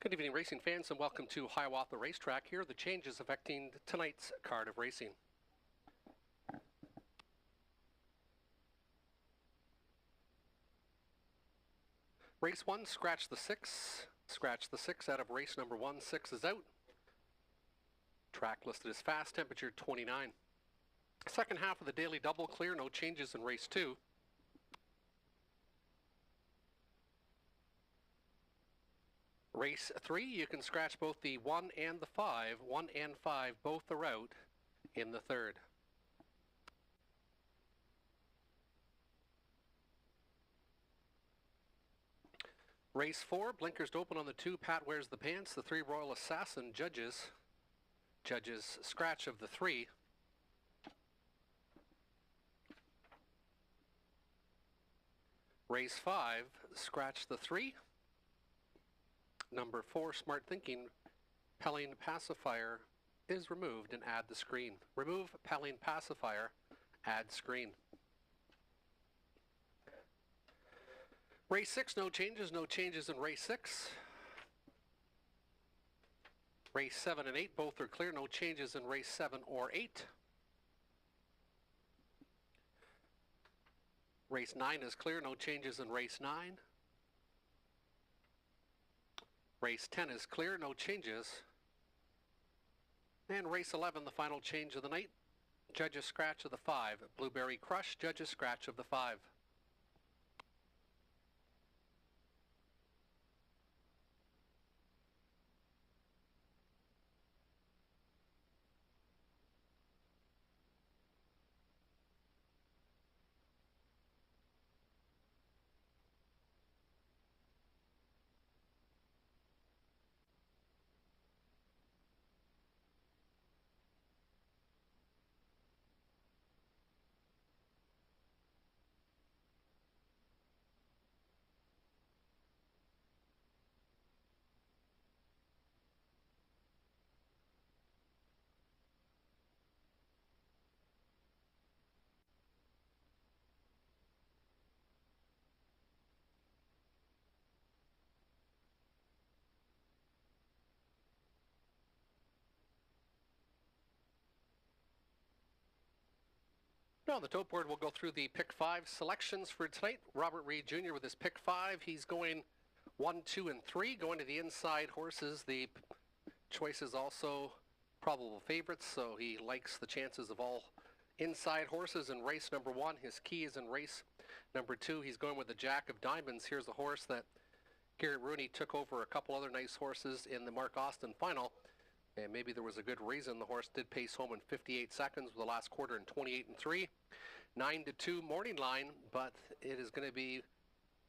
Good evening, racing fans, and welcome to Hiawatha Racetrack. Here are the changes affecting tonight's card of racing. Race 1, scratch the 6. Scratch the 6 out of race number 1. 6 is out. Track listed as fast, temperature 29. Second half of the daily double clear, no changes in race 2. Race 3, you can scratch both the 1 and the 5. 1 and 5 both are out in the third. Race 4, blinkers to open on the 2, Pat wears the pants. The 3, Royal Assassin, judges scratch of the 3. Race 5, scratch the 3. Number 4, Smart Thinking, Pelling Pacifier is removed and add the screen. Remove Pelling Pacifier, add screen. Race 6, no changes in race 6. Race 7 and 8, both are clear, no changes in race 7 or 8. Race 9 is clear, no changes in race 9. Race 10 is clear, no changes. And race 11, the final change of the night. Judges scratch of the 5. Blueberry Crush, judges scratch of the 5. Now on the tote board, we'll go through the pick 5 selections for tonight. Robert Reed Jr. with his pick 5. He's going 1, 2, and 3. Going to the inside horses. The choice is also probable favorites, so he likes the chances of all inside horses in race number 1. His key is in race number 2. He's going with the Jack of Diamonds. Here's a horse that Garrett Rooney took over a couple other nice horses in the Mark Austin final. And maybe there was a good reason. The horse did pace home in 58 seconds with the last quarter in 28 and 3. 9-2 morning line, but it is going to be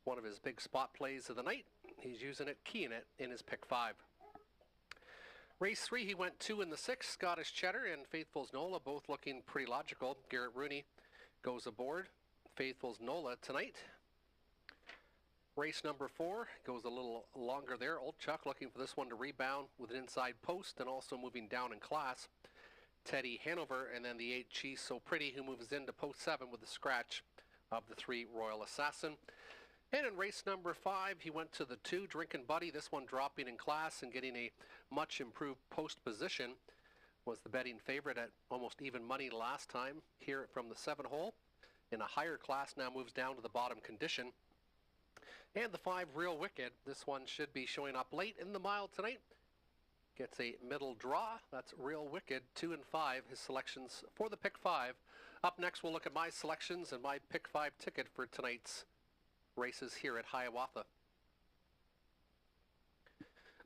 one of his big spot plays of the night. He's using it, keying it in his pick 5. Race 3, he went 2 in the 6. Scottish Cheddar and Faithful's Nola both looking pretty logical. Garrett Rooney goes aboard Faithful's Nola tonight. Race number 4 goes a little longer there. Old Chuck looking for this one to rebound with an inside post and also moving down in class. Teddy Hanover, and then the 8 She's So Pretty, who moves into post 7 with the scratch of the 3 Royal Assassin. And in race number 5, he went to the 2 Drinkin' Buddy. This one dropping in class and getting a much improved post position. Was the betting favorite at almost even money last time. Here from the 7 hole. In a higher class, now moves down to the bottom condition. And the 5 Real Wicked, this one should be showing up late in the mile tonight. Gets a middle draw. That's Real Wicked, 2 and 5, his selections for the pick 5. Up next, we'll look at my selections and my pick 5 ticket for tonight's races here at Hiawatha.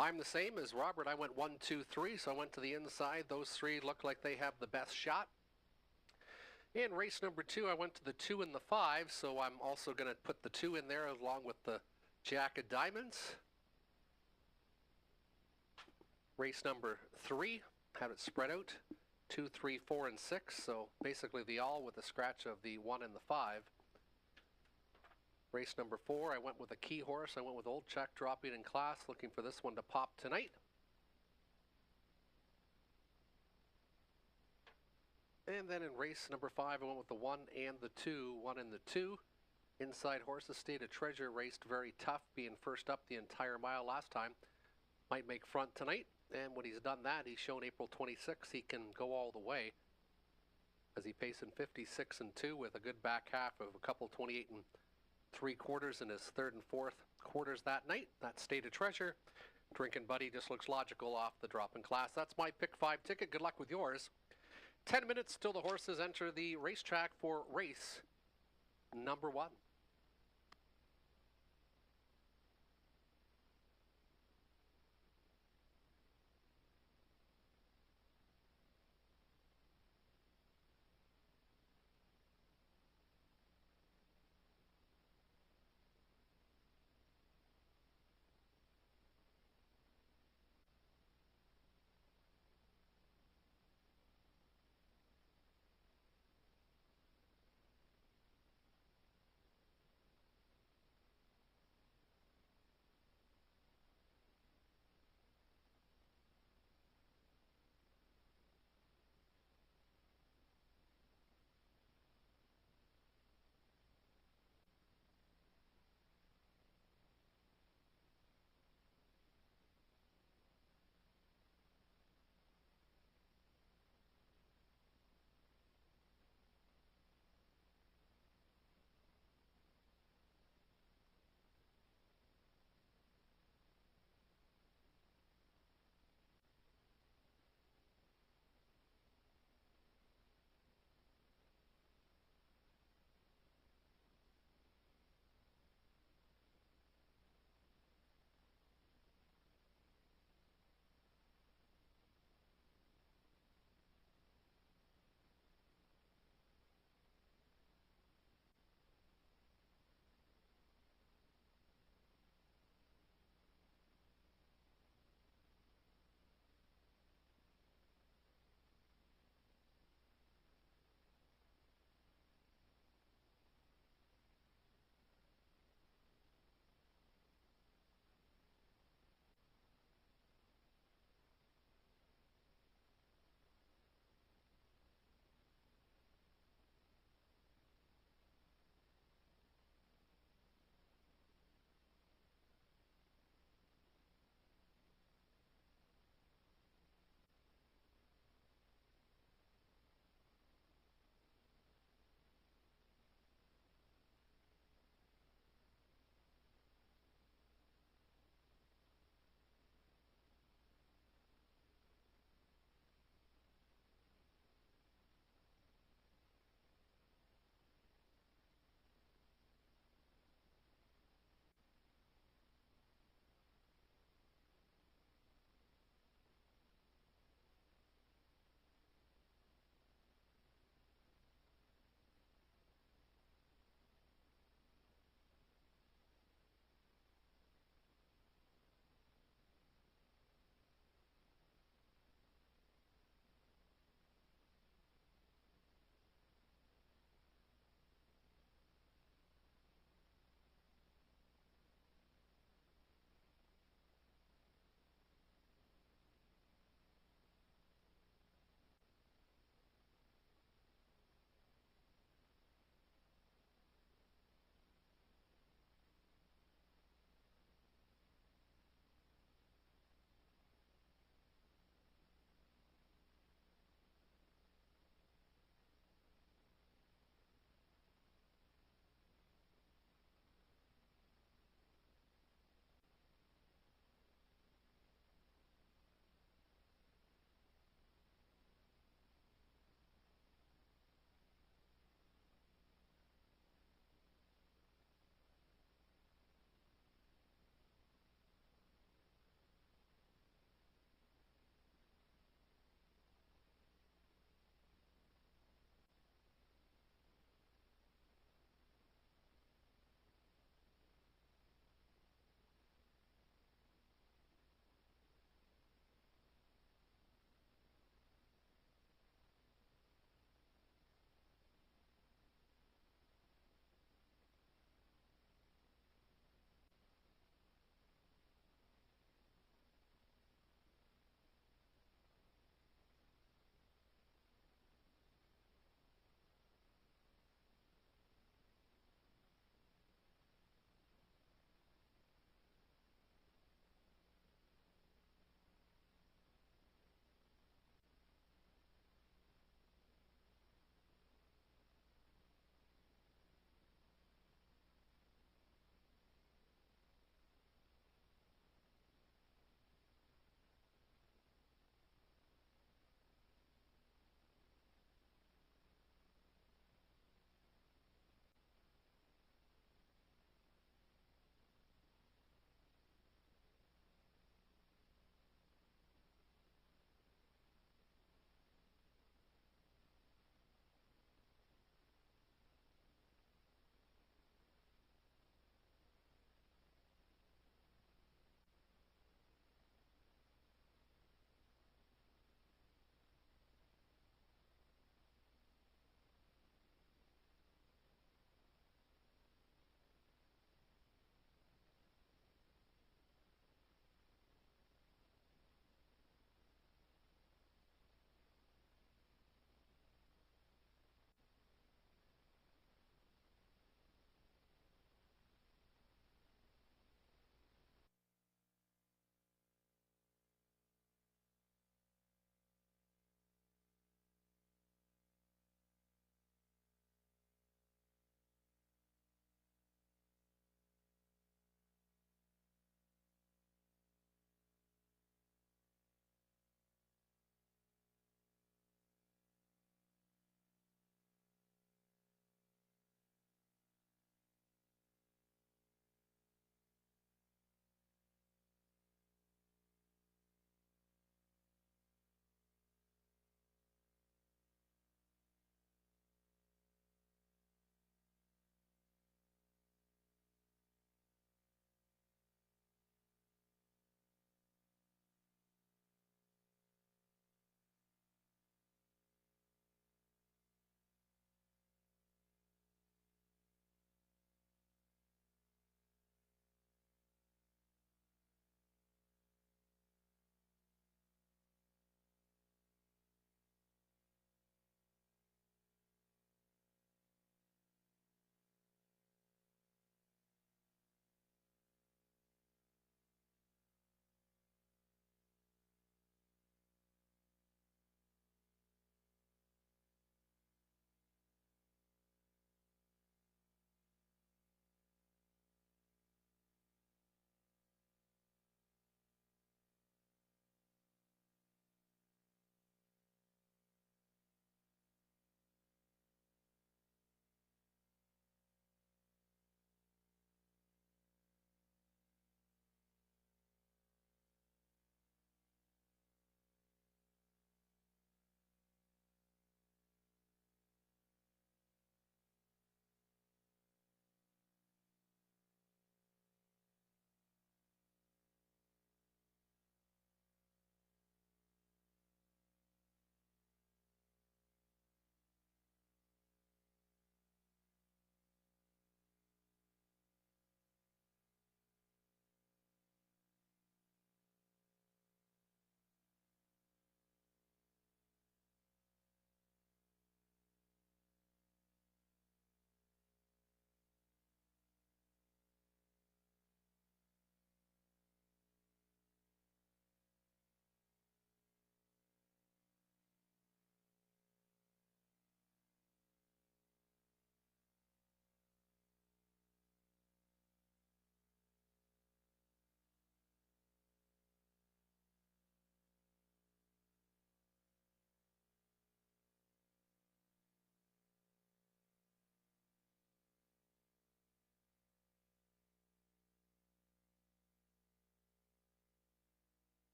I'm the same as Robert. I went 1, 2, 3, so I went to the inside. Those 3 look like they have the best shot. In race number 2, I went to the 2 and the 5, so I'm also going to put the 2 in there along with the Jack of Diamonds. Race number 3, had it spread out, 2, 3, 4, and 6, so basically the all with a scratch of the 1 and the 5. Race number 4, I went with a key horse. I went with Old Chuck dropping in class, looking for this one to pop tonight. And then in race number 5, I went with the 1 and the 2, 1 and the 2. Inside Horses State of Treasure raced very tough, being first up the entire mile last time. might make front tonight. And when he's done that, he's shown April 26th he can go all the way, as he pacing 56-2 with a good back half of a couple 28 3/4 in his third and fourth quarters that night. That State of Treasure. Drinking Buddy just looks logical off the drop in class. That's my pick 5 ticket. Good luck with yours. 10 minutes till the horses enter the racetrack for race number 1.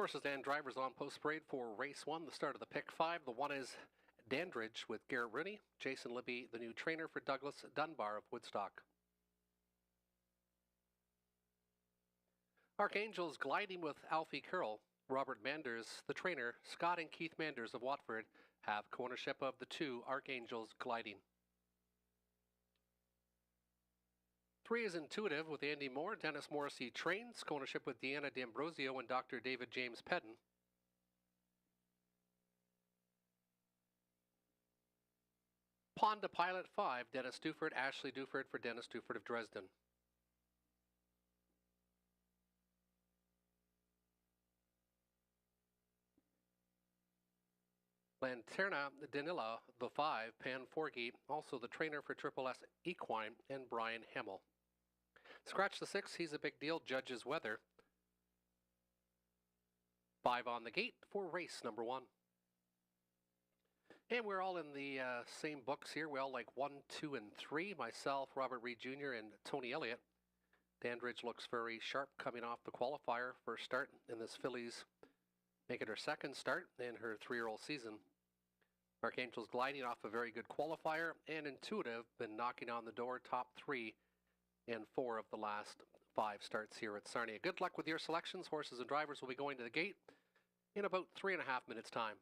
Horses and drivers on post parade for race 1, the start of the pick 5. The one is Dandridge with Garrett Rooney. Jason Libby, the new trainer for Douglas Dunbar of Woodstock. Archangel's gliding with Alfie Carroll. Robert Manders, the trainer, Scott and Keith Manders of Watford have co-ownership of the 2 Archangels gliding. 3 is Intuitive with Andy Moore. Dennis Morrissey trains, co-ownership with Deanna D'Ambrosio and Dr. David James Pedden. Pond to Pilot 5, Dennis Duford, Ashley Duford for Dennis Duford of Dresden. Lanterna Danila, the 5, Pan Forgy, also the trainer for Triple S Equine, and Brian Hemmel. Scratch the 6, he's a big deal, Judge's Weather. 5 on the gate for race number 1. And we're all in the same books here. We all like 1, 2, and 3. Myself, Robert Reed Jr., and Tony Elliott. Dandridge looks very sharp coming off the qualifier. First start in this filly's making her second start in her 3-year-old season. Archangel's gliding off a very good qualifier, and Intuitive been knocking on the door, top 3 in 4 of the last 5 starts here at Sarnia. Good luck with your selections. Horses and drivers will be going to the gate in about 3.5 minutes' time.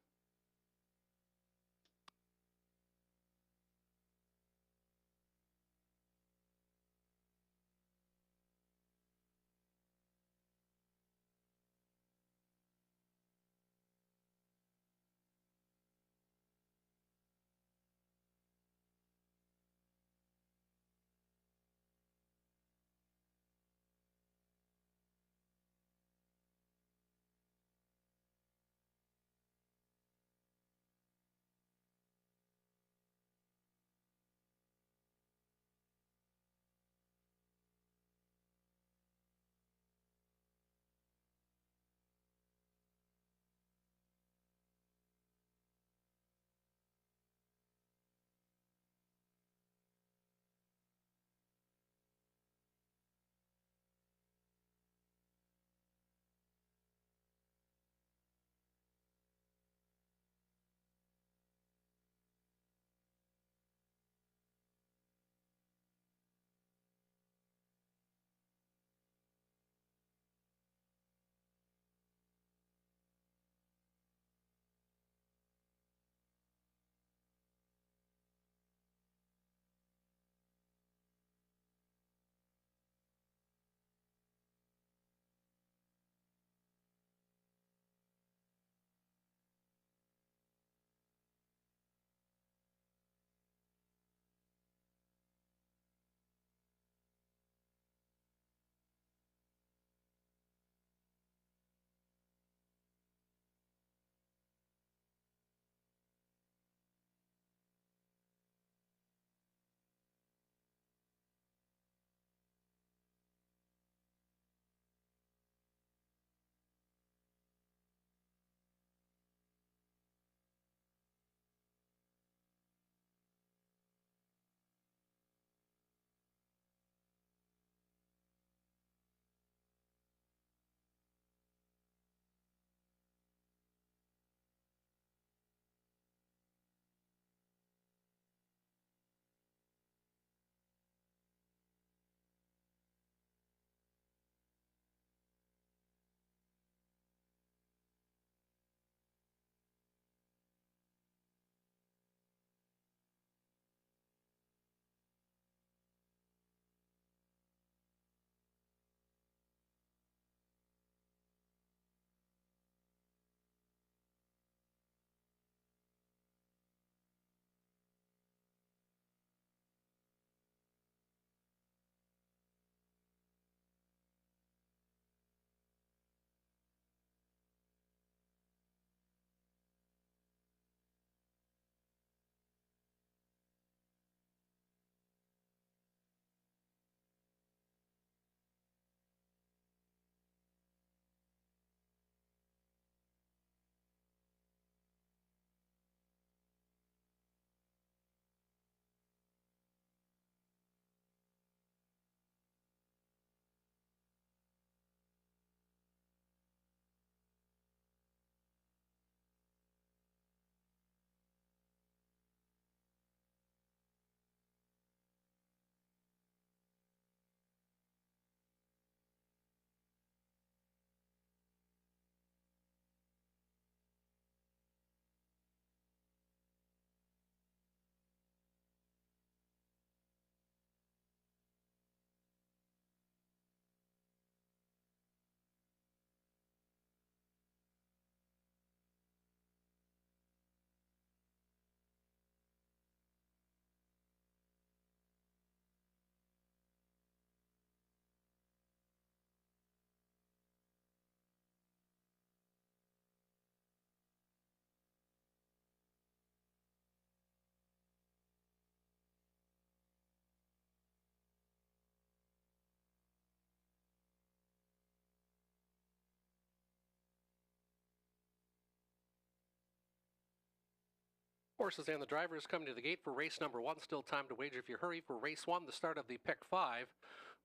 Horses and the drivers coming to the gate for race number 1. Still time to wager if you hurry for race 1, the start of the pick 5.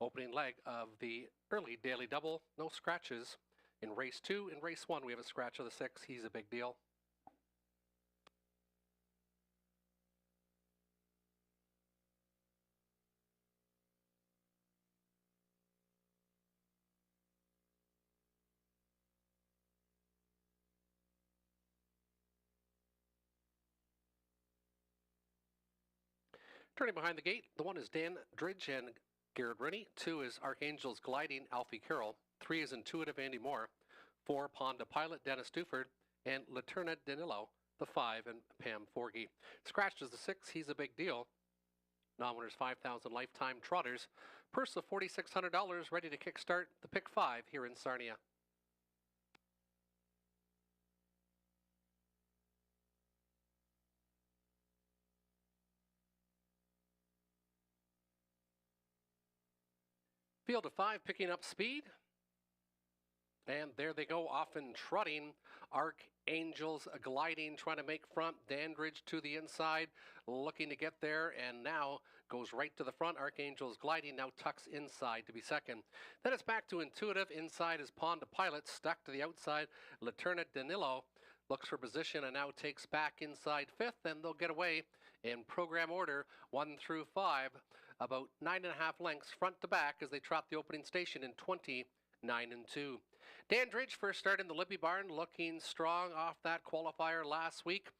Opening leg of the early daily double. No scratches. In race 2, in race 1, we have a scratch of the 6. He's a big deal. Turning behind the gate, the 1 is Dan Dridge and Garrett Rooney. 2 is Archangel's Gliding, Alfie Carroll. 3 is Intuitive, Andy Moore. 4, Ponda Pilot, Dennis Duford. And Laterna Danilo, the 5, and Pam Forgy. Scratched is the 6, he's a big deal. Non-winners 5,000 lifetime trotters. Purse of $4,600 ready to kickstart the pick 5 here in Sarnia. Field of 5 picking up speed. And there they go, off and trotting. Archangels gliding, trying to make front. Dandridge to the inside, looking to get there, and now goes right to the front. Archangels gliding, now tucks inside to be second. Then it's back to Intuitive. Inside is Ponda Pilot, stuck to the outside. Laterna Danilo looks for position and now takes back inside 5th, and they'll get away in program order 1 through 5. About 9.5 lengths front to back as they trot the opening station in 29 and 2. Dandridge first start in the Libby barn, looking strong off that qualifier last week.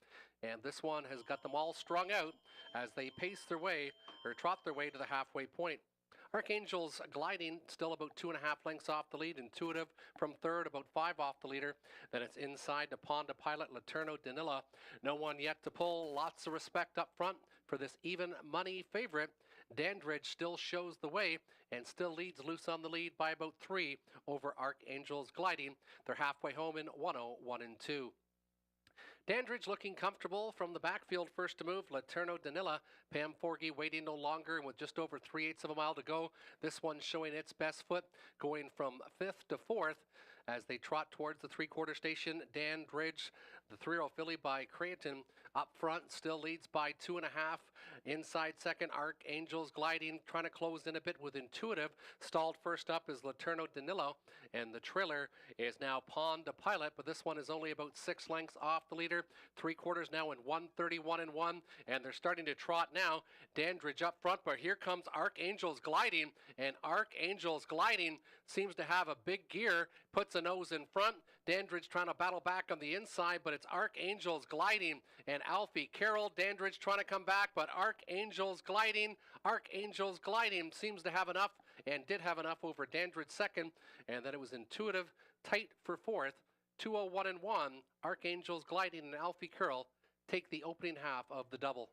And this one has got them all strung out as they pace their way, or trot their way to the halfway point. Archangels gliding, still about 2.5 lengths off the lead. Intuitive from third, about 5 off the leader. Then it's inside to Ponda Pilot, Laterno Danila. No one yet to pull. Lots of respect up front for this even money favorite. Dandridge still shows the way and still leads loose on the lead by about 3 over Archangels gliding. They're halfway home in 1:01 and 2. Dandridge looking comfortable from the backfield, first to move. Laterno Danila, Pam Forgy waiting no longer, and with just over 3/8 of a mile to go, this one showing its best foot, going from 5th to 4th as they trot towards the 3/4 station. Dandridge, the 3-year-old filly by Creighton, up front, still leads by 2.5. Inside second, Archangels gliding, trying to close in a bit with Intuitive. Stalled first up is Laterno Danilo, and the trailer is now Ponda Pilot, but this one is only about 6 lengths off the leader. 3/4 now in 1:31 and 1, and they're starting to trot now. Dandridge up front, but here comes Archangels gliding, and Archangels gliding seems to have a big gear, puts a nose in front. Dandridge trying to battle back on the inside, but it's Archangels gliding and Alfie Carroll. Dandridge trying to come back, but Archangels gliding seems to have enough, and did have enough over Dandridge second, and then it was Intuitive tight for 4th. 2:01 and 1, Archangels gliding and Alfie Carroll take the opening half of the double.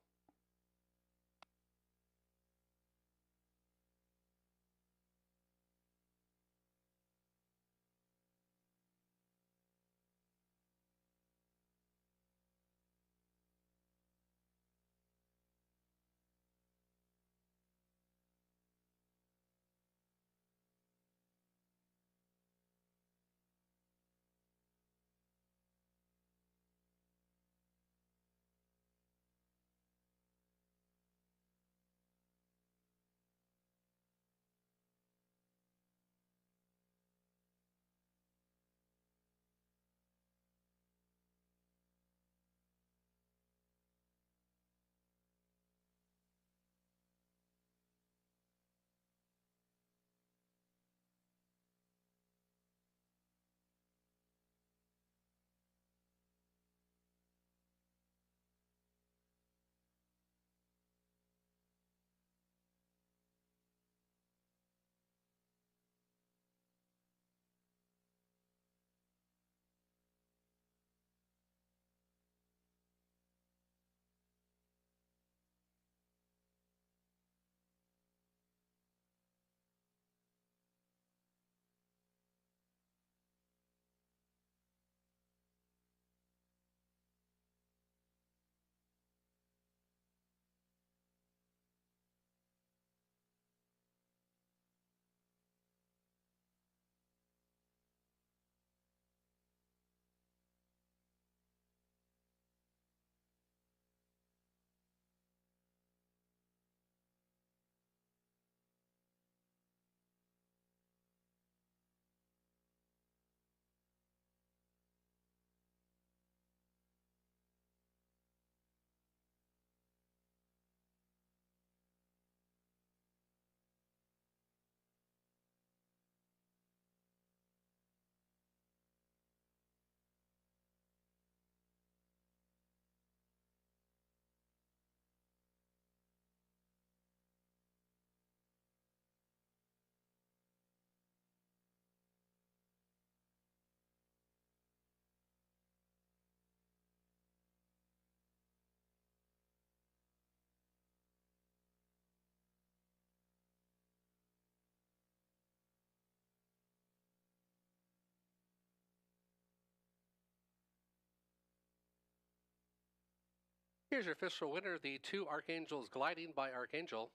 Here's your official winner, the 2 Archangels Gliding by Archangel.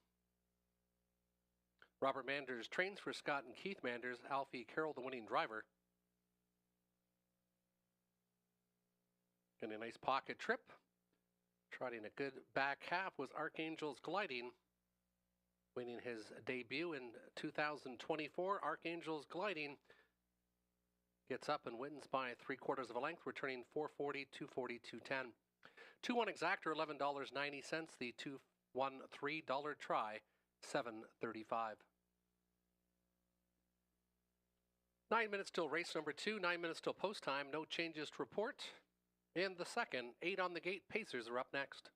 Robert Manders trains for Scott and Keith Manders. Alfie Carroll, the winning driver. And a nice pocket trip. Trotting a good back half was Archangels Gliding. Winning his debut in 2024, Archangels Gliding gets up and wins by 3/4 of a length, returning 440, 240, 210. 2-1 exactor, $11.90. The 2-1 $3 try, $7.35. 9 minutes till race number 2, 9 minutes till post time. No changes to report. In the second, 8 on the gate. Pacers are up next.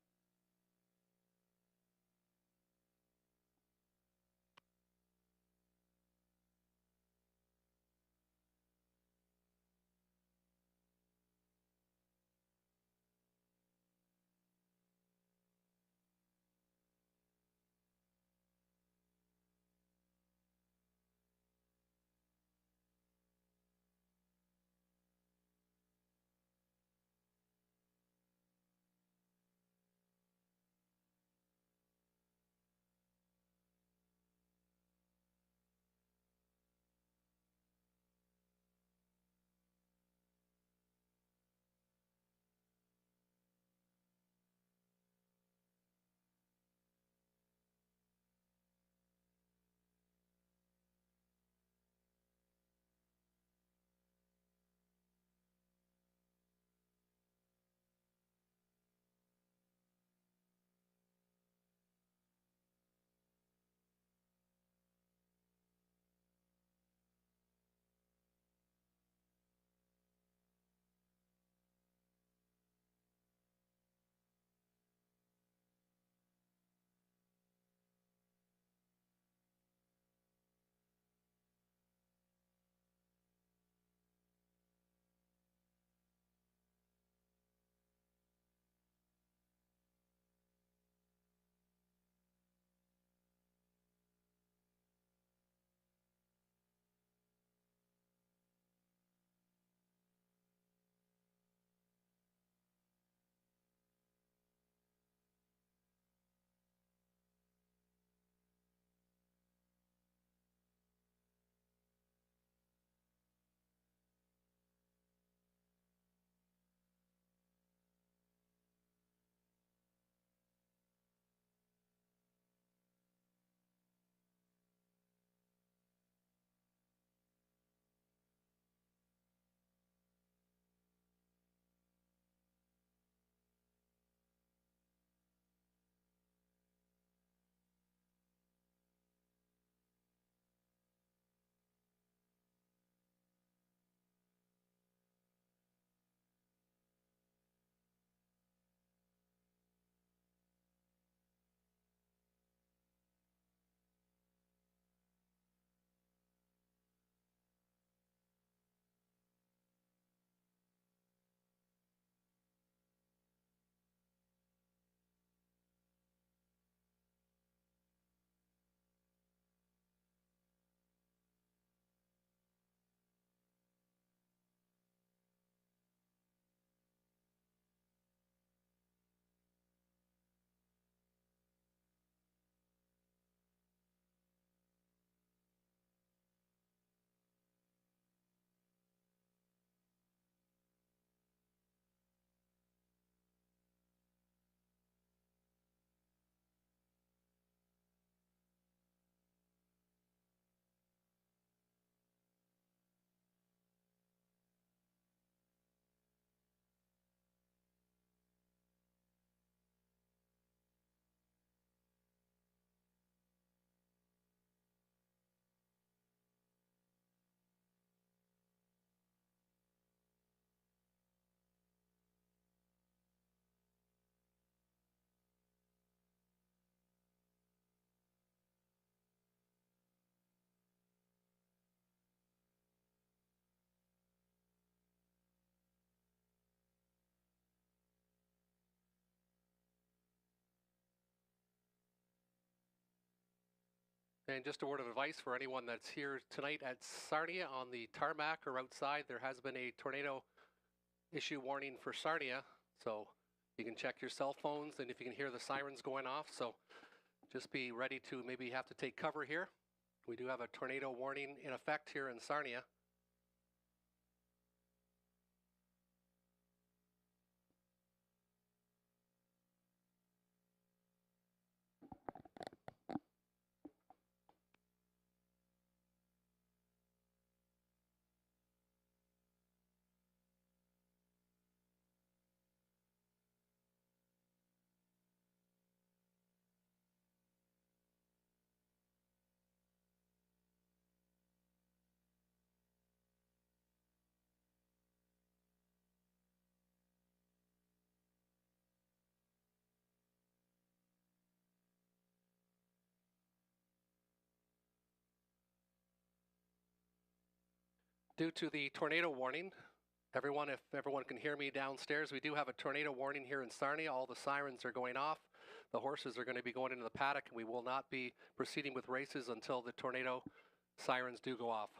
And just a word of advice for anyone that's here tonight at Sarnia on the tarmac or outside, there has been a tornado issue warning for Sarnia. So You can check your cell phones, and if you can hear the sirens going off, so just be ready to maybe have to take cover here. We do have a tornado warning in effect here in Sarnia. Due to the tornado warning, if everyone can hear me downstairs, we do have a tornado warning here in Sarnia. All the sirens are going off. The horses are going to be going into the paddock, and we will not be proceeding with races until the tornado sirens do go off.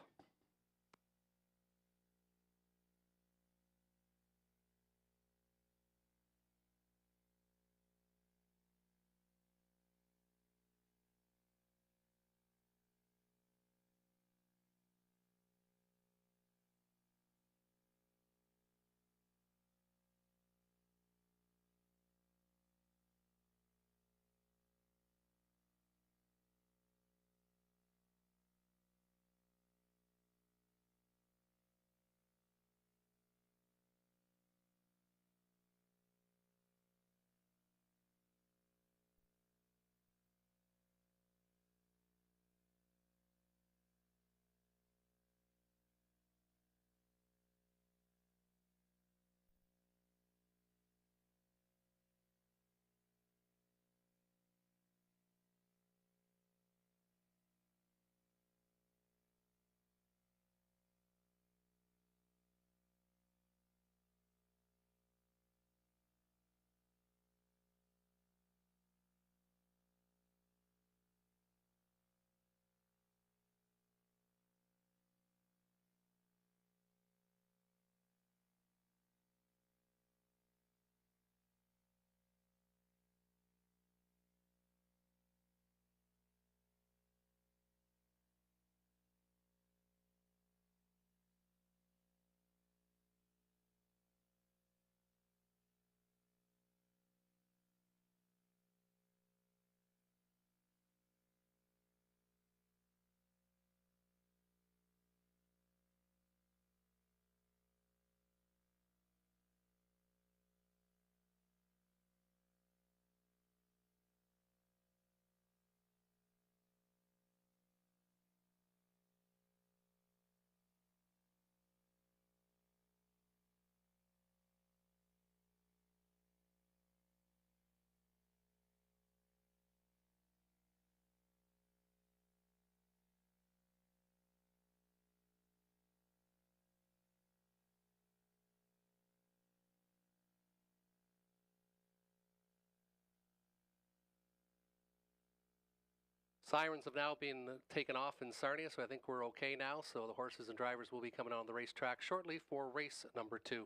Sirens have now been taken off in Sarnia, so I think we're okay now. So the horses and drivers will be coming on the racetrack shortly for race number 2.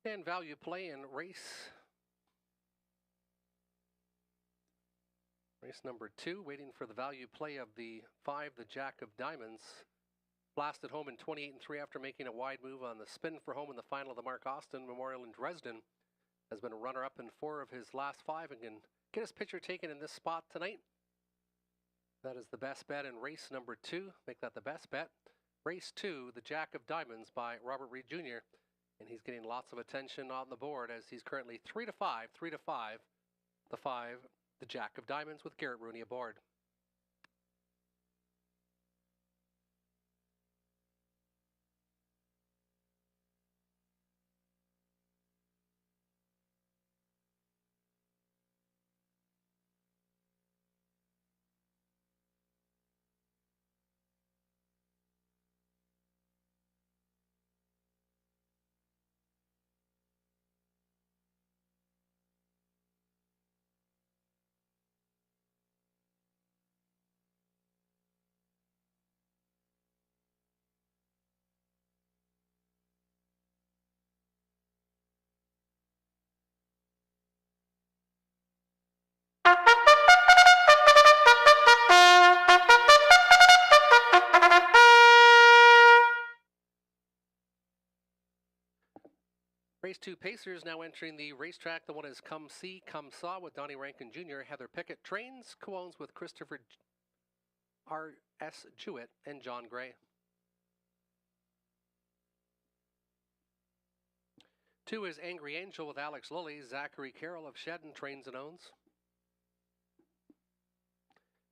And value play in race number 2, waiting for the value play of the 5, the Jack of Diamonds. Blasted home in 28-3 after making a wide move on the spin for home in the final of the Mark Austin Memorial in Dresden. Has been a runner-up in 4 of his last 5 and can get his picture taken in this spot tonight. That is the best bet in race number 2. Make that the best bet. Race 2, the Jack of Diamonds by Robert Reed Jr. And he's getting lots of attention on the board as he's currently 3-5, 3-5. The 5, the Jack of Diamonds with Garrett Rooney aboard. Race 2 Pacers now entering the racetrack. The one is Come See, Come Saw with Donnie Rankin Jr., Heather Pickett. Trains, co-owns with Christopher R.S. Jewett and John Gray. 2 is Angry Angel with Alex Lilly, Zachary Carroll of Shedden trains and owns.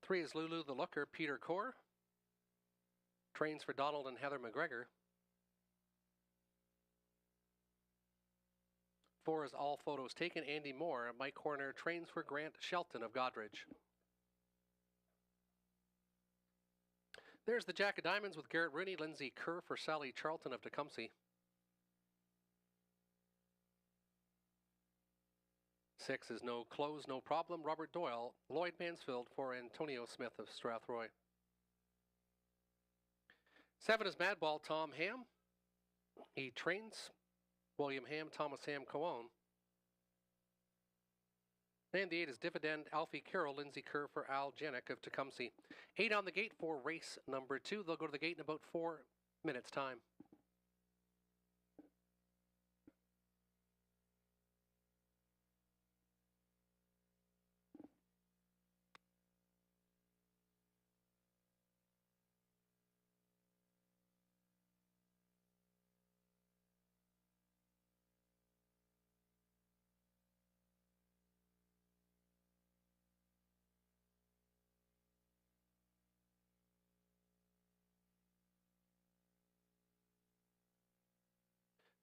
3 is Lulu the Looker, Peter Core. Trains for Donald and Heather McGregor. 4 is All Photos Taken, Andy Moore. Mike Horner trains for Grant Shelton of Godridge. There's the Jack of Diamonds with Garrett Rooney, Lindsay Kerr for Sally Charlton of Tecumseh. 6 is No Close, No Problem, Robert Doyle, Lloyd Mansfield for Antonio Smith of Strathroy. 7 is Madball, Tom Ham. He trains William Ham, Thomas Ham, co-own. And the 8 is Dividend, Alfie Carroll, Lindsay Kerr for Al Janik of Tecumseh. 8 on the gate for race number 2. They'll go to the gate in about 4 minutes' time.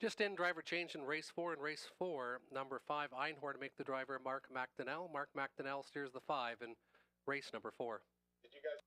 Just in, driver change in race 4. In race 4, number 5, Einhorn to make the driver Mark McDonnell. Mark McDonnell steers the 5 in race number 4. Did you guys...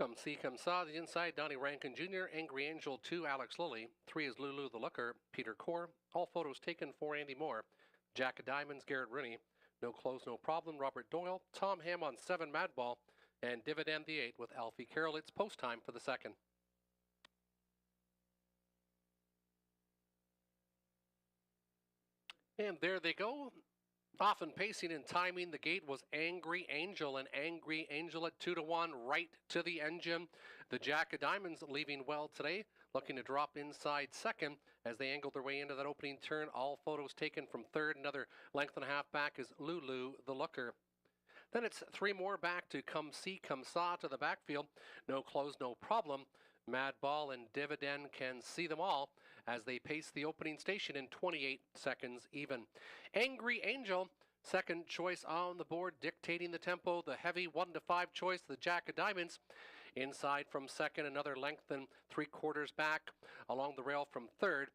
Come see, come saw. The inside, Donnie Rankin Jr., Angry Angel 2, Alex Lilly. 3 is Lulu the Looker, Peter Core. All photos taken for Andy Moore. Jack of Diamonds, Garrett Rooney. No Clothes, No Problem, Robert Doyle. Tom Ham on 7, Madball. And Dividend the 8 with Alfie Carroll. It's post time for the second. And there they go. Often pacing and timing, the gate was Angry Angel, and Angry Angel at 2-1 right to the engine. The Jack of Diamonds leaving well today, looking to drop inside second as they angled their way into that opening turn. All photos taken from third. Another length and a half back is Lulu the Looker. Then it's 3 more back to Come See, Come Saw to the backfield. No Clothes, No Problem. Madball and Dividend can see them all as they pace the opening station in 28 seconds even. Angry Angel, second choice on the board, dictating the tempo. The heavy 1-5 choice, the Jack of Diamonds. Inside from second, another length and 3/4 back along the rail from third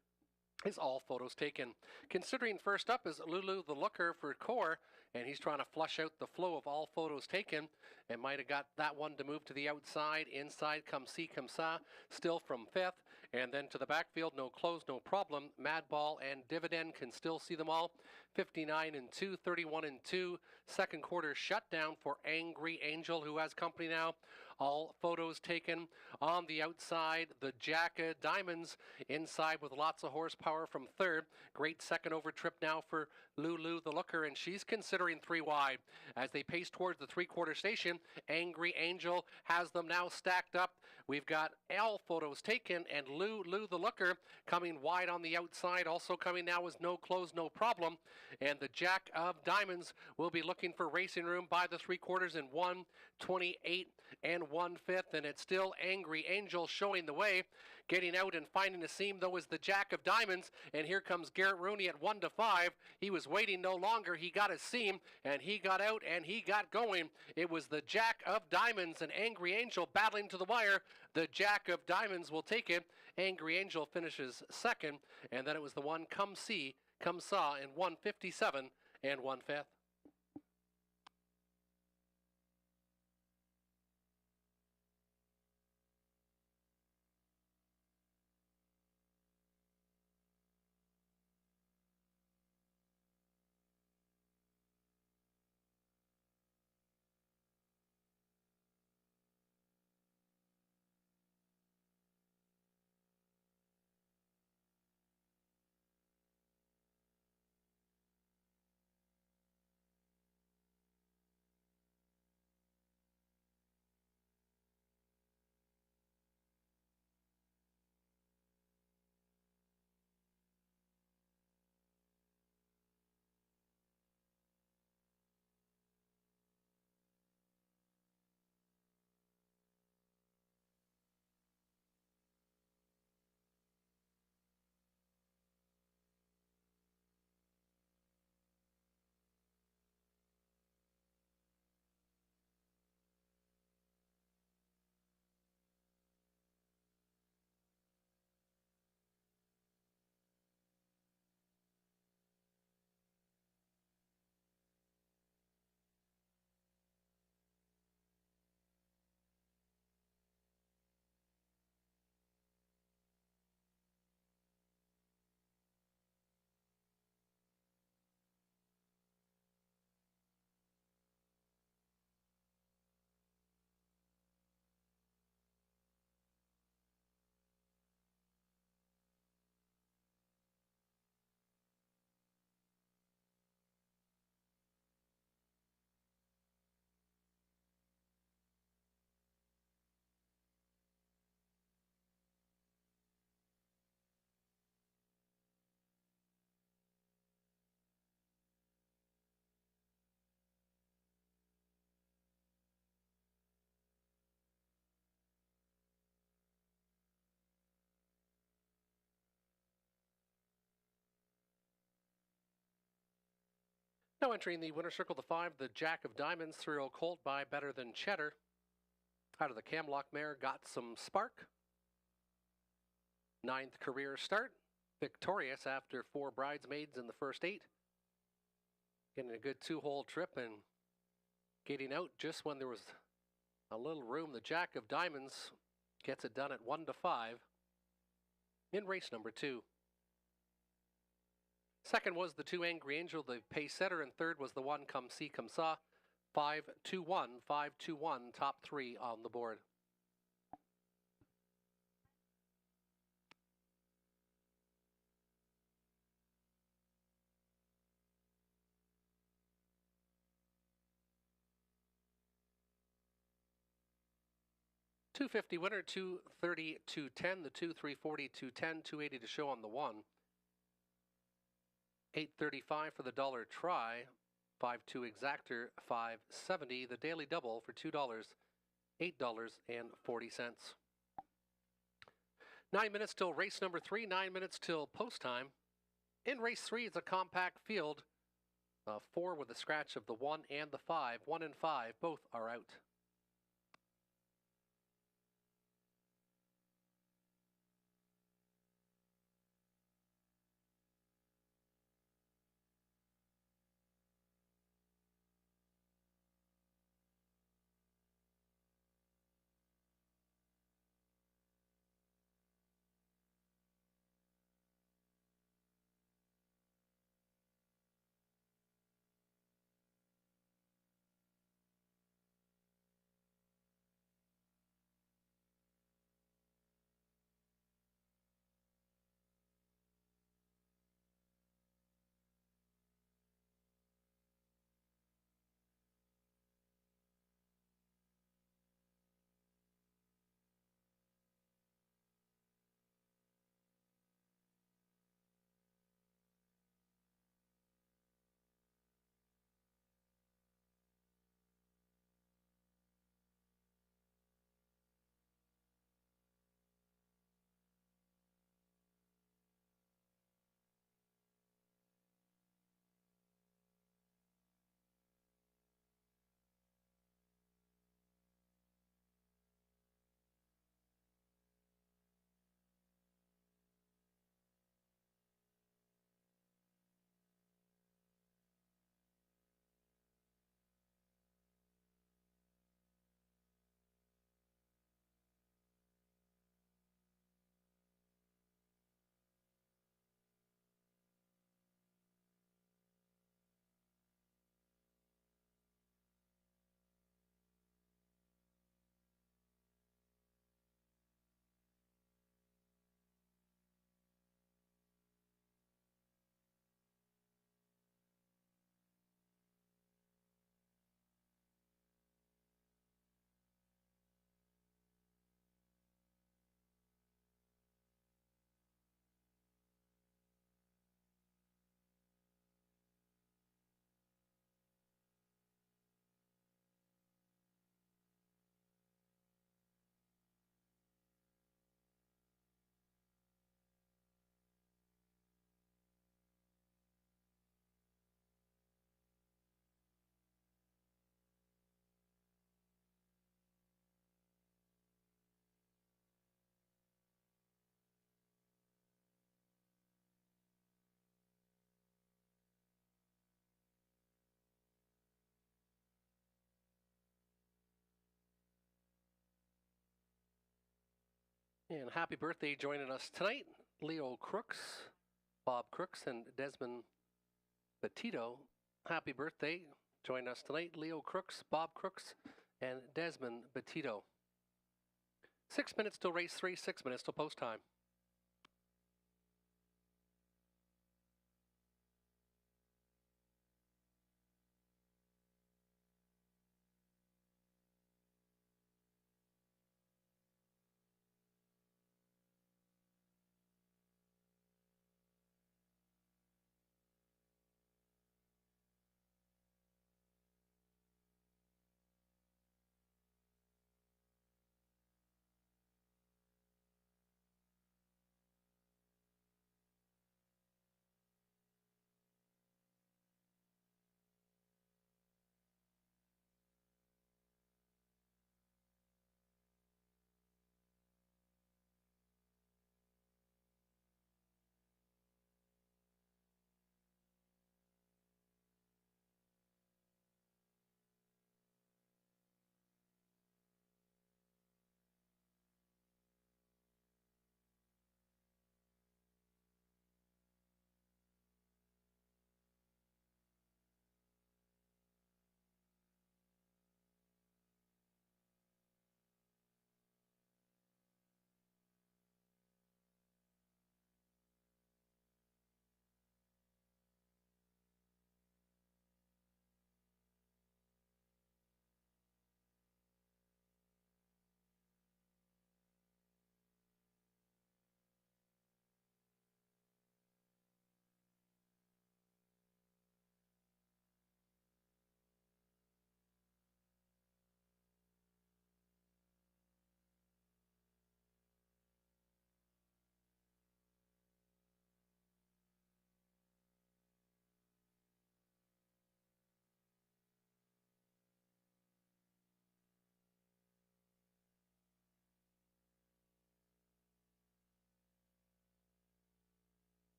is All Photos Taken. Considering first up is Lulu the Looker for Core, and he's trying to flush out the flow of All Photos Taken and might have got that one to move to the outside. Inside, Come See, Come Saw, still from fifth. And then to the backfield, No Clothes, No Problem. Madball and Dividend can still see them all. 59 and 2, 31 and 2. Second quarter shutdown for Angry Angel, who has company now. All photos taken on the outside. The Jack of Diamonds inside with lots of horsepower from third. Great second over trip now for Lulu the Looker, and she's considering 3 wide. As they pace towards the 3/4 station, Angry Angel has them now stacked up. We've got All Photos Taken and Lulu the Looker coming wide on the outside. Also coming now is No Clothes, No Problem. And the Jack of Diamonds will be looking for racing room by the 3/4 in 1:28 and 1/5. And it's still Angry Angel showing the way. Getting out and finding a seam, though, is the Jack of Diamonds. And here comes Garrett Rooney at 1-5. He was waiting no longer. He got a seam, and he got out, and he got going. It was the Jack of Diamonds and Angry Angel battling to the wire. The Jack of Diamonds will take it. Angry Angel finishes second. And then it was the one Come See, Come Saw in 1:57 and 1/5. Now entering the winner's circle, the 5, the Jack of Diamonds, 3-year-old colt by Better Than Cheddar. Out of the Camlock mare, got some spark. 9th career start. Victorious after 4 bridesmaids in the first 8. Getting a good 2-hole trip and getting out just when there was A little room. The Jack of Diamonds gets it done at 1-5 in race number 2. Second was the 2 Angry Angel, the pace setter, and third was the 1 Come See Come Saw. 5-2-1, 5-2-1, top 3 on the board. $250 winner, $230, $210, the 2, $340, $210, $280 to show on the 1. $835 for the dollar try, 5-2 exactor, $570. The daily double for $2, $8.40. 9 minutes till race number 3, 9 minutes till post time. In race 3, it's a compact field. 4 with a scratch of the 1 and the 5. 1 and 5, both are out. And happy birthday joining us tonight, Leo Crooks, Bob Crooks, and Desmond Petito. Happy birthday. Join us tonight, Leo Crooks, Bob Crooks, and Desmond Petito. 6 minutes till race 3, 6 minutes till post time.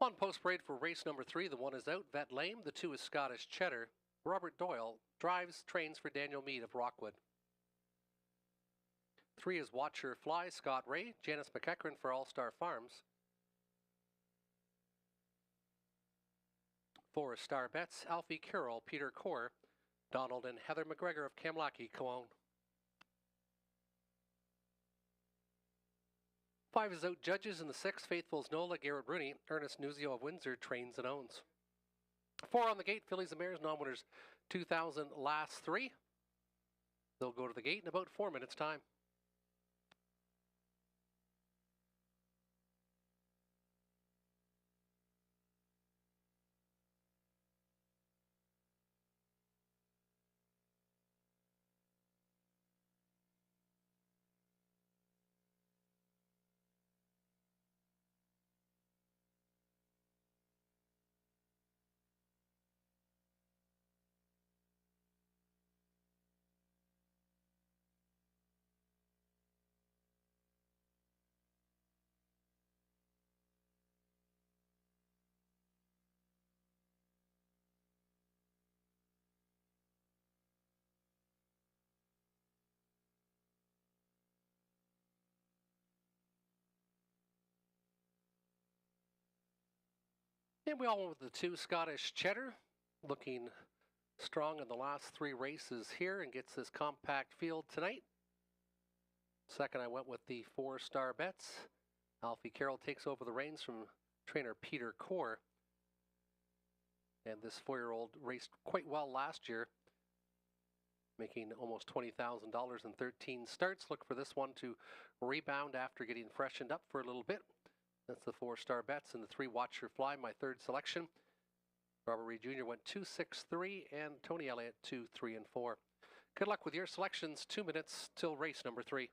On post parade for race number 3, the 1 is out, Vet Lame. The 2 is Scottish Cheddar. Robert Doyle drives trains for Daniel Meade of Rockwood. 3 is Watcher Fly, Scott Ray. Janice McEachran for All Star Farms. 4 is Star Bets, Alfie Carroll, Peter Core. Donald and Heather McGregor of Kamlaki, Cologne. 5 is out Judges in the 6, Faithful's Nola, Garrett Rooney, Ernest Nuzio of Windsor, trains and owns. 4 on the gate, Fillies and Mares, non-winners 2000 last 3. They'll go to the gate in about 4 minutes' time. And we all went with the 2 Scottish Cheddar, looking strong in the last 3 races here and gets this compact field tonight. Second, I went with the 4 Star Bets. Alfie Carroll takes over the reins from trainer Peter Core. And this 4-year-old raced quite well last year, making almost $20,000 in 13 starts. Look for this one to rebound after getting freshened up for a little bit. That's the 4 Star Bets and the 3 Watcher Fly, my 3rd selection. Robert Reed Jr. went 2, 6, 3, and Tony Elliott 2, 3, and 4. Good luck with your selections. 2 minutes till race number 3.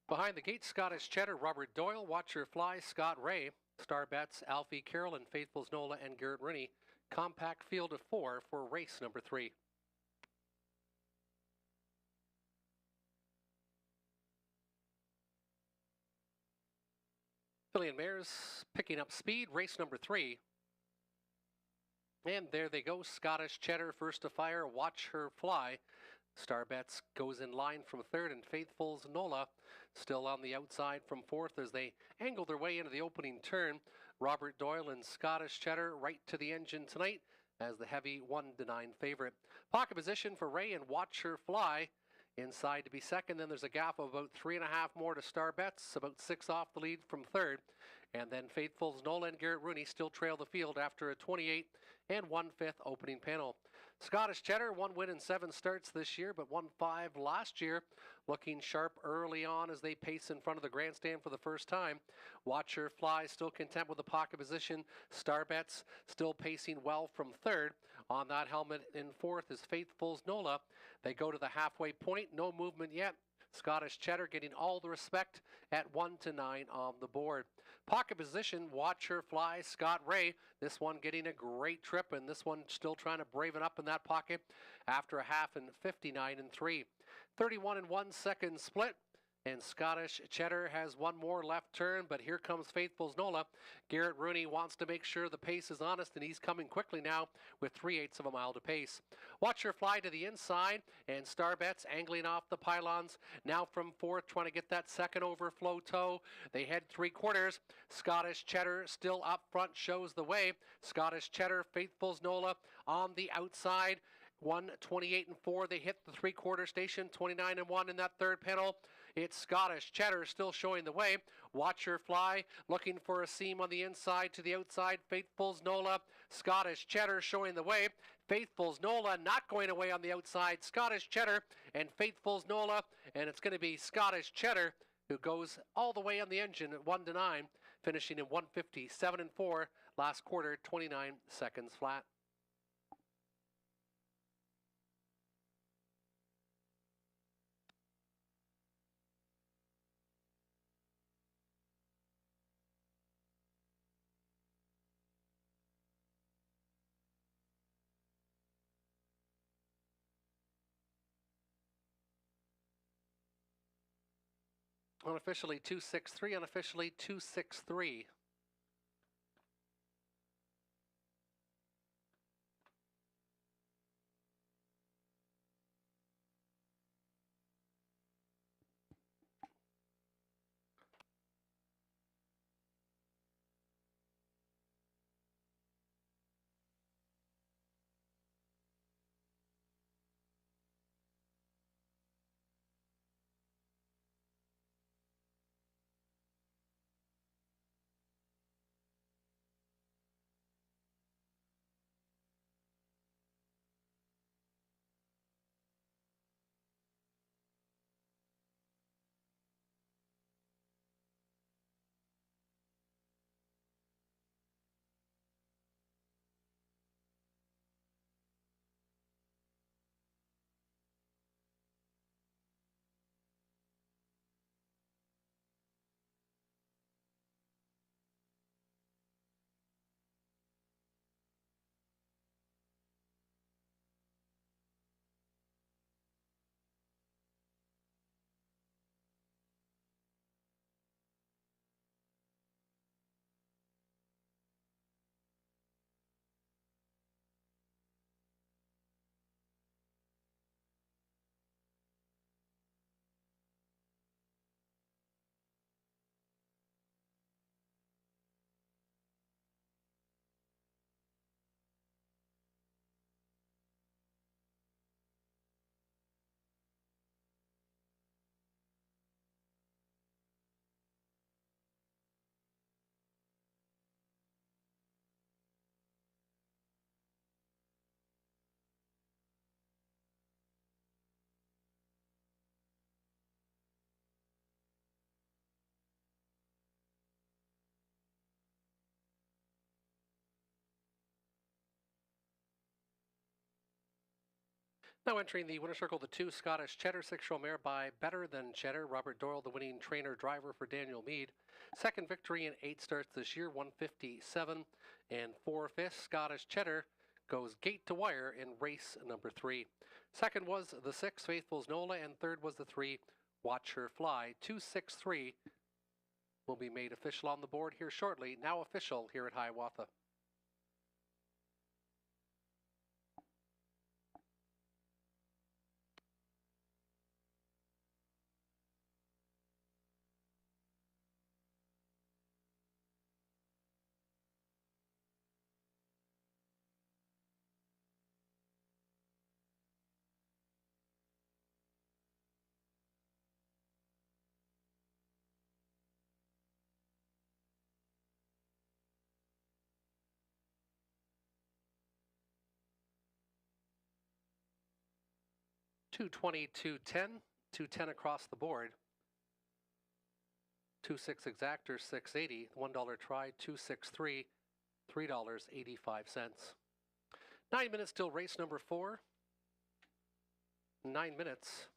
Behind the gate, Scottish Cheddar, Robert Doyle, Watcher Fly, Scott Ray, Star Bets, Alfie Carroll, and Faithfuls Nola and Garrett Rooney. Compact field of 4 for race number 3. Filly and Mares picking up speed, race number 3. And there they go, Scottish Cheddar first to fire, Watch Her Fly. Star Bets goes in line from 3rd, and Faithfuls Nola still on the outside from 4th as they angle their way into the opening turn. Robert Doyle and Scottish Cheddar right to the engine tonight as the heavy 1-9 favorite. Pocket position for Ray and Watch Her Fly. Inside to be second, then there's a gap of about 3.5 more to Star Bets, about 6 off the lead from 3rd. And then Faithfuls Nola and Garrett Rooney still trail the field after a 28 and 1/5 opening panel. Scottish Cheddar, 1 win in 7 starts this year, but won 5 last year. Looking sharp early on as they pace in front of the grandstand for the first time. Watch Her Fly still content with the pocket position. Star Bets still pacing well from 3rd. On that helmet in 4th is Faithfuls Nola. They go to the halfway point, no movement yet. Scottish Cheddar getting all the respect at 1-9 on the board. Pocket position, Watch Her Fly, Scott Ray. This one getting a great trip, and this one still trying to brave it up in that pocket after a half and 59 and 3. 31 and 1 second split. And Scottish Cheddar has one more left turn, but here comes Faithfuls Nola. Garrett Rooney wants to make sure the pace is honest, and he's coming quickly now with 3/8 of a mile to pace. Watch Her Fly to the inside, and Star Bets angling off the pylons. Now from 4th, trying to get that second overflow toe. They head 3/4. Scottish Cheddar still up front, shows the way. Scottish Cheddar, Faithfuls Nola on the outside. 1:28 and 4. They hit the 3/4 station, 29 and 1 in that 3rd panel. It's Scottish Cheddar still showing the way. Watch Her Fly looking for a seam on the inside to the outside. Faithfuls Nola, Scottish Cheddar showing the way. Faithfuls Nola not going away on the outside. Scottish Cheddar and Faithfuls Nola, and it's going to be Scottish Cheddar who goes all the way on the engine at 1-9, finishing in 1:57 and 4. Last quarter, 29 seconds flat. Unofficially 263, unofficially 263. Now entering the winner's circle, the 2 Scottish Cheddar, 6-year-old mare by Better Than Cheddar. Robert Doyle, the winning trainer driver for Daniel Meade. Second victory in 8 starts this year, 157 and 4/5. Scottish Cheddar goes gate to wire in race number 3. Second was the 6 Faithful's Nola, and third was the 3 Watch Her Fly. 263 will be made official on the board here shortly. Now official here at Hiawatha. $220, $210, $210 across the board. 2-6 exactor, $6.80. $1 try, $263, $3.85. 9 minutes till race number 4. 9 minutes.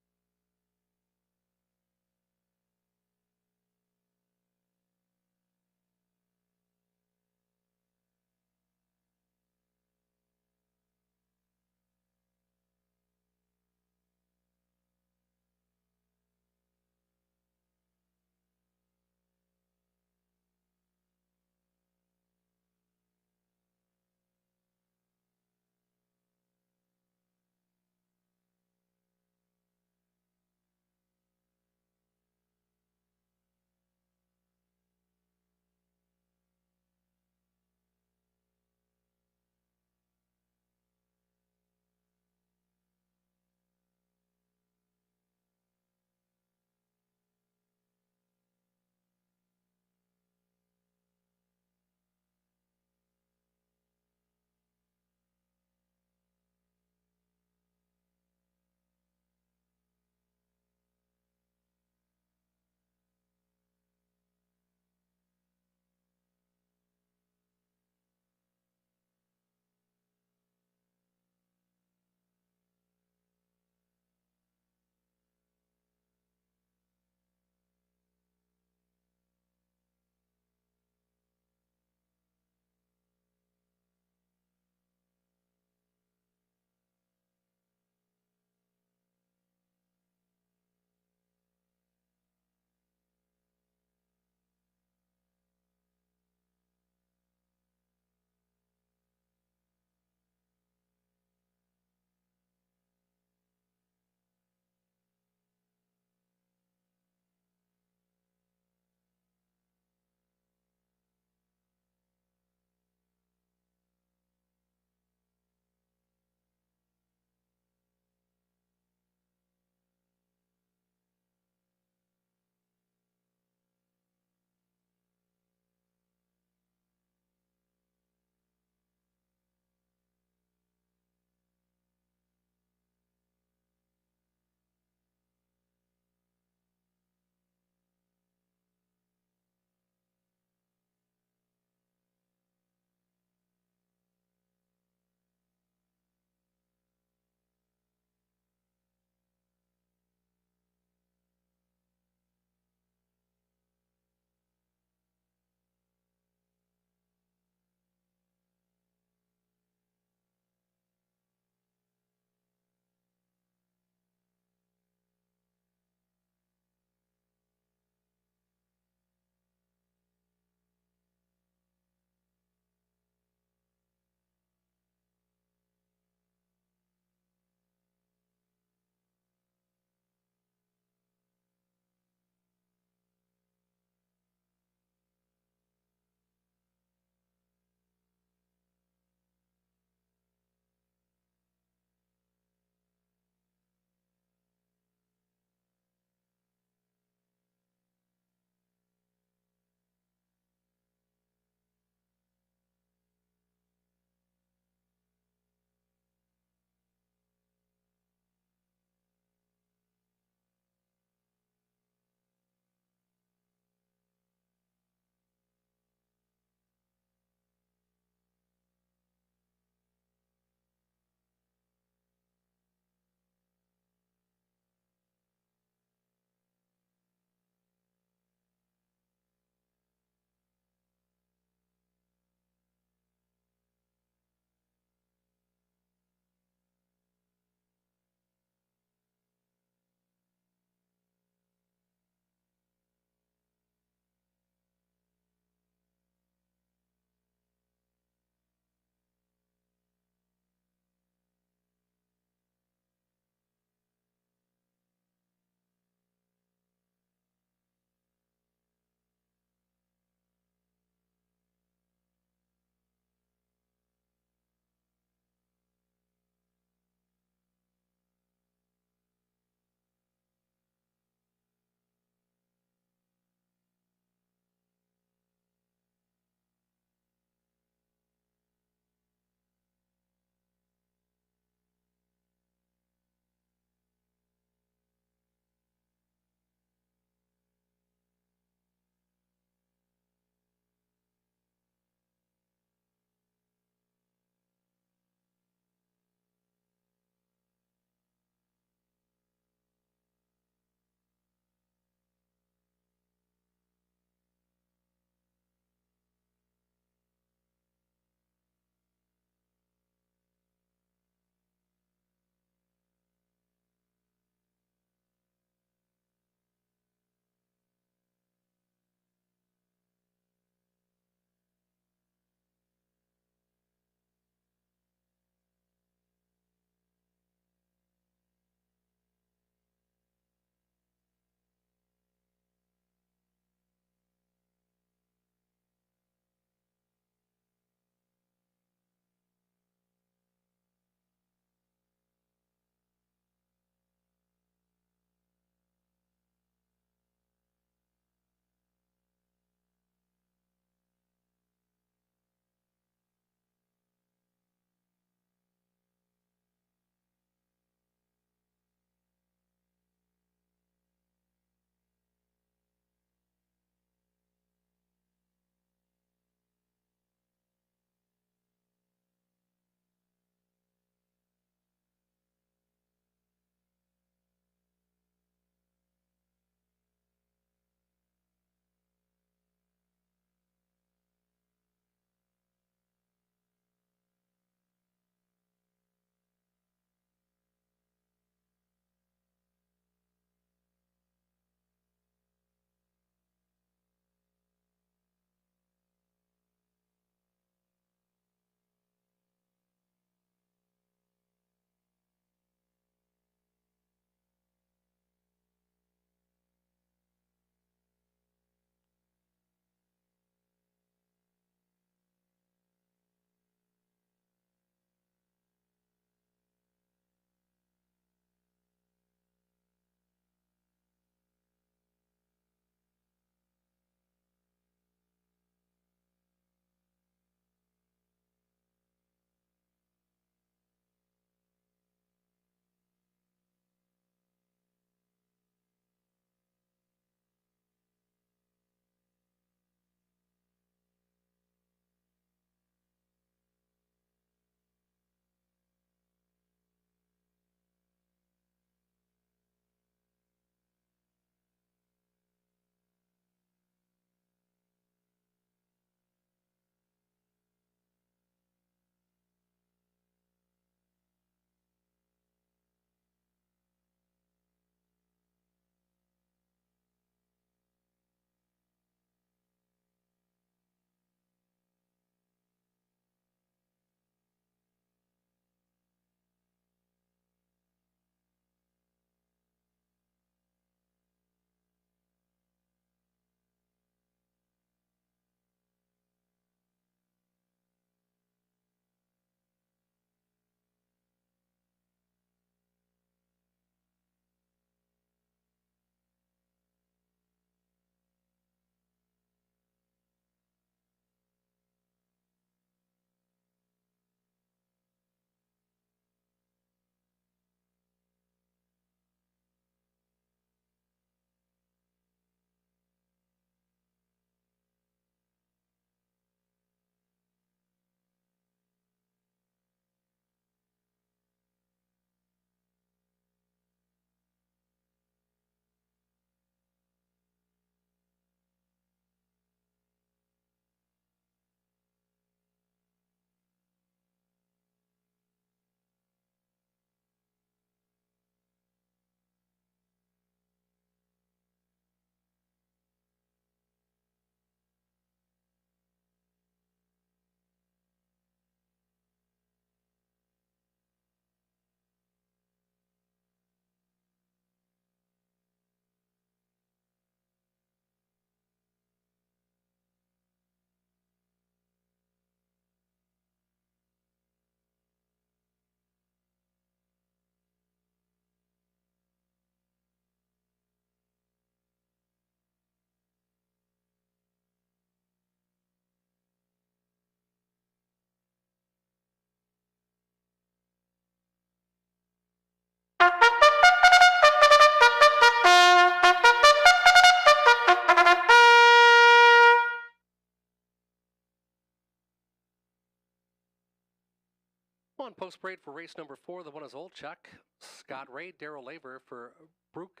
Post parade for race number 4. The one is Old Chuck, Scott Ray, Darrell Laver for Brooke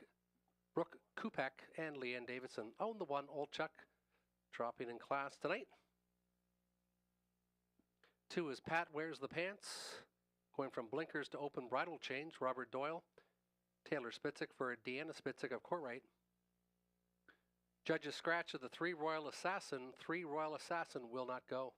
Kupek, and Leanne Davidson. Own the one, Old Chuck, dropping in class tonight. 2 is Pat Wears the Pants, going from blinkers to open bridle change, Robert Doyle. Taylor Spitzik for Deanna Spitzik of Courtright. Judge's scratch of the 3 Royal Assassin. 3 Royal Assassin will not go.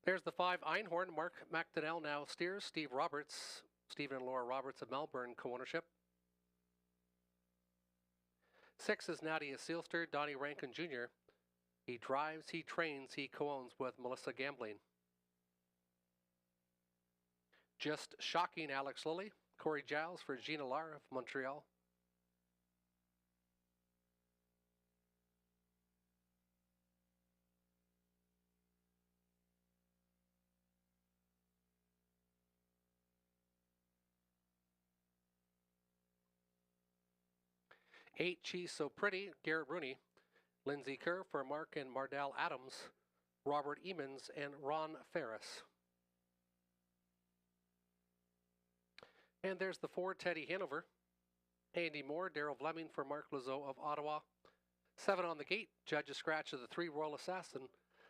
There's the 5 Einhorn. Mark McDonnell now steers. Steve Roberts, Stephen and Laura Roberts of Melbourne, co-ownership. 6 is Nadia Sealster, Donnie Rankin Jr. He drives, he trains, he co-owns with Melissa Gambling. Just Shocking, Alex Lilly. Corey Giles for Gina Lar of Montreal. Eight, She's So Pretty, Garrett Rooney. Lindsay Kerr for Mark and Mardell Adams. Robert Emons and Ron Ferris. And there's the 4, Teddy Hanover. Andy Moore, Daryl Fleming for Mark Lazo of Ottawa. 7 on the gate, Judge's scratch of the 3 Royal Assassin.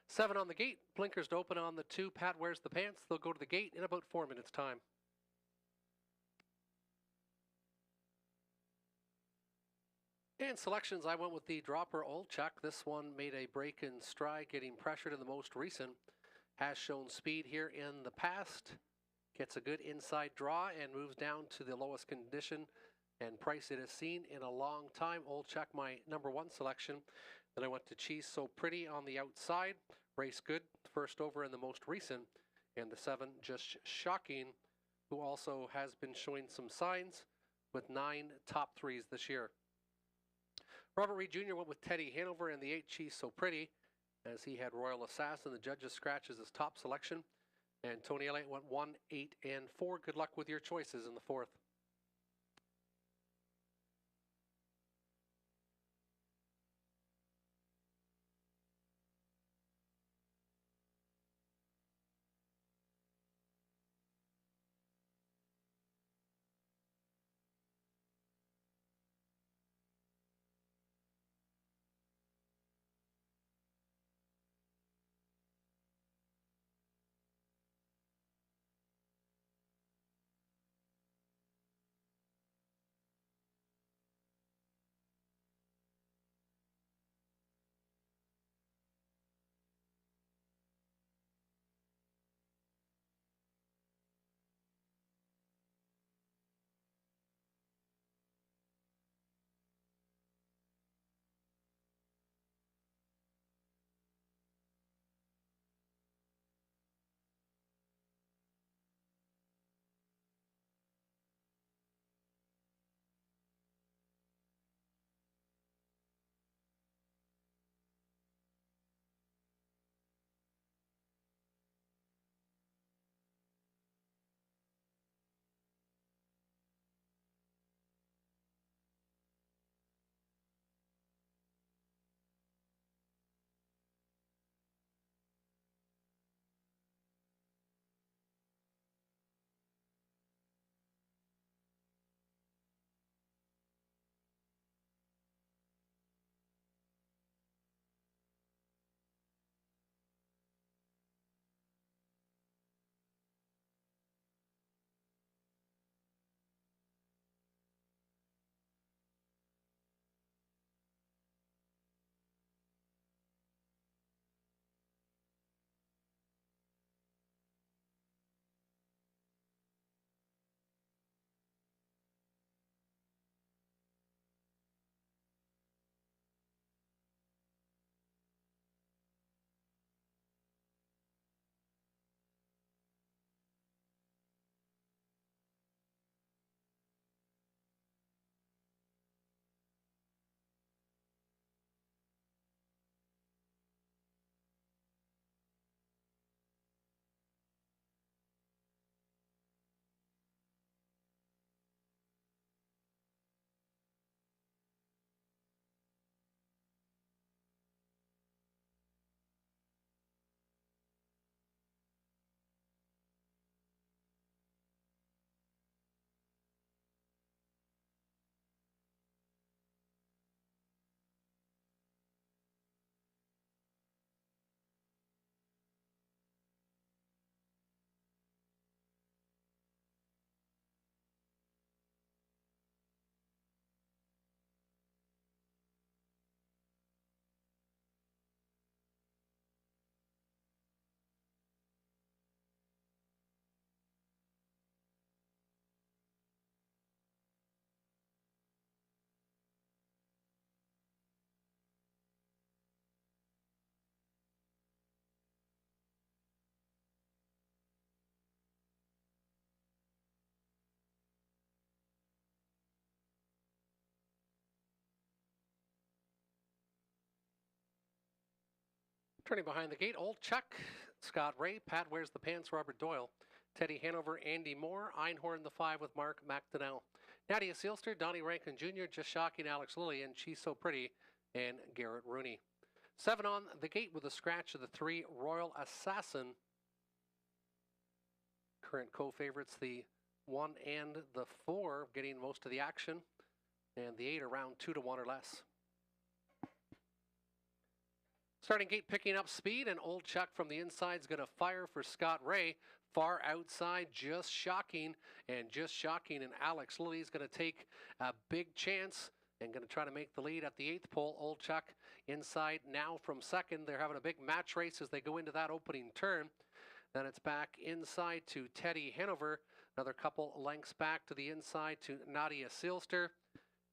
7 on the gate, blinkers to open on the 2, Pat Wears the Pants. They'll go to the gate in about 4 minutes' time. And selections, I went with the dropper Old Chuck. This one made a break in stride, getting pressured in the most recent. Has shown speed here in the past. Gets a good inside draw and moves down to the lowest condition and price it has seen in a long time. Old Chuck, my number 1 selection. Then I went to She's So Pretty on the outside. Race good, first over in the most recent. And the 7, Just Shocking, who also has been showing some signs with 9 top 3s this year. Robert Reed Jr. went with Teddy Hanover and the 8, She's So Pretty, as he had Royal Assassin. The Judge's scratch is his top selection. And Tony Elliott went 1, 8, and 4. Good luck with your choices in the 4th. Turning behind the gate, Old Chuck, Scott Ray, Pat Wears the Pants, Robert Doyle, Teddy Hanover, Andy Moore, Einhorn the 5 with Mark McDonnell, Nadia Sealster, Donnie Rankin Jr., Just Shocking, Alex Lilly, and She's So Pretty, and Garrett Rooney. 7 on the gate with a scratch of the 3, Royal Assassin. Current co-favorites, the 1 and the 4, getting most of the action, and the 8 around 2 to 1 or less. Starting gate picking up speed, and Old Chuck from the inside is going to fire for Scott Ray. Far outside, Just Shocking, and Alex Lilly is going to take a big chance and going to try to make the lead at the 8th pole. Old Chuck inside now from second. They're having a big match race as they go into that opening turn. Then it's back inside to Teddy Hanover. Another couple lengths back to the inside to Nadia Sealster.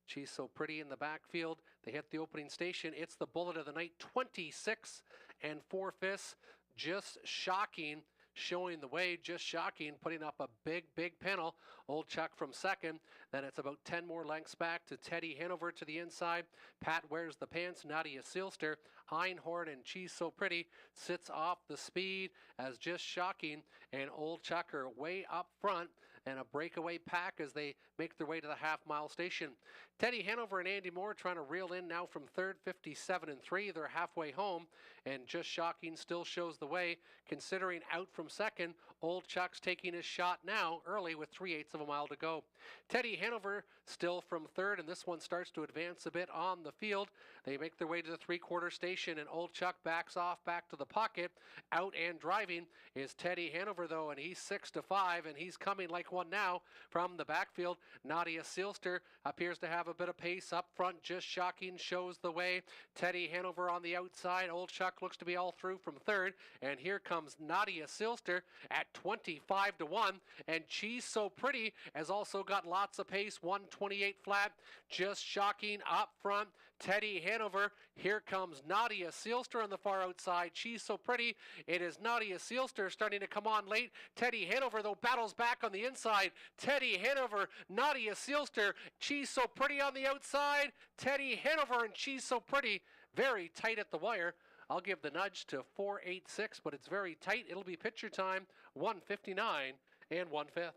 She's So Pretty in the backfield. They hit the opening station. It's the bullet of the night, 26 4/5. Just Shocking showing the way. Just Shocking putting up a big panel. Old Chuck from second. Then it's about 10 more lengths back to Teddy Hanover to the inside. Pat Wears the Pants, Nadia Sealster. Einhorn and She's So Pretty sits off the speed as Just Shocking and Old Chuck are way up front, and a breakaway pack as they make their way to the half-mile station. Teddy Hanover and Andy Moore trying to reel in now from third, 57 3. They're halfway home, and Just Shocking still shows the way. Considering out from second, Old Chuck's taking his shot now early with 3/8 of a mile to go. Teddy Hanover still from third, and this one starts to advance a bit on the field. They make their way to the three-quarter station, and Old Chuck backs off back to the pocket. Out and driving is Teddy Hanover, though, and he's 6 5, and he's coming like one now from the backfield. Nadia Sealster appears to have a bit of pace up front. Just Shocking shows the way. Teddy Hanover on the outside. Old Chuck looks to be all through from third, and here comes Nadia Sealster at 25 1, and She's So Pretty has also got lots of pace, 128 flat. Just Shocking up front. Teddy Hanover. Here comes Nadia Sealster on the far outside. She's So Pretty. It is Nadia Sealster starting to come on late. Teddy Hanover, though, battles back on the inside. Teddy Hanover, Nadia Sealster. She's So Pretty on the outside. Teddy Hanover and She's So Pretty. Very tight at the wire. I'll give the nudge to 4.86, but it's very tight. It'll be picture time, 1:59 1/5.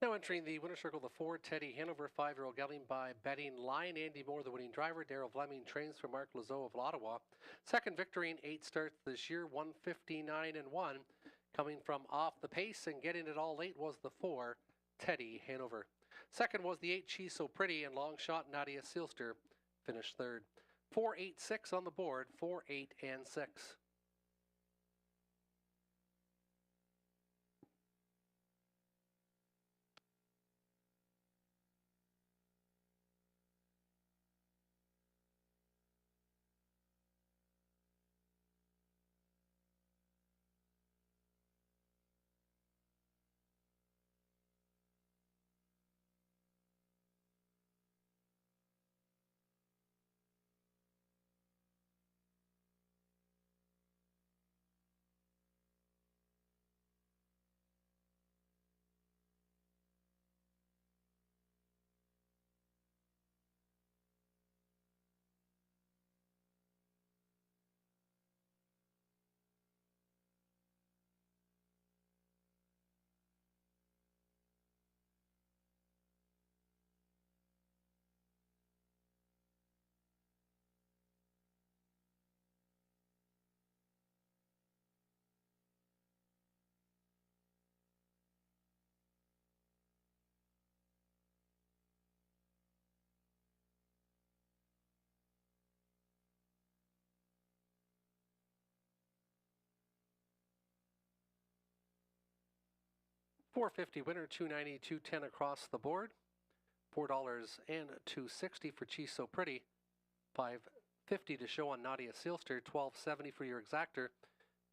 Now entering the winner's circle, the 4, Teddy Hanover, 5-year-old gelding by Betting Line. Andy Moore, the winning driver. Daryl Fleming trains for Mark Lazeau of Ottawa. Second victory in 8 starts this year, 1:59 1. Coming from off the pace and getting it all late was the 4, Teddy Hanover. Second was the 8, She's So Pretty, and long shot Nadia Sealster finished third. 4.86 on the board, 4, 8, and 6. 450 winner, 290, 210 across the board. $4 and $2.60 for She's So Pretty. $5.50 to show on Nadia Sealster. $12.70 for your exactor.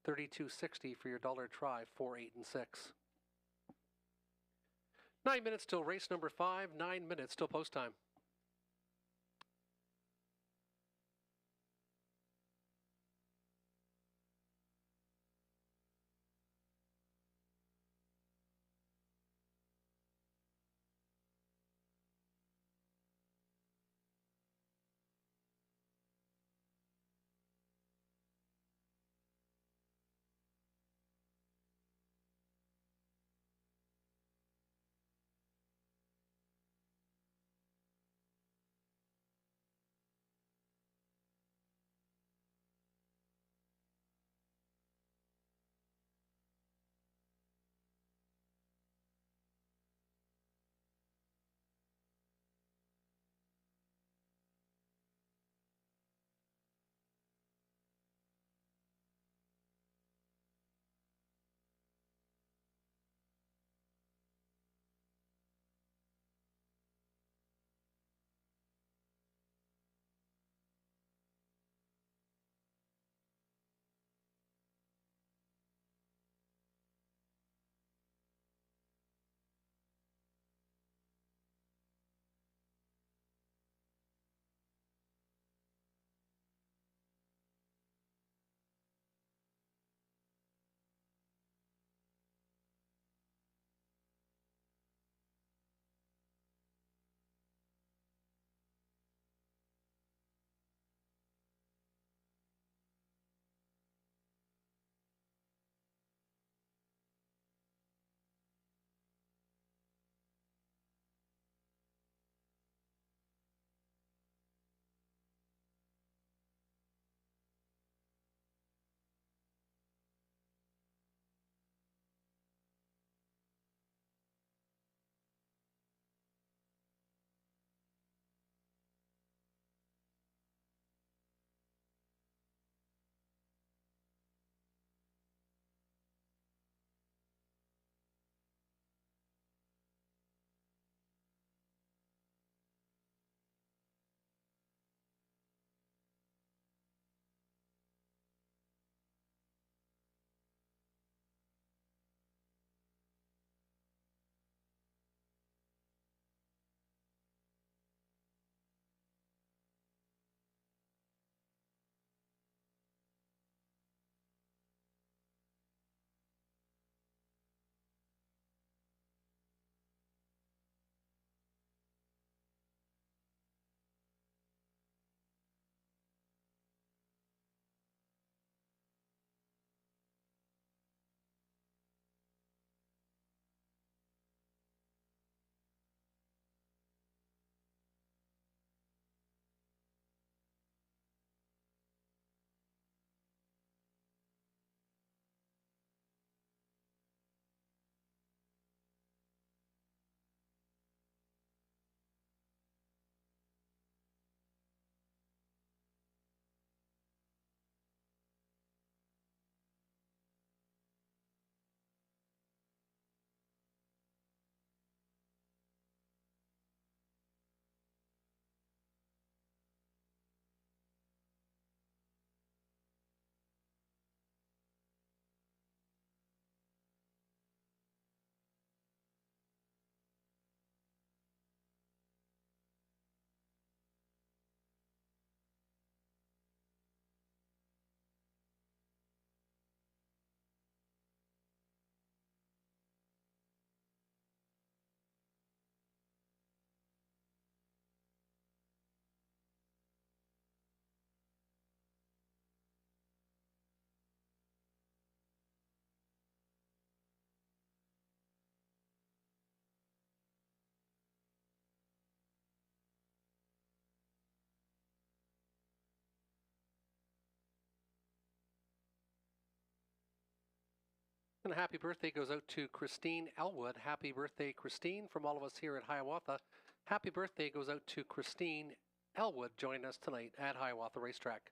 $32.60 for your dollar try. 4, 8, and 6. 9 minutes till race number 5. 9 minutes till post time. And a happy birthday goes out to Christine Elwood. Happy birthday, Christine, from all of us here at Hiawatha. Happy birthday goes out to Christine Elwood, joining us tonight at Hiawatha Racetrack.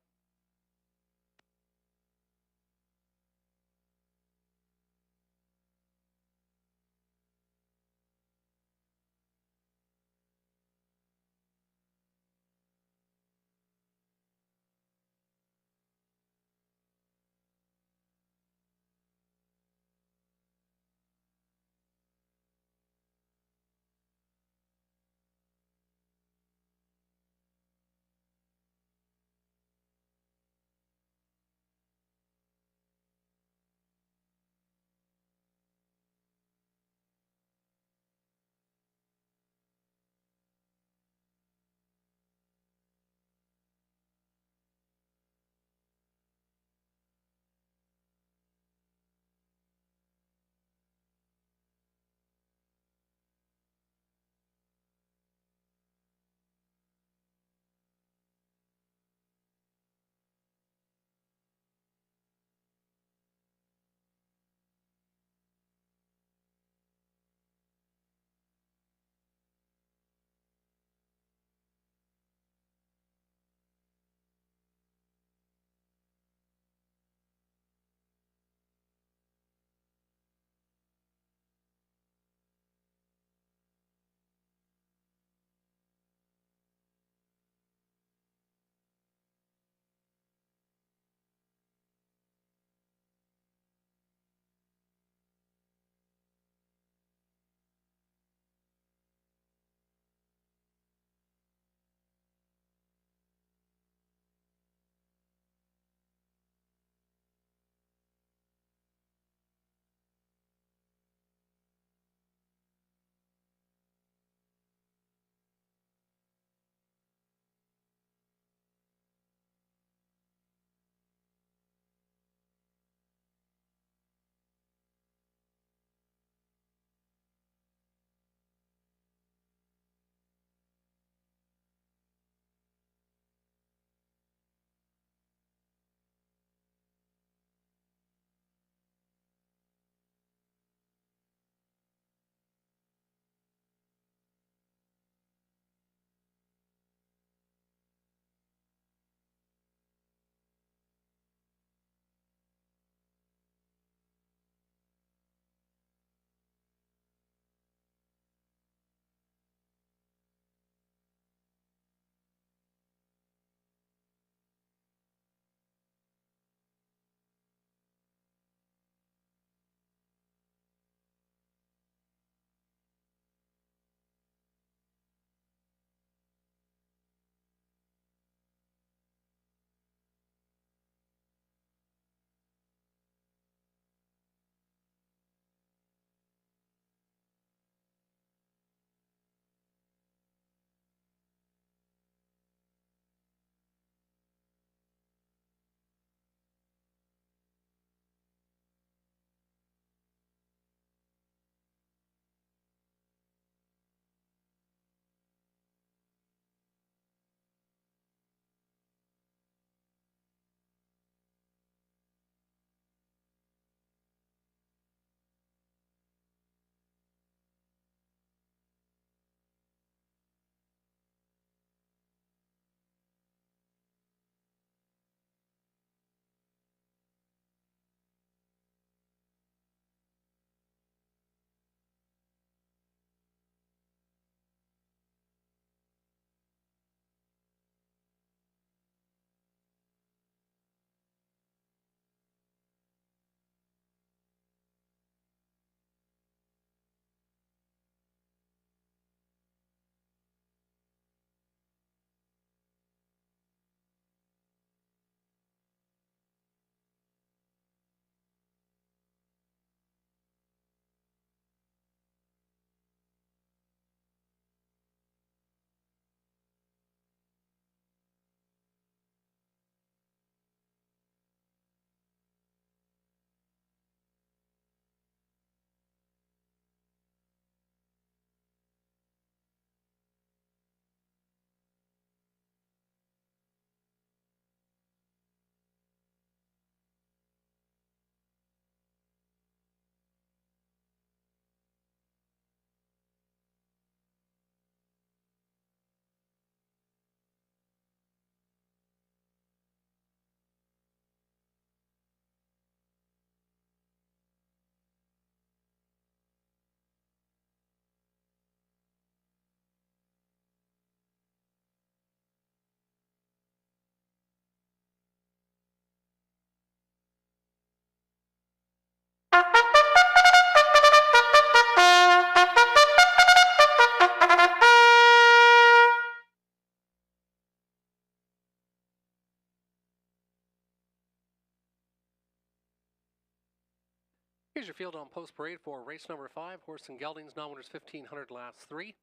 Here's your field on post parade for race number 5. Horse and Geldings, non-winners 1,500, last 3.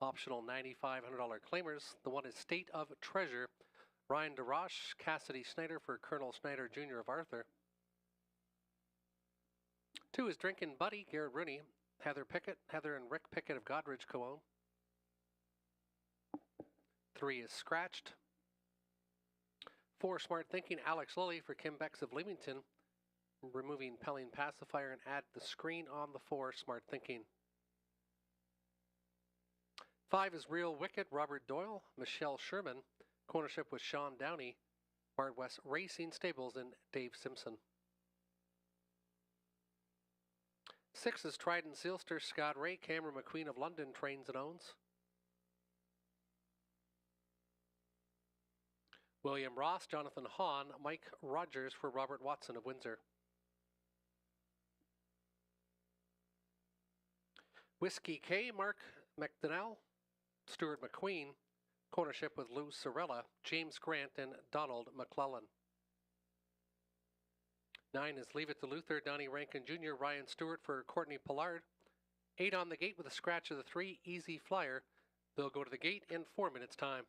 Optional $9,500 claimers. The one is State of Treasure. Ryan DeRoche, Cassidy Snyder for Colonel Snyder Jr. of Arthur. 2 is Drinkin' Buddy, Garrett Rooney. Heather and Rick Pickett of Godridge co-own. 3 is Scratched. 4, Smart Thinking, Alex Lilly for Kim Becks of Leamington. Removing Pelling Pacifier and add the screen on the 4, Smart Thinking. 5 is Real Wicked, Robert Doyle, Michelle Sherman. Cornership with Sean Downey. Bart West Racing Stables and Dave Simpson. 6 is Trident Sealster, Scott Ray, Cameron McQueen of London trains and owns. William Ross, Jonathan Hahn, Mike Rogers for Robert Watson of Windsor. Whiskey K, Mark McDonnell, Stuart McQueen. Cornership with Lou Sorella, James Grant, and Donald McClellan. 9 is Leave It to Luther, Donnie Rankin Jr., Ryan Stewart for Courtney Pollard. 8 on the gate with a scratch of the 3, Easy Flyer. They'll go to the gate in 4 minutes' time.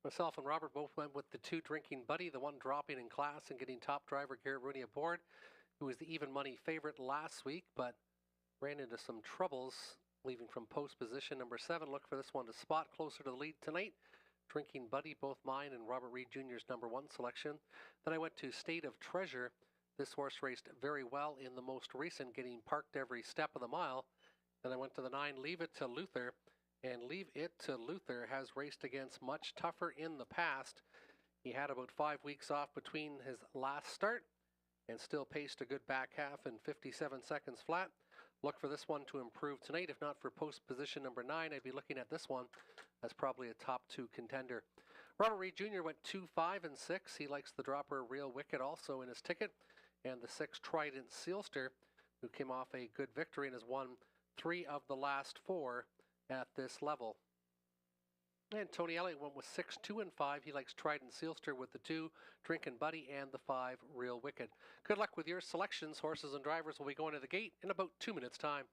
Myself and Robert both went with the 2 Drinking Buddy, the one dropping in class and getting top driver Garrett Rooney aboard, who was the even money favorite last week, but ran into some troubles, leaving from post position number 7. Look for this one to spot closer to the lead tonight. Drinking Buddy, both mine and Robert Reed Jr.'s number 1 selection. Then I went to State of Treasure. This horse raced very well in the most recent, getting parked every step of the mile. Then I went to the 9, Leave It to Luther. And Leave It to Luther has raced against much tougher in the past. He had about 5 weeks off between his last start and still paced a good back half in 57 seconds flat. Look for this one to improve tonight. If not for post position number 9, I'd be looking at this one as probably a top 2 contender. Robert Reed Jr. went 2, 5, and 6. He likes the dropper Real Wicked also in his ticket. And the 6 Trident Sealster, who came off a good victory and has won 3 of the last 4 at this level. And Tony Elliott went with 6, 2, and 5. He likes Trident Sealster with the 2, Drinkin' Buddy, and the 5, Real Wicked. Good luck with your selections. Horses and drivers will be going to the gate in about 2 minutes' time.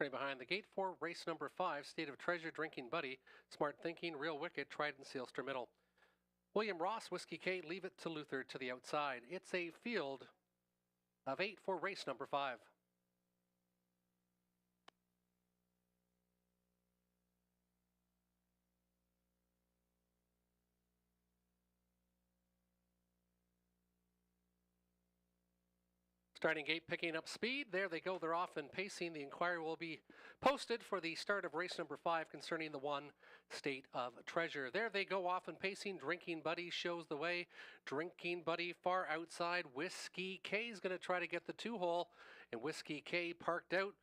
Turning behind the gate for race number 5, State of Treasure, Drinking Buddy, Smart Thinking, Real Wicked, Trident, Sealster Middle. William Ross, Whiskey K, Leave It to Luther to the outside. It's a field of 8 for race number 5. Starting gate picking up speed. There they go. They're off and pacing. The inquiry will be posted for the start of race number 5 concerning the 1 State of Treasure. There they go off and pacing. Drinking Buddy shows the way. Drinking Buddy far outside. Whiskey K is going to try to get the 2-hole. And Whiskey K parked out.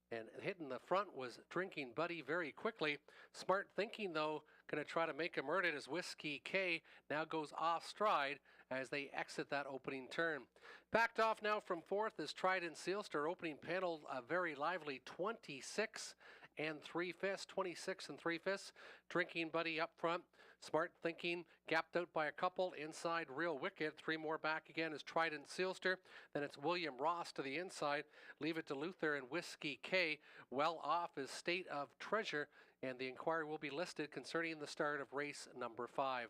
And hitting the front was Drinking Buddy very quickly. Smart Thinking, though, going to try to make him earn it as Whiskey K now goes off stride as they exit that opening turn. Backed off now from 4th is Trident Sealster. Opening panel very lively, 26 and 3/5, 26 and 3/5. Drinking Buddy up front. Smart Thinking gapped out by a couple. Inside Real Wicked. 3 more back again is Trident Sealster. Then it's William Ross to the inside. Leave It to Luther and Whiskey K. Well off is State of Treasure. And the inquiry will be listed concerning the start of race number 5.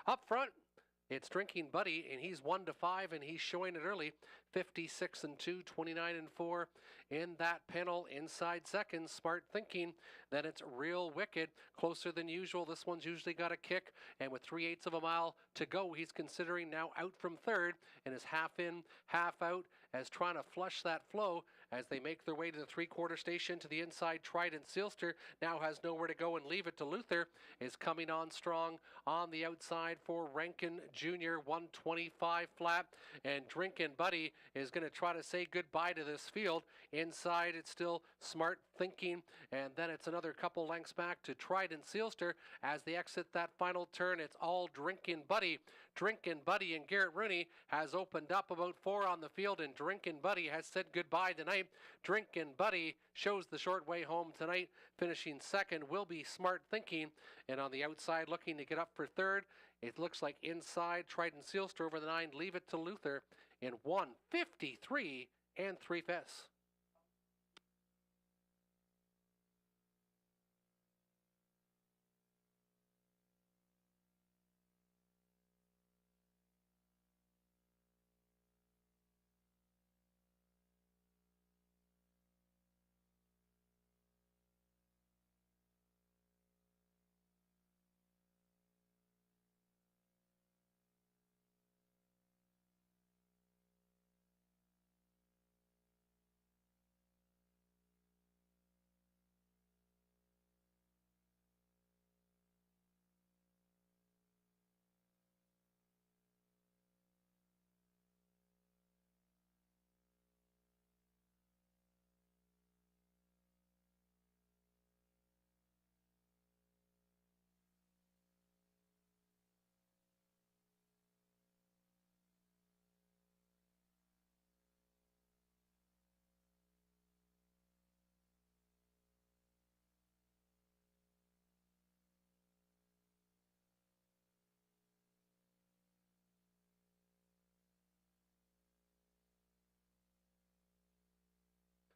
Up front, it's Drinking Buddy, and he's 1-5, and he's showing it early. 56 and 2, 29 and 4 in that panel. Inside second, Smart Thinking. Then it's Real Wicked, closer than usual. This one's usually got a kick, and with 3/8 of a mile to go, he's considering now out from third and is half in, half out as trying to flush that flow as they make their way to the 3/4 station to the inside. Trident Sealster now has nowhere to go, and Leave It to Luther is coming on strong on the outside for Rankin Jr. 125 flat, and Drinkin' Buddy is going to try to say goodbye to this field. Inside it's still Smart Thinking, and then it's another couple lengths back to Trident Sealster as they exit that final turn. It's all Drinkin' Buddy. Drinkin' Buddy and Garrett Rooney has opened up about 4 on the field, and Drinkin' Buddy has said goodbye tonight. Drinkin' Buddy shows the short way home tonight. Finishing second will be Smart Thinking, and on the outside looking to get up for third, it looks like inside Trident Sealster over the 9. Leave It to Luther in 1:53 and 3/5.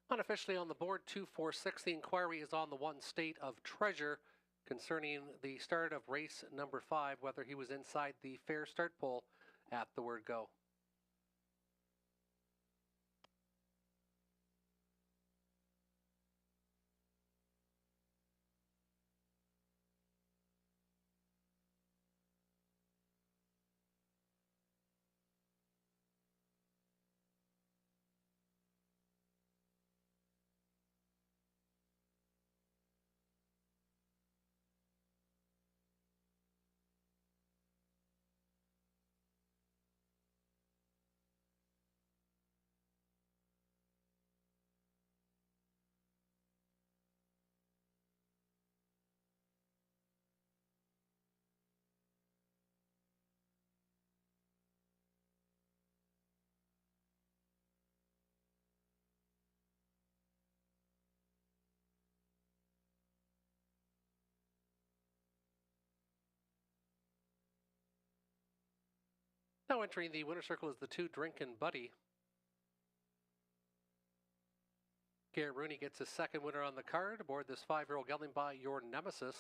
Unofficially on the board, 246. The inquiry is on the 1 State of Treasure concerning the start of race number 5, whether he was inside the fair start pole at the word go. Now entering the winner circle is the 2 Drinkin' Buddy. Garrett Rooney gets his second winner on the card aboard this 5-year-old gelding by Your Nemesis.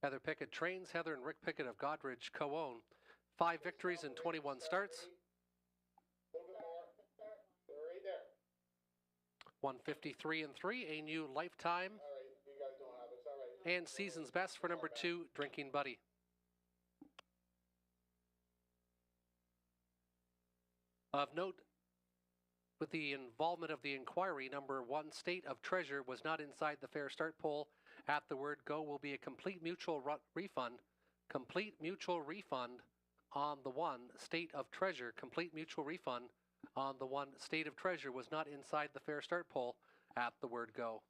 Heather Pickett trains. Heather and Rick Pickett of Godridge co-own. 5 victories in 21 starts. 153 and 3, a new lifetime. And season's best for number 2, Drinking Buddy. Of note, with the involvement of the inquiry, number 1, State of Treasure, was not inside the fair start poll. At the word go will be a complete mutual refund. Complete mutual refund on the 1, State of Treasure. Complete mutual refund on the 1, State of Treasure, was not inside the fair start poll. At the word go.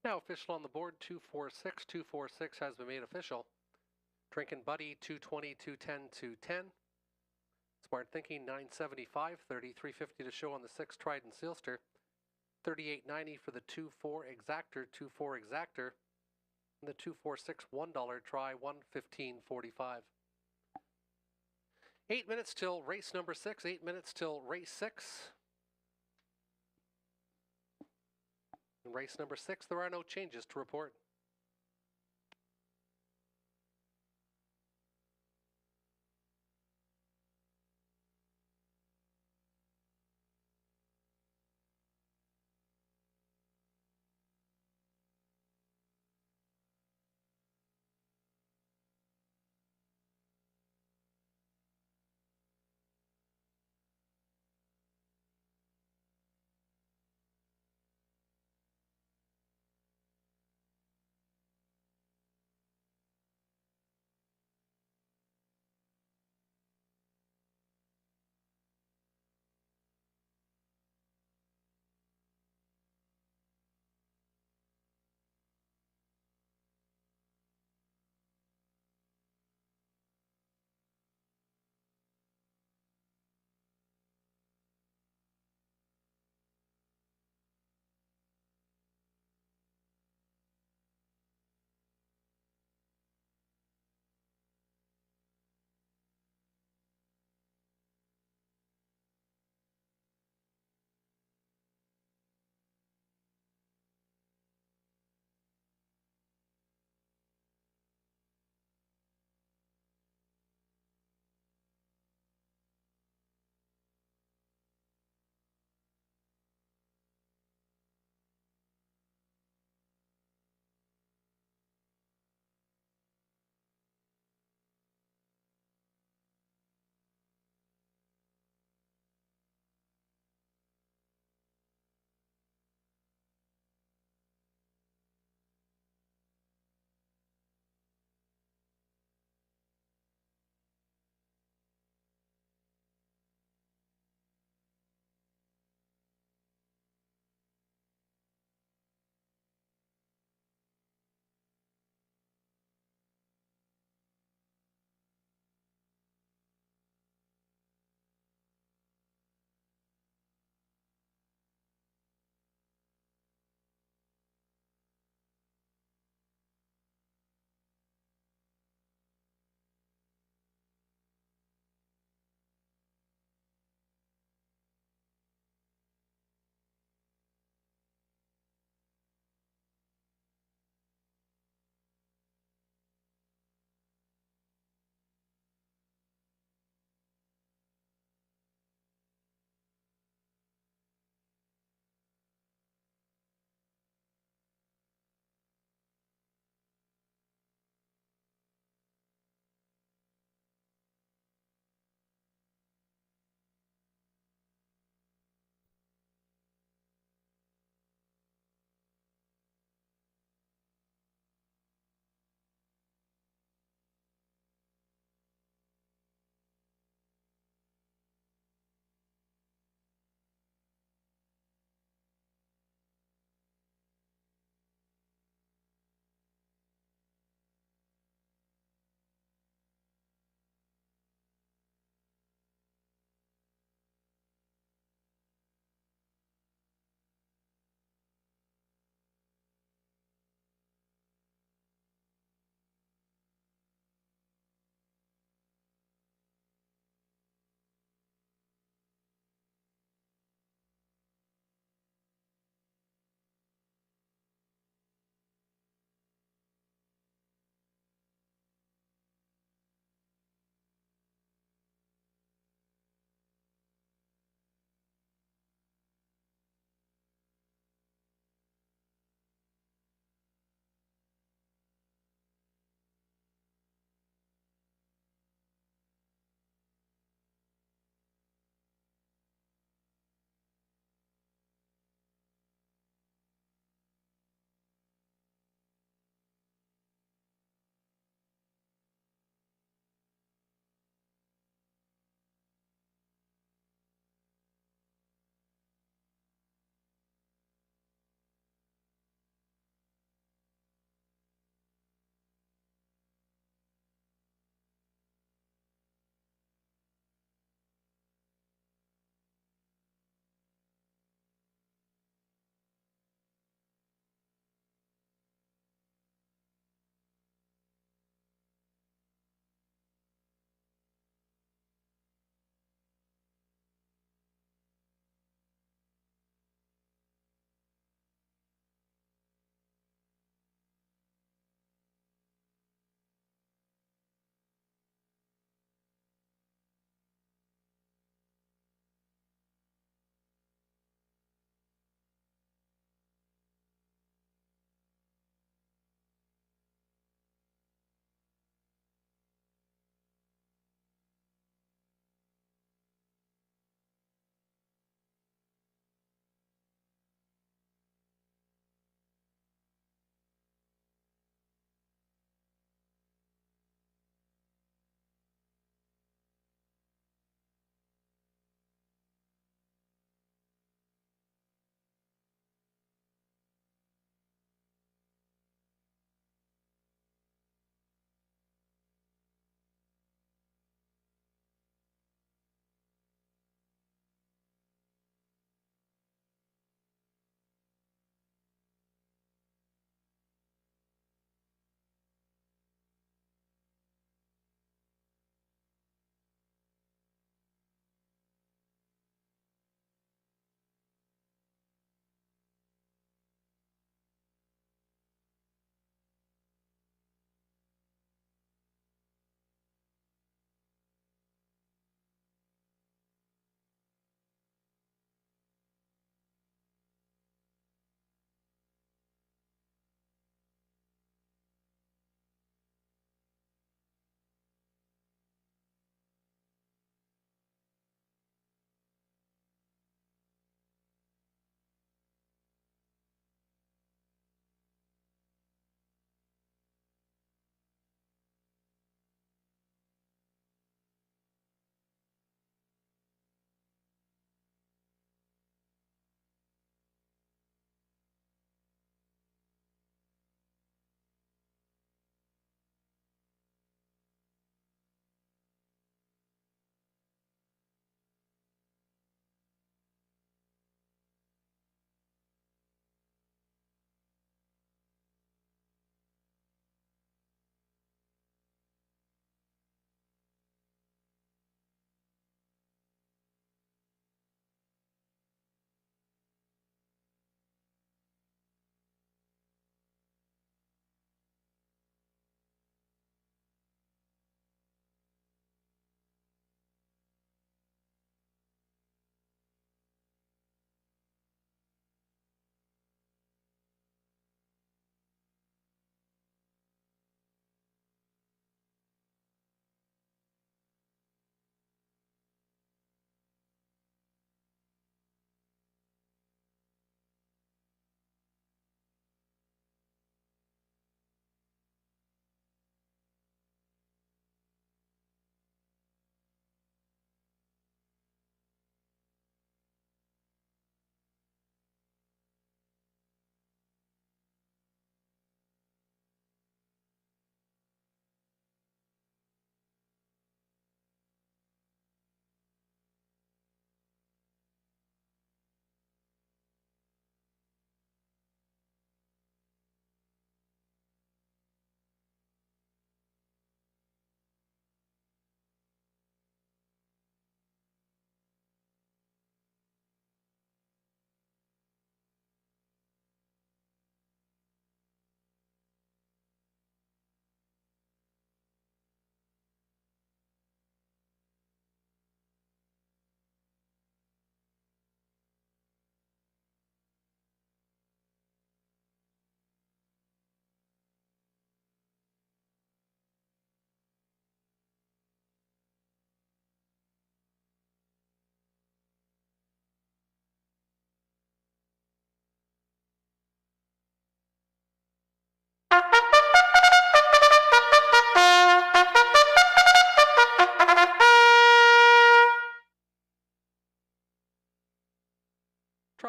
Now official on the board, 246. 246 has been made official. Drinking Buddy, 220, 210, 210. Smart Thinking, 975. 3350 to show on the 6 Trident Sealster. 38.90 for the 2-4 Exactor, 2-4 Exactor. And the 246 $1 try, 115.45. 8 minutes till race number 6. 8 minutes till race 6. In race number 6, there are no changes to report.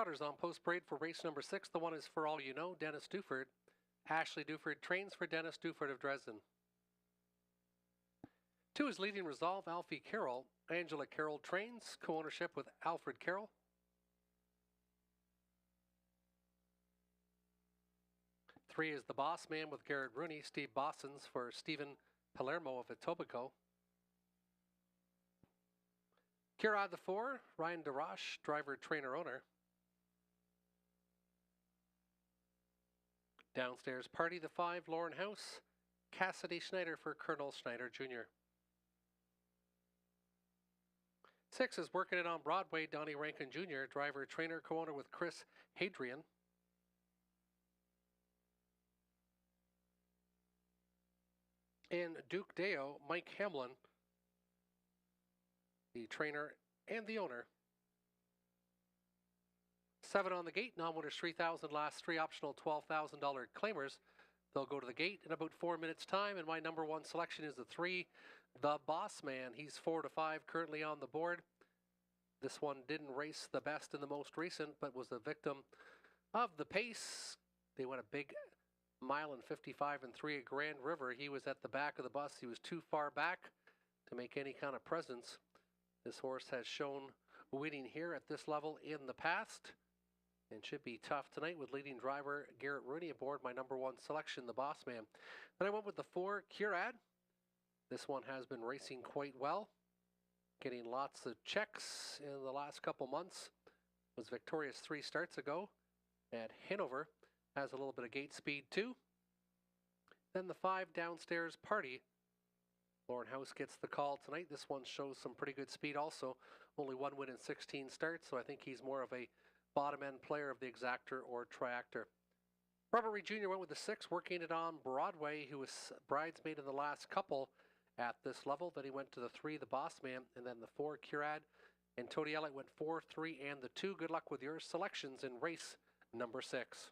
Spotters on post parade for race number 6. The one is For All You Know, Dennis Duford. Ashley Duford trains for Dennis Duford of Dresden. 2 is Leading Resolve, Alfie Carroll. Angela Carroll trains, co-ownership with Alfred Carroll. 3 is The Boss Man with Garrett Rooney, Steve Bossons for Stephen Palermo of Etobicoke. Kira the 4, Ryan DeRoche, driver, trainer, owner. Downstairs Party the 5, Lauren House, Cassidy Schneider for Colonel Schneider Jr. 6 is Working It on Broadway, Donnie Rankin Jr., driver, trainer, co-owner with Chris Hadrian. And Duke Deo, Mike Hamlin, the trainer and the owner. 7 on the gate, non-winners 3,000, last 3 optional $12,000 claimers. They'll go to the gate in about 4 minutes time, and my number 1 selection is the 3, The Boss Man. He's 4 to 5 currently on the board. This one didn't race the best in the most recent, but was a victim of the pace. They went a big mile and 55 and 3 at Grand River. He was at the back of the bus. He was too far back to make any kind of presence. This horse has shown winning here at this level in the past and should be tough tonight with leading driver Garrett Rooney aboard. My number 1 selection, The Boss Man. Then I went with the 4, Curad. This one has been racing quite well, getting lots of checks in the last couple months. Was victorious 3 starts ago at Hanover. Has a little bit of gate speed too. Then the 5, Downstairs Party. Lauren House gets the call tonight. This one shows some pretty good speed also. Only 1 win in 16 starts, so I think he's more of a bottom-end player of the exactor or triactor. Robert Reed Jr. went with the 6, Working It on Broadway, who was bridesmaid in the last couple at this level. Then he went to the 3, The Boss Man, and then the 4, Curad. And Tony Ellett went 4, 3, and the 2. Good luck with your selections in race number 6.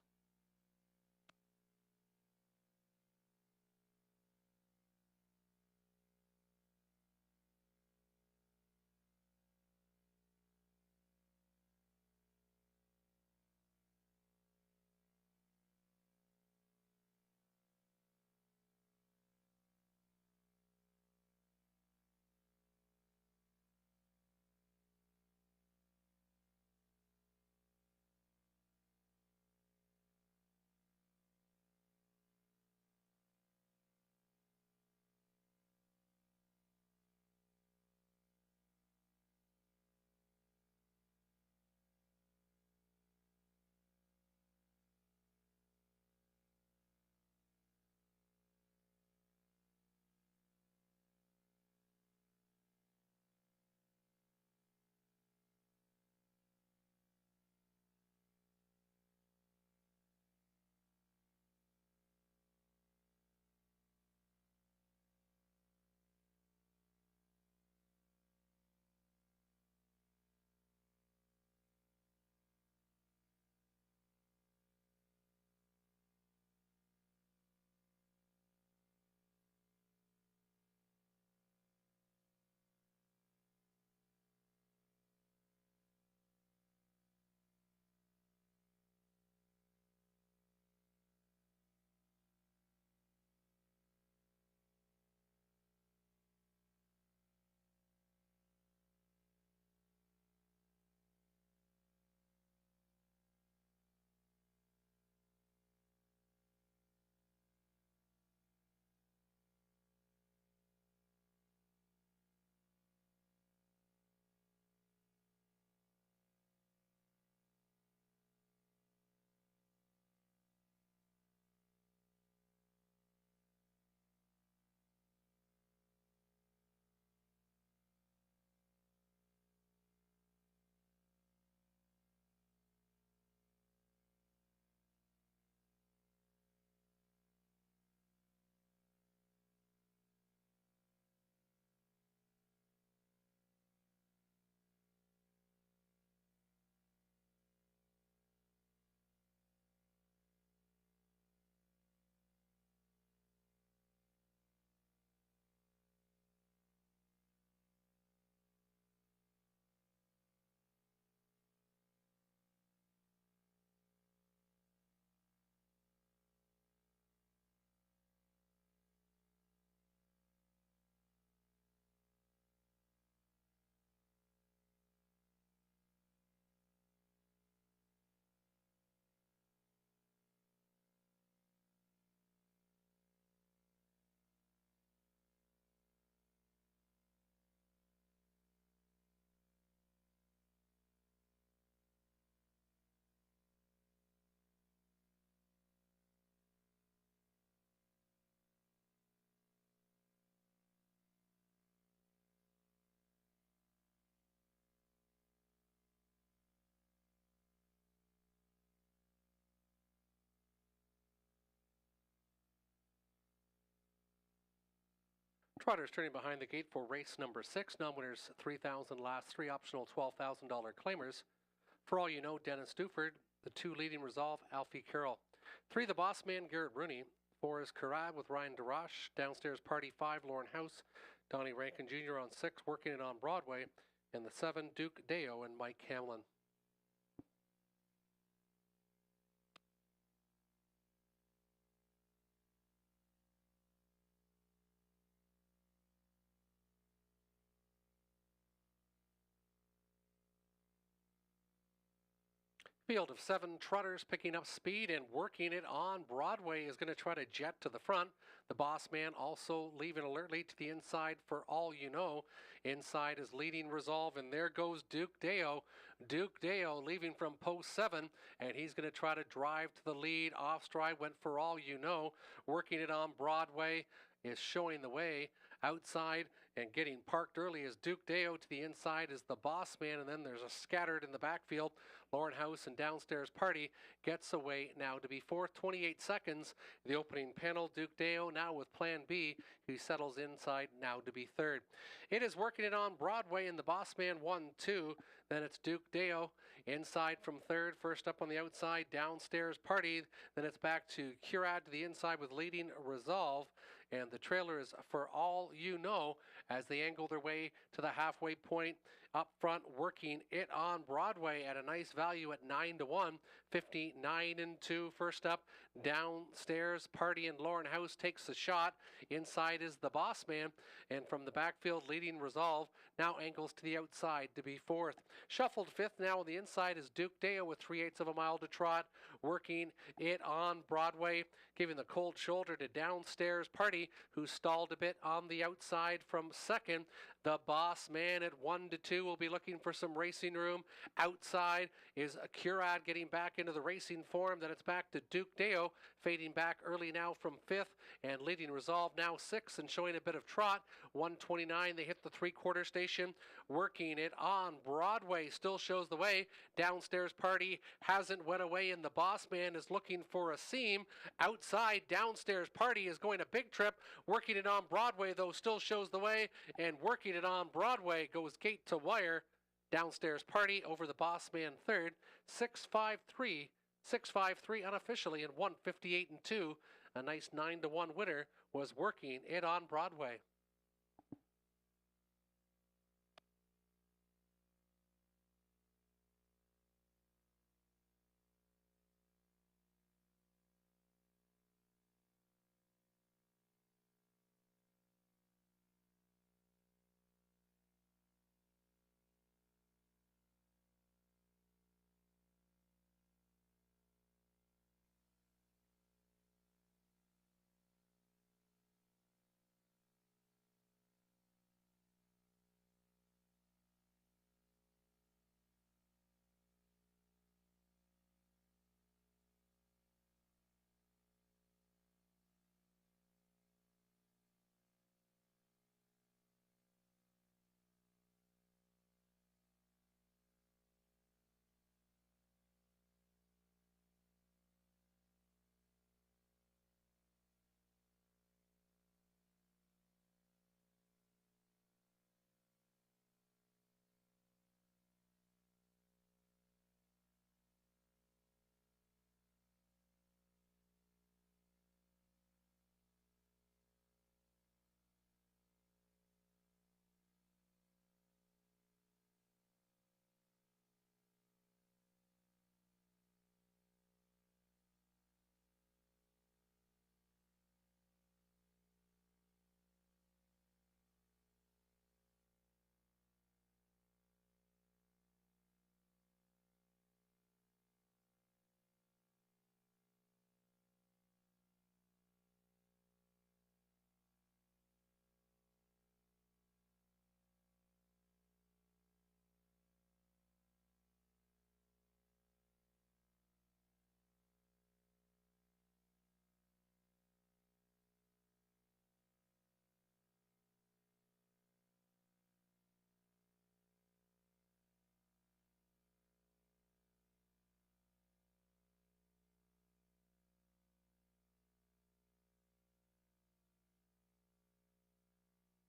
Trotters turning behind the gate for race number 6. Non-winners $3,000, last 3 optional $12,000 claimers. For all you know, Dennis Duford. The 2 leading resolve, Alfie Carroll. 3, the boss man, Garrett Rooney. 4 is Karab with Ryan DeRoche. Downstairs Party 5, Lauren House. Donnie Rankin Jr. on 6, working it on Broadway. And the 7, Duke Deo and Mike Hamlin. Field of 7 trotters picking up speed and working it on Broadway is going to try to jet to the front. The boss man also leaving alertly to the inside for all you know. Inside is leading resolve, and there goes Duke Deo. Duke Deo leaving from post 7, and he's going to try to drive to the lead. Off stride went for all you know. Working it on Broadway is showing the way. Outside and getting parked early is Duke Deo. To the inside is the boss man, and then there's a scattered in the backfield. Lauren House and Downstairs Party gets away now to be 4th, 28 seconds. The opening panel, Duke Deo now with plan B. He settles inside now to be 3rd. It is working it on Broadway, and the boss man 1-2. Then it's Duke Deo inside from 3rd. First up on the outside, Downstairs Party. Then it's back to Curad to the inside with leading resolve. And the trailer is for all you know as they angle their way to the halfway point. Up front, working it on Broadway at a nice value at 9-1, 59-2. First up, Downstairs Party and Lauren House takes the shot. Inside is the boss man, and from the backfield, leading resolve now angles to the outside to be 4th. Shuffled 5th now on the inside is Duke Deo with 3/8 of a mile to trot, working it on Broadway, giving the cold shoulder to Downstairs Party, who stalled a bit on the outside from 2nd. The boss man at 1-2 will be looking for some racing room. Outside is Curad getting back into the racing form. Then it's back to Duke Deo, fading back early now from 5th, and leading resolve now 6th and showing a bit of trot. 1:29, they hit the 3/4 station. Working it on Broadway still shows the way. Downstairs Party hasn't went away, and the boss man is looking for a seam. Outside, Downstairs Party is going a big trip. Working it on Broadway, though, still shows the way, and working it on Broadway goes gate to wire. Downstairs Party over the boss man 3rd, 6.53 unofficially, and 1:58-2. A nice 9-1 winner was working it on Broadway.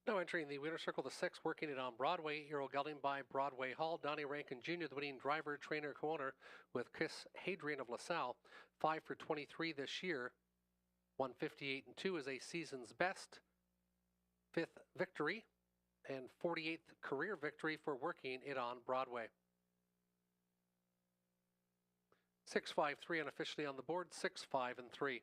Now entering the winner's circle, the 6, working it on Broadway, Hero Gelding by Broadway Hall. Donnie Rankin Jr., the winning driver, trainer, co-owner with Chris Hadrian of LaSalle. 5 for 23 this year. 158 and 2 is a season's best. 5th victory and 48th career victory for working it on Broadway. 6-5-3 unofficially on the board, 6-5 and 3.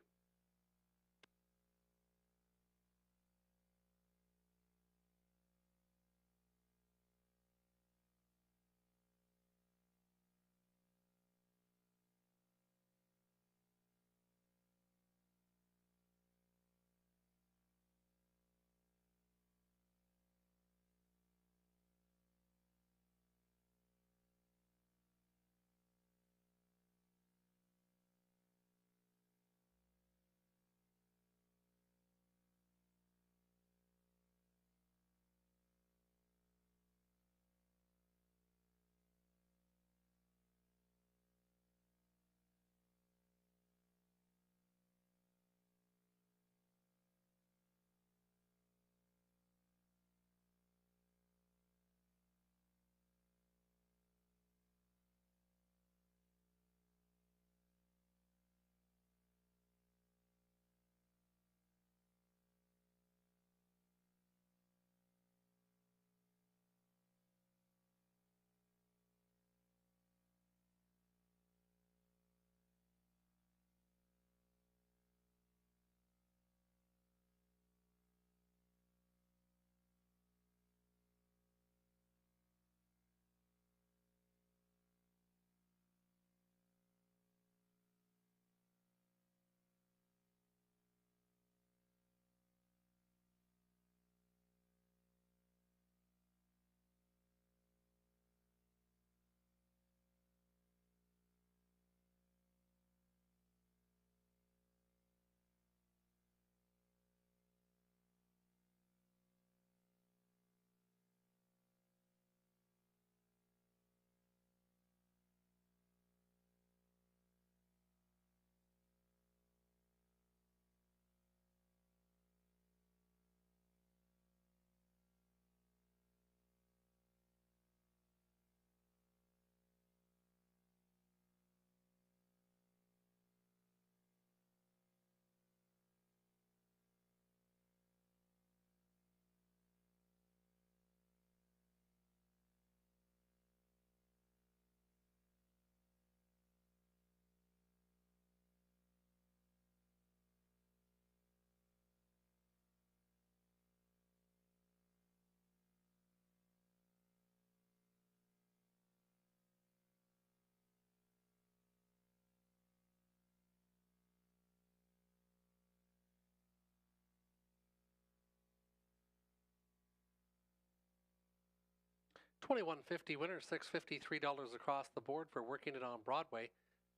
$21.50 winner, $653 across the board for working it on Broadway.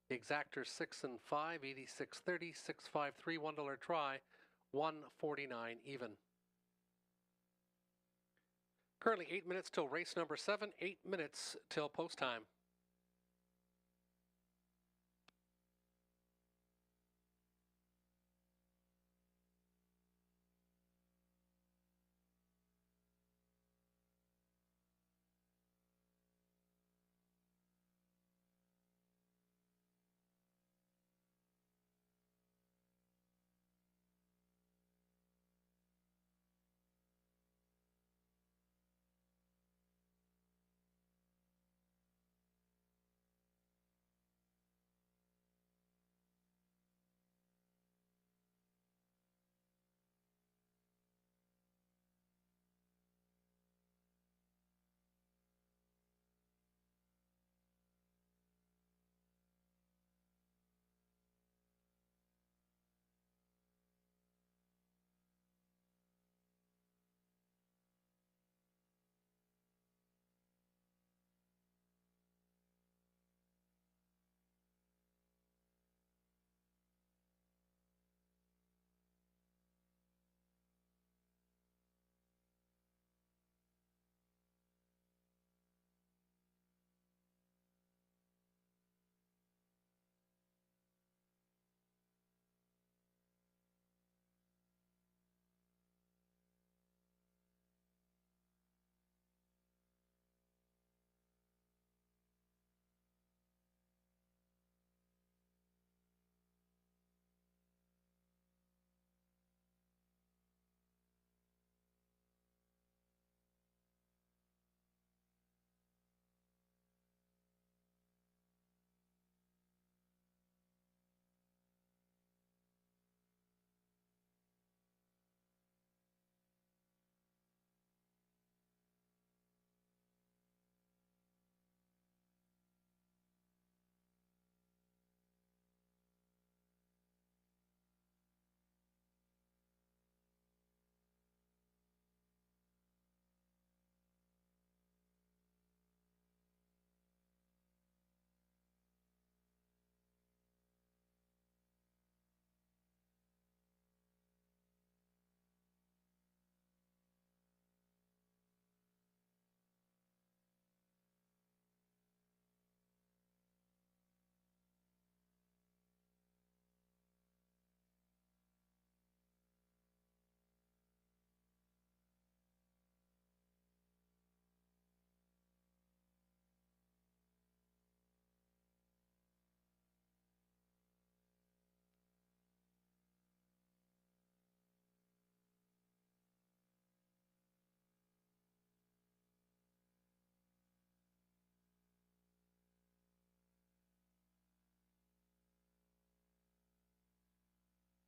The exactor 6 and 5, 86.30, 653, $1 try, 149 even. Currently 8 minutes till race number 7, 8 minutes till post time.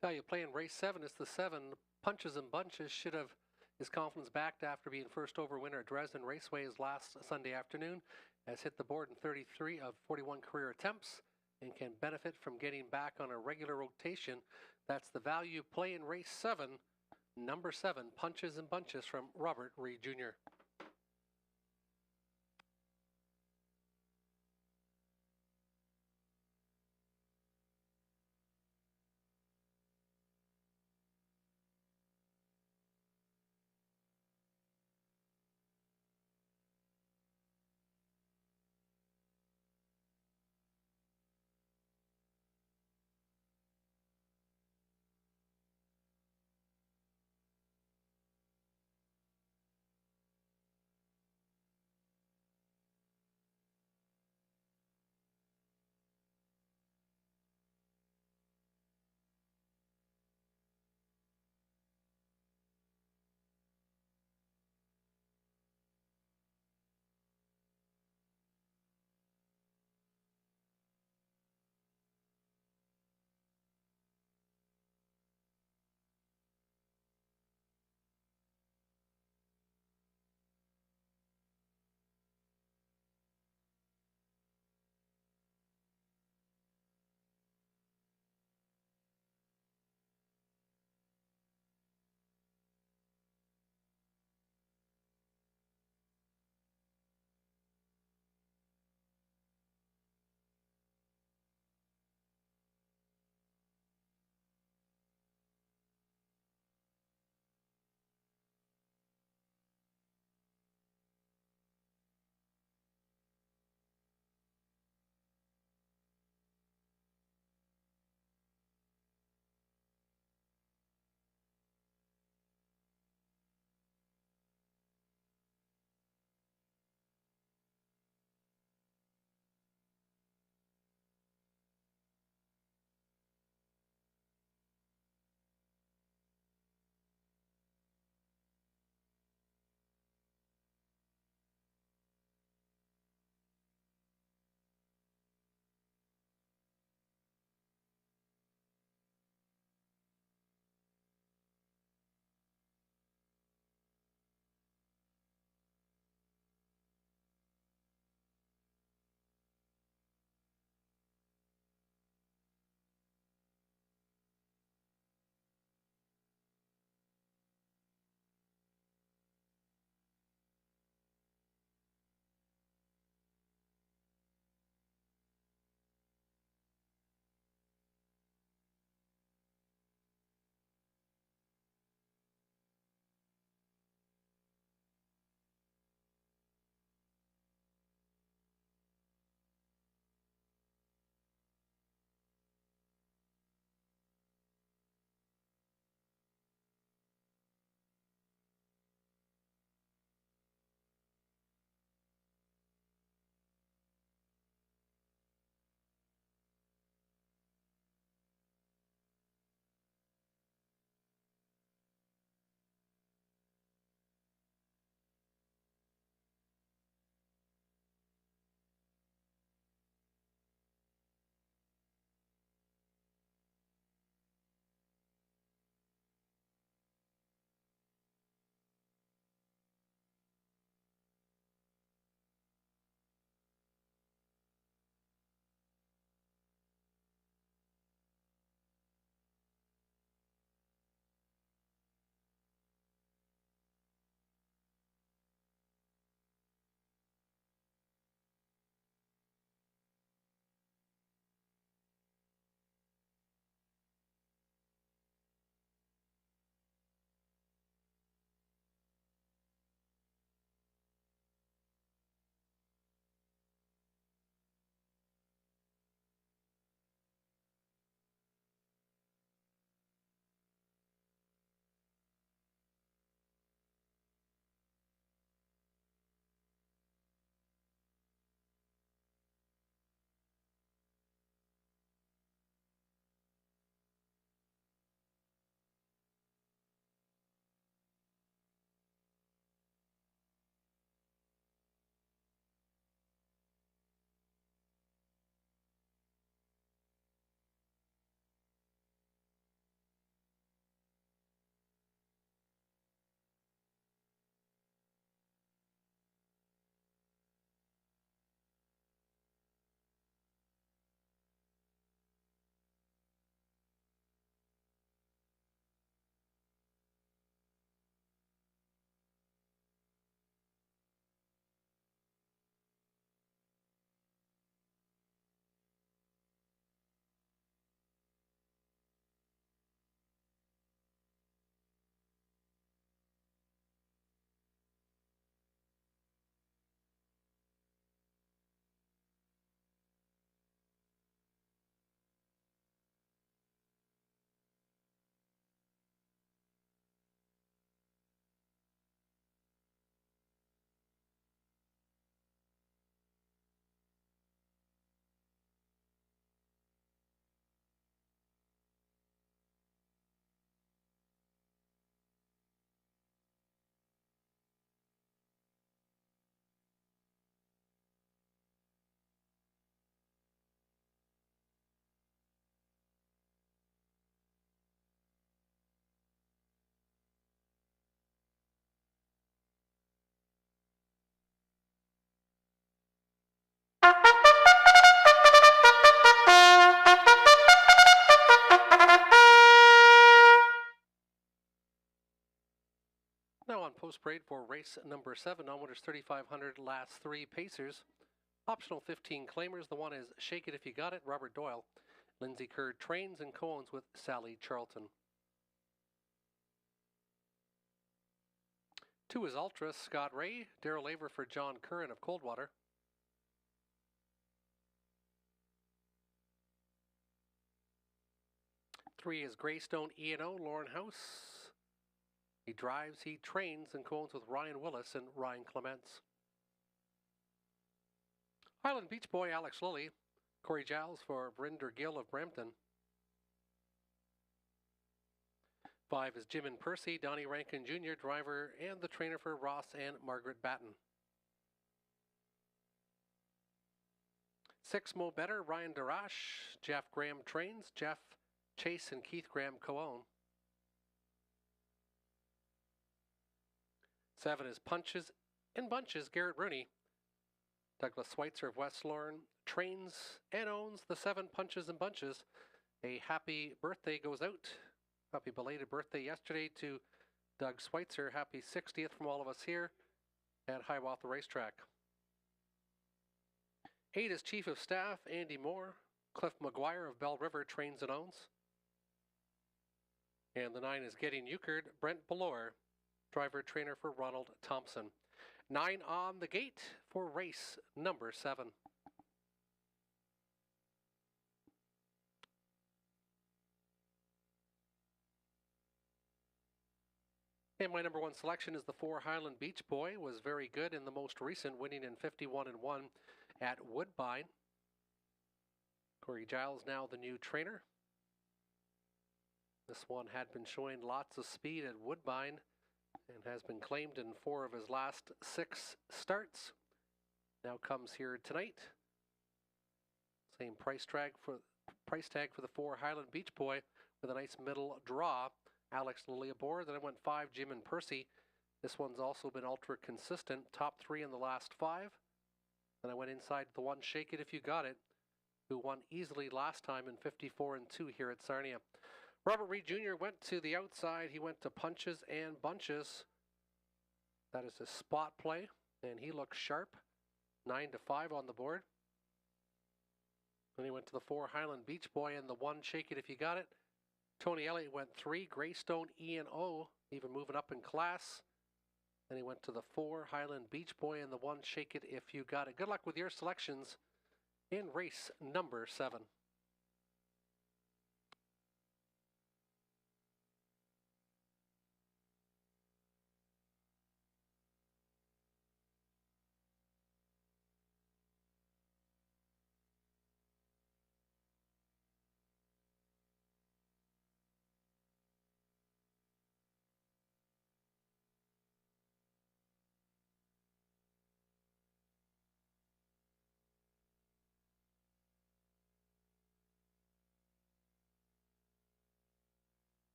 Now you play in race 7. It's the 7 Punches and Bunches. Should have his confidence backed after being first over winner at Dresden Raceways last Sunday afternoon. Has hit the board in 33 of 41 career attempts and can benefit from getting back on a regular rotation. That's the value play in race 7, number 7, Punches and Bunches from Robert Reed Jr. Now on post parade for race number 7, onwarders 3,500, last 3 pacers. Optional 15 claimers. The one is Shake It If You Got It, Robert Doyle. Lindsay Kerr trains and co-owns with Sally Charlton. 2 is Ultra, Scott Ray, Daryl Aver for John Curran of Coldwater. 3 is Greystone E&O, Lauren House. He drives, he trains, and co-owns with Ryan Willis and Ryan Clements. Highland Beach Boy, Alex Lilly. Corey Giles for Brinder Gill of Brampton. 5 is Jim and Percy, Donnie Rankin Jr., driver and the trainer for Ross and Margaret Batten. 6, Mo Better, Ryan Darash. Jeff Graham trains. Jeff, Chase, and Keith Graham co-own. 7 is Punches and Bunches, Garrett Rooney. Douglas Schweitzer of West Lorne trains and owns the 7 Punches and Bunches. A happy birthday goes out. Happy belated birthday yesterday to Doug Schweitzer. Happy 60th from all of us here at Hiawatha Racetrack. 8 is Chief of Staff, Andy Moore. Cliff McGuire of Bell River trains and owns. And the 9 is Getting Euchred, Brent Belore, driver trainer for Ronald Thompson. 9 on the gate for race number 7. And my number 1 selection is the 4 Highland Beach Boy. Was very good in the most recent, winning in 51-1 at Woodbine. Corey Giles now the new trainer. This one had been showing lots of speed at Woodbine and has been claimed in 4 of his last 6 starts. Now comes here tonight. Same price tag for the 4 Highland Beach Boy with a nice middle draw. Alex Lilly aboard. Then I went 5 Jim and Percy. This one's also been ultra consistent. Top 3 in the last 5. Then I went inside the 1 Shake It If You Got It, who won easily last time in 54-2 here at Sarnia. Robert Reed Jr. went to the outside. He went to Punches and Bunches. That is a spot play, and he looks sharp. 9-5 on the board. Then he went to the 4 Highland Beach Boy and the 1 Shake It If You Got It. Tony Elliott went 3 Greystone E&O, even moving up in class. Then he went to the 4 Highland Beach Boy and the 1 Shake It If You Got It. Good luck with your selections in race number 7.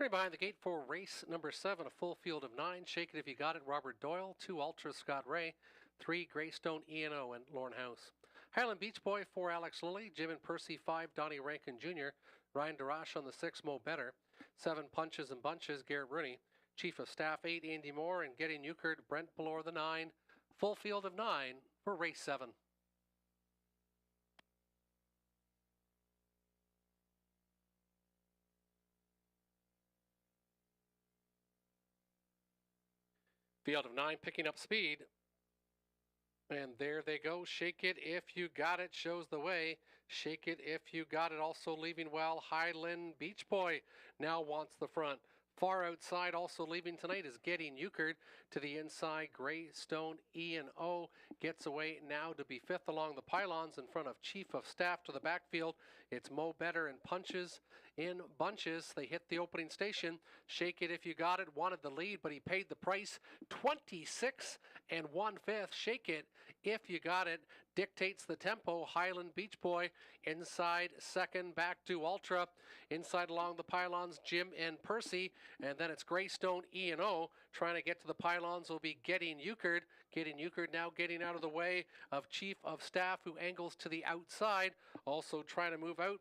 Turning behind the gate for race number 7, a full field of 9. Shake It If You Got It, Robert Doyle. 2, Ultra, Scott Ray. 3, Greystone, E&O, and Lorne House. Highland Beach Boy, 4, Alex Lilly. Jim and Percy, 5, Donnie Rankin Jr. Ryan Darash on the 6, Mo Better. 7, Punches and Bunches, Garrett Rooney. Chief of Staff, 8, Andy Moore. And getting euchred, Brent Ballore, the 9. Full field of 9 for race 7. Field of 9 picking up speed. And there they go. Shake It If You Got It shows the way. Shake It If You Got It also leaving well. Highland Beach Boy now wants the front. Far outside also leaving tonight is Getting Euchred to the inside. Greystone E&O gets away now to be 5th along the pylons in front of Chief of Staff to the backfield. It's Mo Better and Punches in bunches. They hit the opening station. Shake It If You Got It wanted the lead, but he paid the price. 26 1/5. Shake It If You Got It dictates the tempo. Highland Beach Boy inside second, back to Ultra. Inside along the pylons, Jim and Percy. And then it's Greystone E&O trying to get to the pylons will be Getting Euchred. Getting Euchred now getting out of the way of Chief of Staff, who angles to the outside. Also trying to move out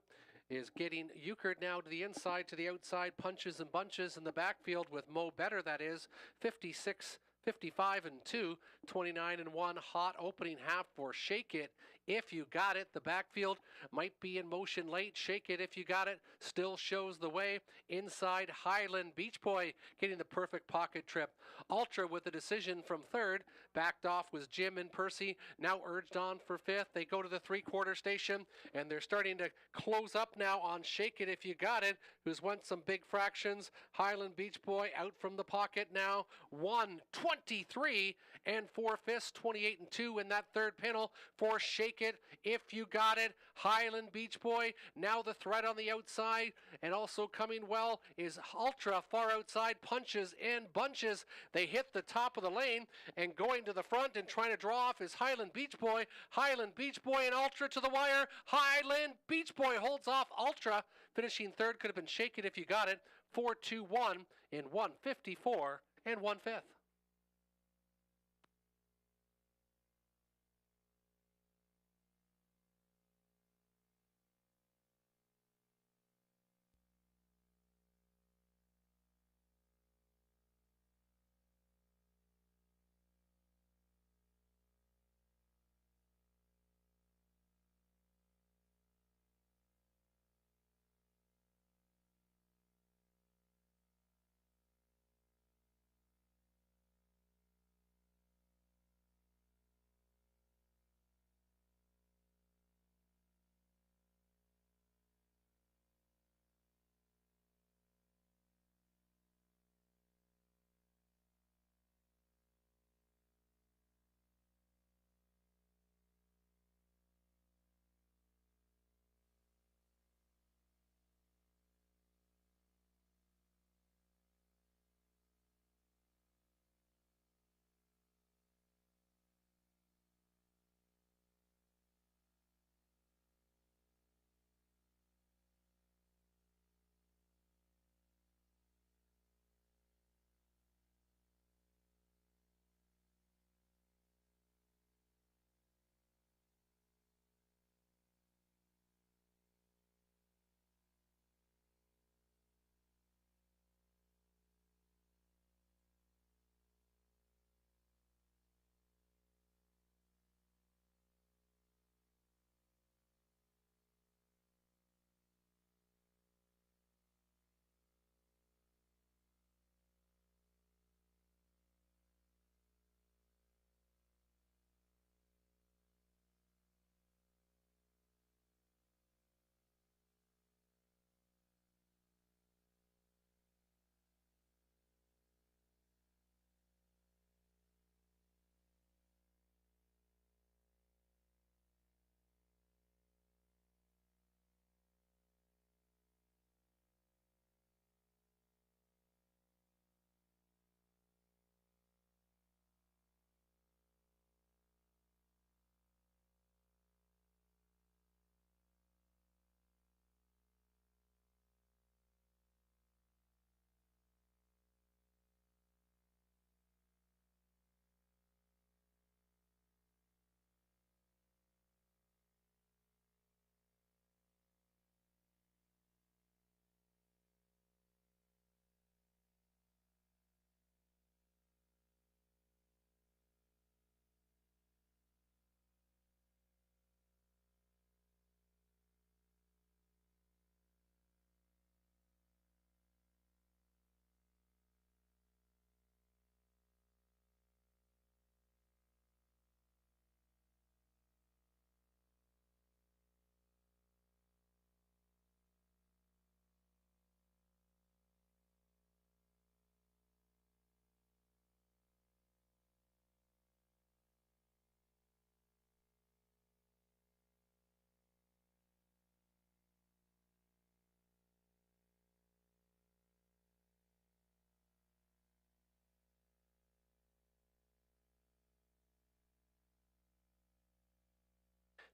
is Getting Euchred now to the inside, to the outside. Punches and Bunches in the backfield with Mo Better, that is. 56 55 and 2, 29 and 1. Hot opening half for Shake It If You Got It. The backfield might be in motion late. Shake It If You Got It still shows the way. Inside, Highland Beach Boy getting the perfect pocket trip. Ultra with the decision from 3rd. Backed off was Jim and Percy. Now urged on for 5th. They go to the 3/4 station, and they're starting to close up now on Shake It If You Got It, who's went some big fractions. Highland Beach Boy out from the pocket now. 1:23 and 4/5, 28 and 2 in that 3rd panel for Shake It If You Got It. Highland Beach Boy now the threat on the outside, and also coming well is Ultra far outside. Punches and Bunches. They hit the top of the lane, and going to the front and trying to draw off is Highland Beach Boy. Highland Beach Boy and Ultra to the wire. Highland Beach Boy holds off Ultra. Finishing 3rd could have been Shake It If You Got It. 4-2-1 in 1:54 and 1/5.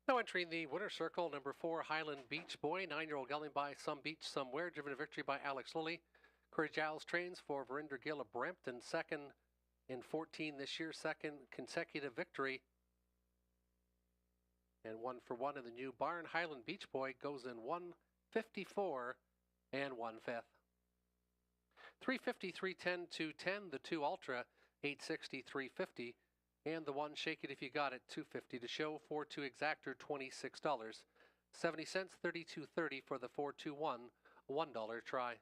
Now entering the winner's circle, number 4, Highland Beach Boy, 9-year-old gelding by Some Beach Somewhere, driven to victory by Alex Lilly. Courage Giles trains for Verinder Gill of Brampton, second in 14 this year, second consecutive victory. And 1-for-1 in the new barn. Highland Beach Boy goes in 154 and 1/5. 350, 310, 210. The 2 Ultra, 860, 350. And the 1 Shake It If You Got It, $2.50 to show. 4-2 Exactor, $26. 70 cents, $32.30 for the 4-2-1, $1 try.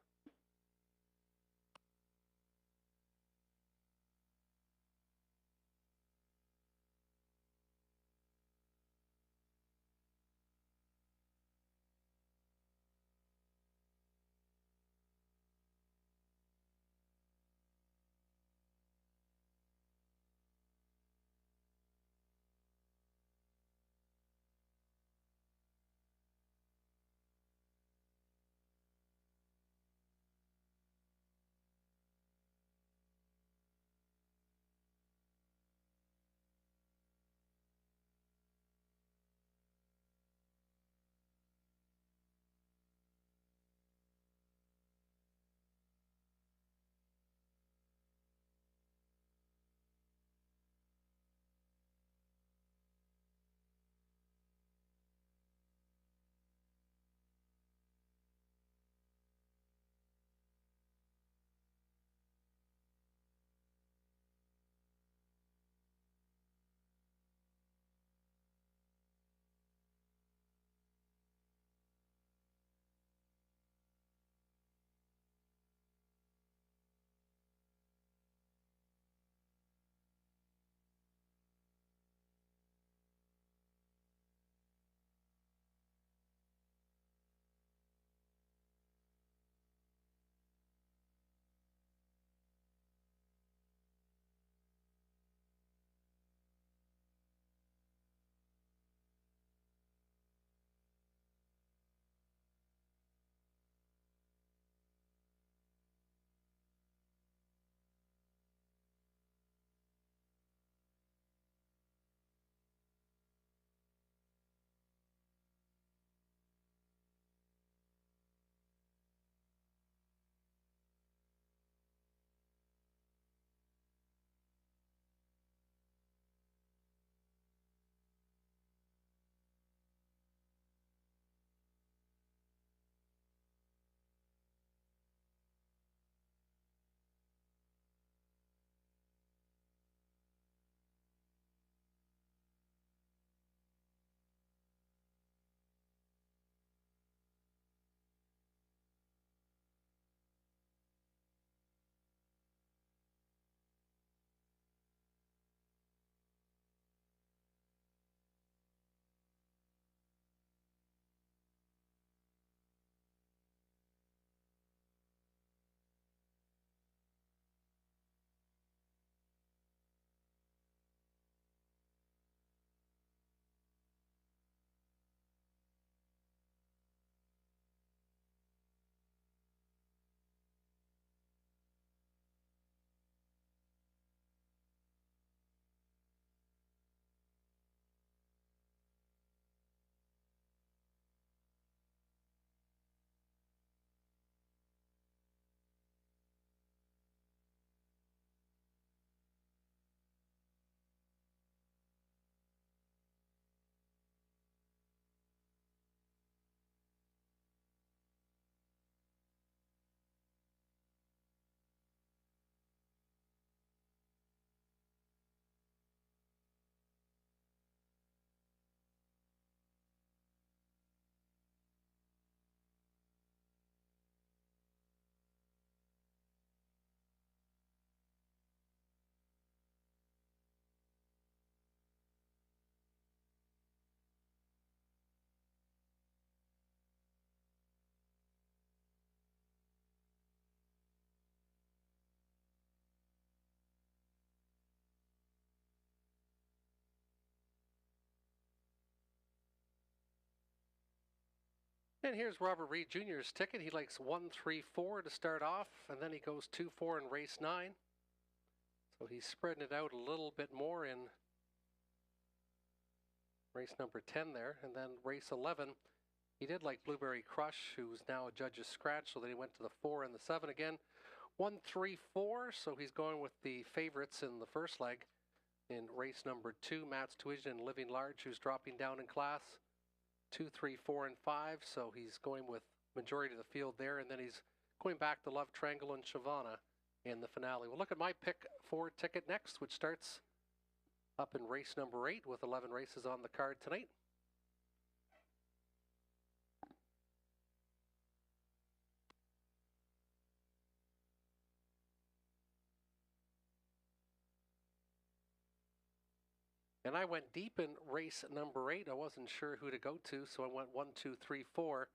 And here's Robert Reed Jr.'s ticket. He likes 1-3-4 to start off, and then he goes 2-4 in race 9. So he's spreading it out a little bit more in race number 10 there. And then race 11, he did like Blueberry Crush, who's now a judge's scratch, so then he went to the 4 and the 7 again. 1, 3, 4, so he's going with the favorites in the first leg. In race number 2, Matt's Tuition and Living Large, who's dropping down in class. 2, 3, 4, and 5, so he's going with majority of the field there, and then he's going back to Love Triangle and Shavana in the finale. We'll look at my pick 4 ticket next, which starts up in race number 8 with 11 races on the card tonight. And I went deep in race number 8. I wasn't sure who to go to, so I went 1, 2, 3, 4,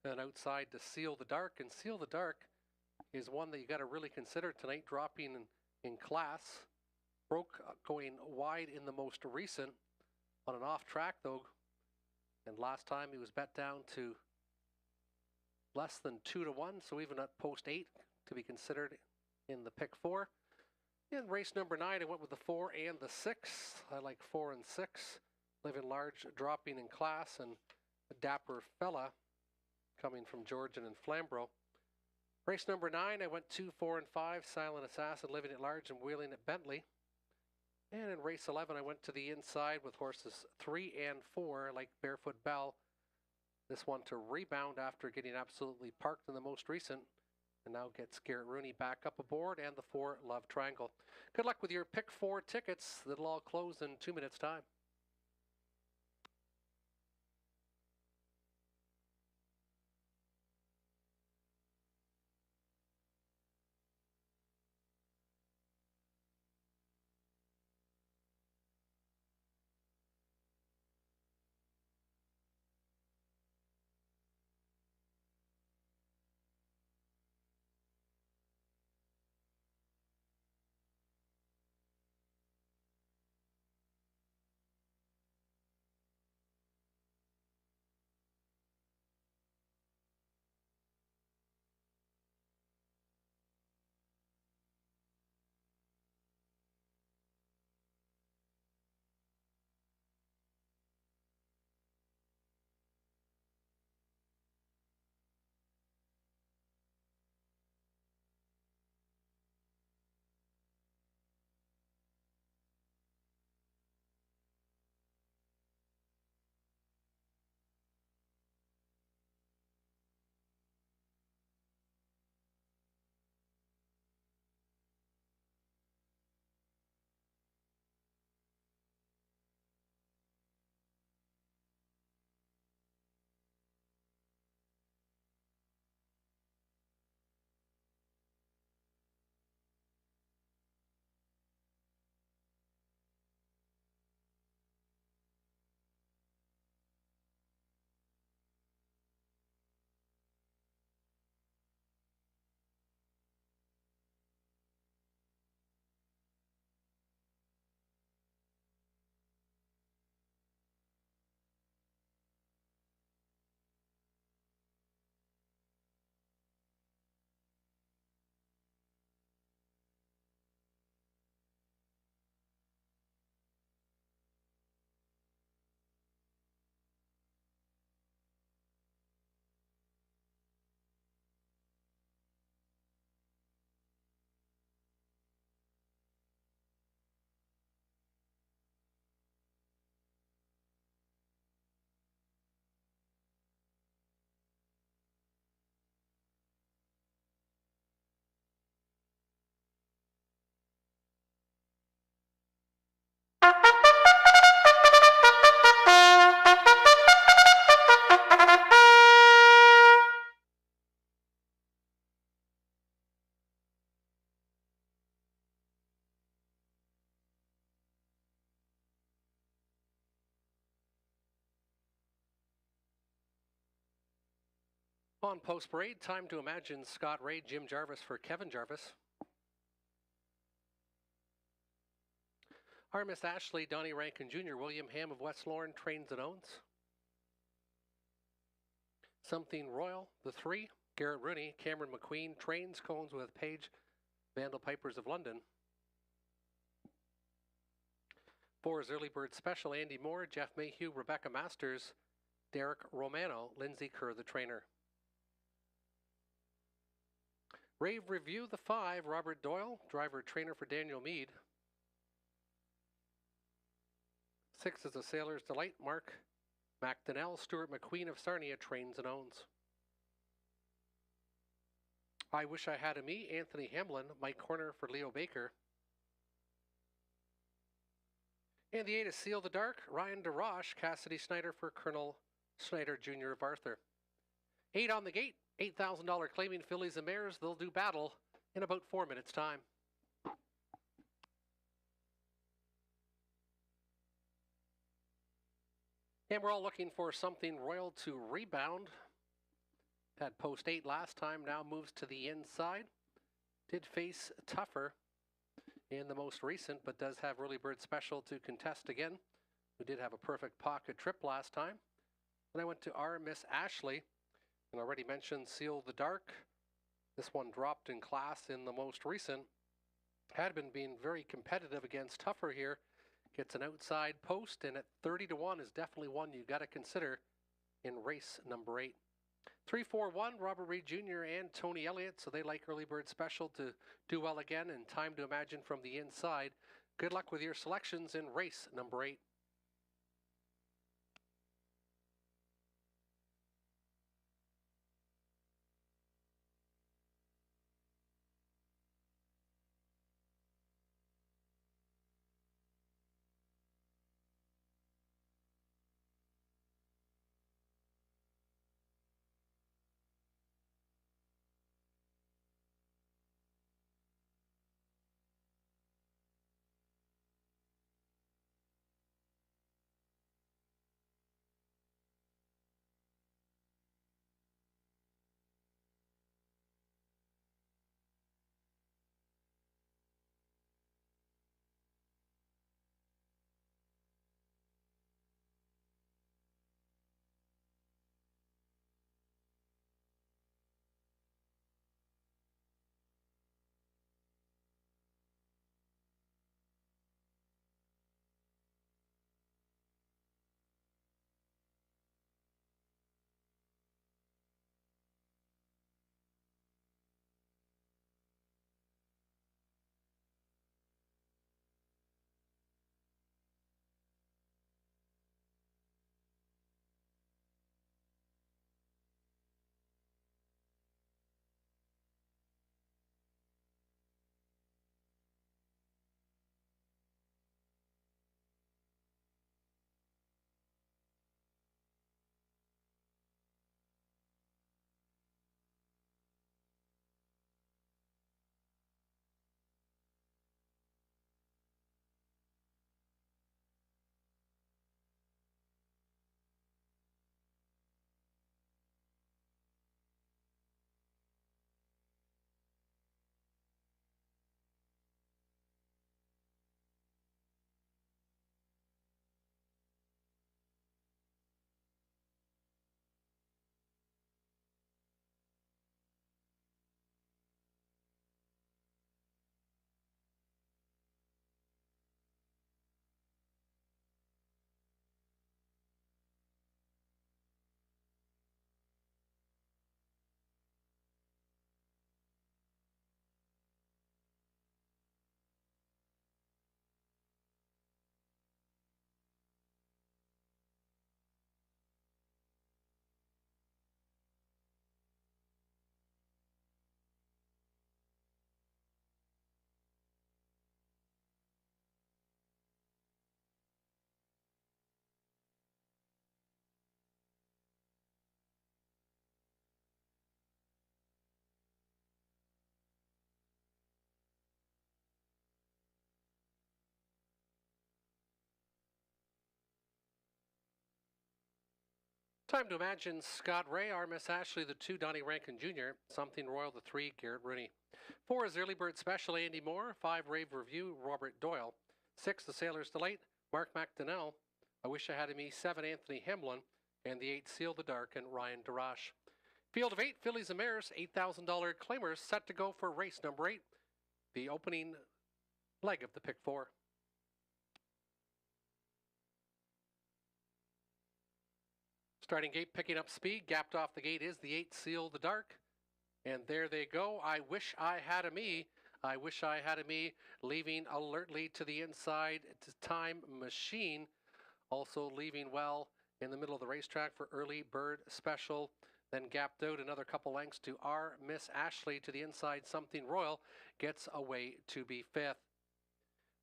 and outside to Seal the Dark. And Seal the Dark is one that you got to really consider tonight, dropping in class. Broke going wide in the most recent on an off track though. And last time he was bet down to less than 2 to 1, so even at post 8 to be considered in the pick 4. In race number 9, I went with the 4 and the 6. I like 4 and 6. Living Large dropping in class, and a Dapper Fella coming from Georgian and Flamborough. Race number 9, I went 2, 4, and 5. Silent Assassin, Living at Large, and Wheeling at Bentley. And in race 11, I went to the inside with horses 3 and 4, like Barefoot Bell. This one to rebound after getting absolutely parked in the most recent. And now gets Garrett Rooney back up aboard, and the 4 Love Triangle. Good luck with your pick 4 tickets. That'll all close in 2 minutes' time. On post parade, time to imagine Scott Ray, Jim Jarvis for Kevin Jarvis. Our Miss Ashley, Donnie Rankin Jr., William Ham of West Lorne, trains and owns. Something Royal, the 3, Garrett Rooney, Cameron McQueen, trains, cones with Page, Vandal Pipers of London. 4 is Early Bird Special, Andy Moore, Jeff Mayhew, Rebecca Masters, Derek Romano, Lindsay Kerr, the trainer. Rave Review, the 5, Robert Doyle, driver trainer for Daniel Meade. 6 is the Sailor's Delight, Mark McDonnell, Stuart McQueen of Sarnia, trains and owns. I Wish I Had a Me, Anthony Hamlin, Mike Horner for Leo Baker. And the 8 is Seal the Dark, Ryan DeRoche, Cassidy Snyder for Colonel Snyder Jr. of Arthur. 8 on the gate, $8,000 claiming fillies and mares. They'll do battle in about 4 minutes' time. And we're all looking for something royal to rebound. Had post 8 last time, now moves to the inside. Did face tougher in the most recent, but does have Early Bird Special to contest again, who did have a perfect pocket trip last time. Then I went to our Miss Ashley, and already mentioned Seal the Dark. This one dropped in class in the most recent. Had been being very competitive against tougher here. Gets an outside post, and at 30-1 is definitely one you got to consider in race number 8. 3-4-1, Robert Reed Jr. and Tony Elliott, so they like Early Bird Special to do well again, and Time to Imagine from the inside. Good luck with your selections in race number 8. Time to Imagine, Scott Ray, our Miss Ashley, the 2, Donnie Rankin Jr., Something Royal, the 3, Garrett Rooney. 4 is Early Bird Special, Andy Moore. 5, Rave Review, Robert Doyle. 6, The Sailor's Delight, Mark McDonnell. I Wish I Had a Me, 7, Anthony Hamlin. And the 8, Seal the Dark, and Ryan DeRoche. Field of 8, fillies and mares, $8,000 claimers set to go for race number 8, the opening leg of the pick 4. Starting gate picking up speed. Gapped off the gate is the 8, Seal the Dark. And there they go. I wish I had a me. I wish I had a me. Leaving alertly to the inside to Time Machine. Also leaving well in the middle of the racetrack for Early Bird Special. Then gapped out another couple lengths to R Miss Ashley to the inside. Something Royal gets away to be 5th.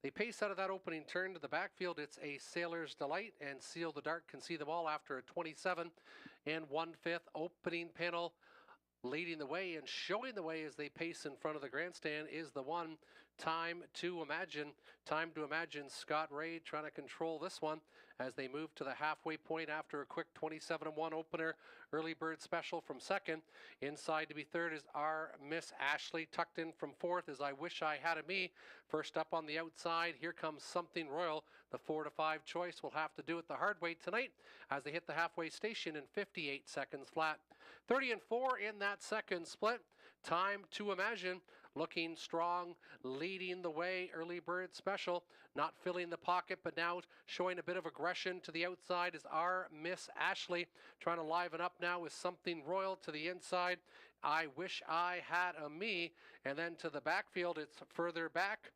They pace out of that opening turn to the backfield. It's a Sailor's Delight, and Seal the Dark can see them all after a 27 and 1/5 opening panel. Leading the way and showing the way as they pace in front of the grandstand is the one, Time to Imagine. Time to Imagine. Scott Ray trying to control this one as they move to the halfway point after a quick 27-1 opener. Early Bird Special from second. Inside to be third is R Miss Ashley. Tucked in from fourth is I Wish I Had a Me. First up on the outside, here comes Something Royal. The 4 to 5 choice will have to do it the hard way tonight as they hit the halfway station in 58 seconds flat. 30 and 4 in that second split. Time to Imagine looking strong, leading the way. Early Bird Special not filling the pocket, but now showing a bit of aggression to the outside is R Miss Ashley, trying to liven up now with Something Royal to the inside. I Wish I Had a Me. And then to the backfield, it's further back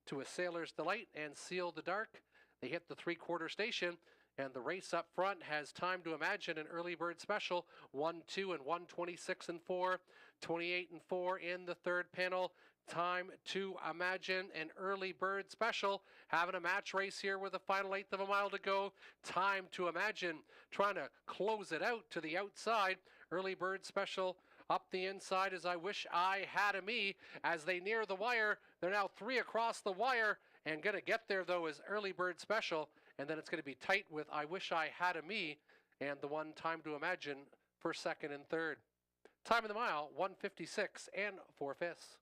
to a Sailor's Delight and Seal the Dark. They hit the 3/4 station. And the race up front has Time to Imagine an Early Bird Special, 1, 2, and 1, 26 and 4, 28 and 4 in the third panel. Time to Imagine an Early Bird Special, having a match race here with a final 1/8 of a mile to go. Time to Imagine trying to close it out to the outside. Early Bird Special up the inside as I Wish I Had a Me. As they near the wire, they're now 3 across the wire, and going to get there though is Early Bird Special. And then it's going to be tight with I Wish I Had a Me and the one Time to Imagine for second and third. Time of the mile, 1:56 and 4/5.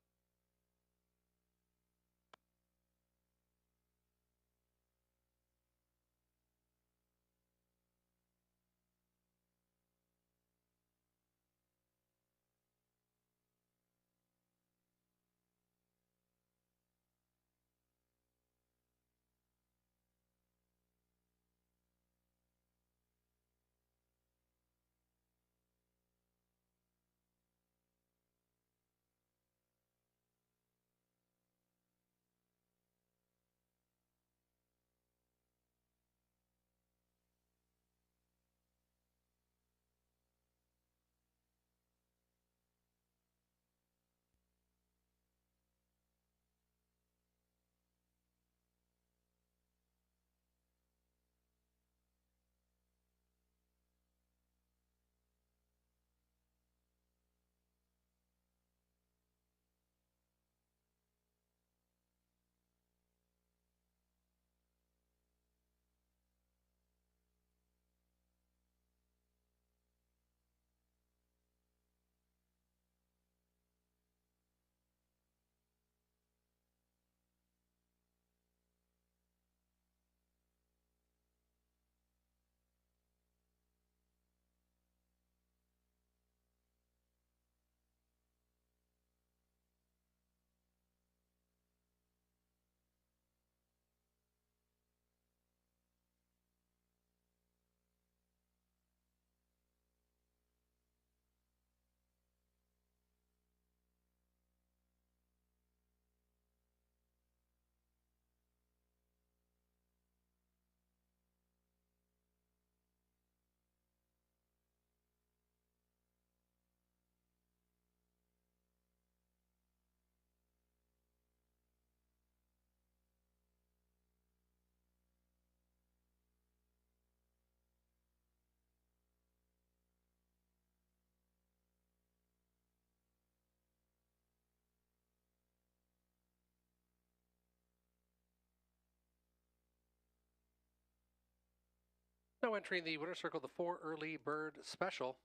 Now entering the winner's circle, the 4 Early Bird Special.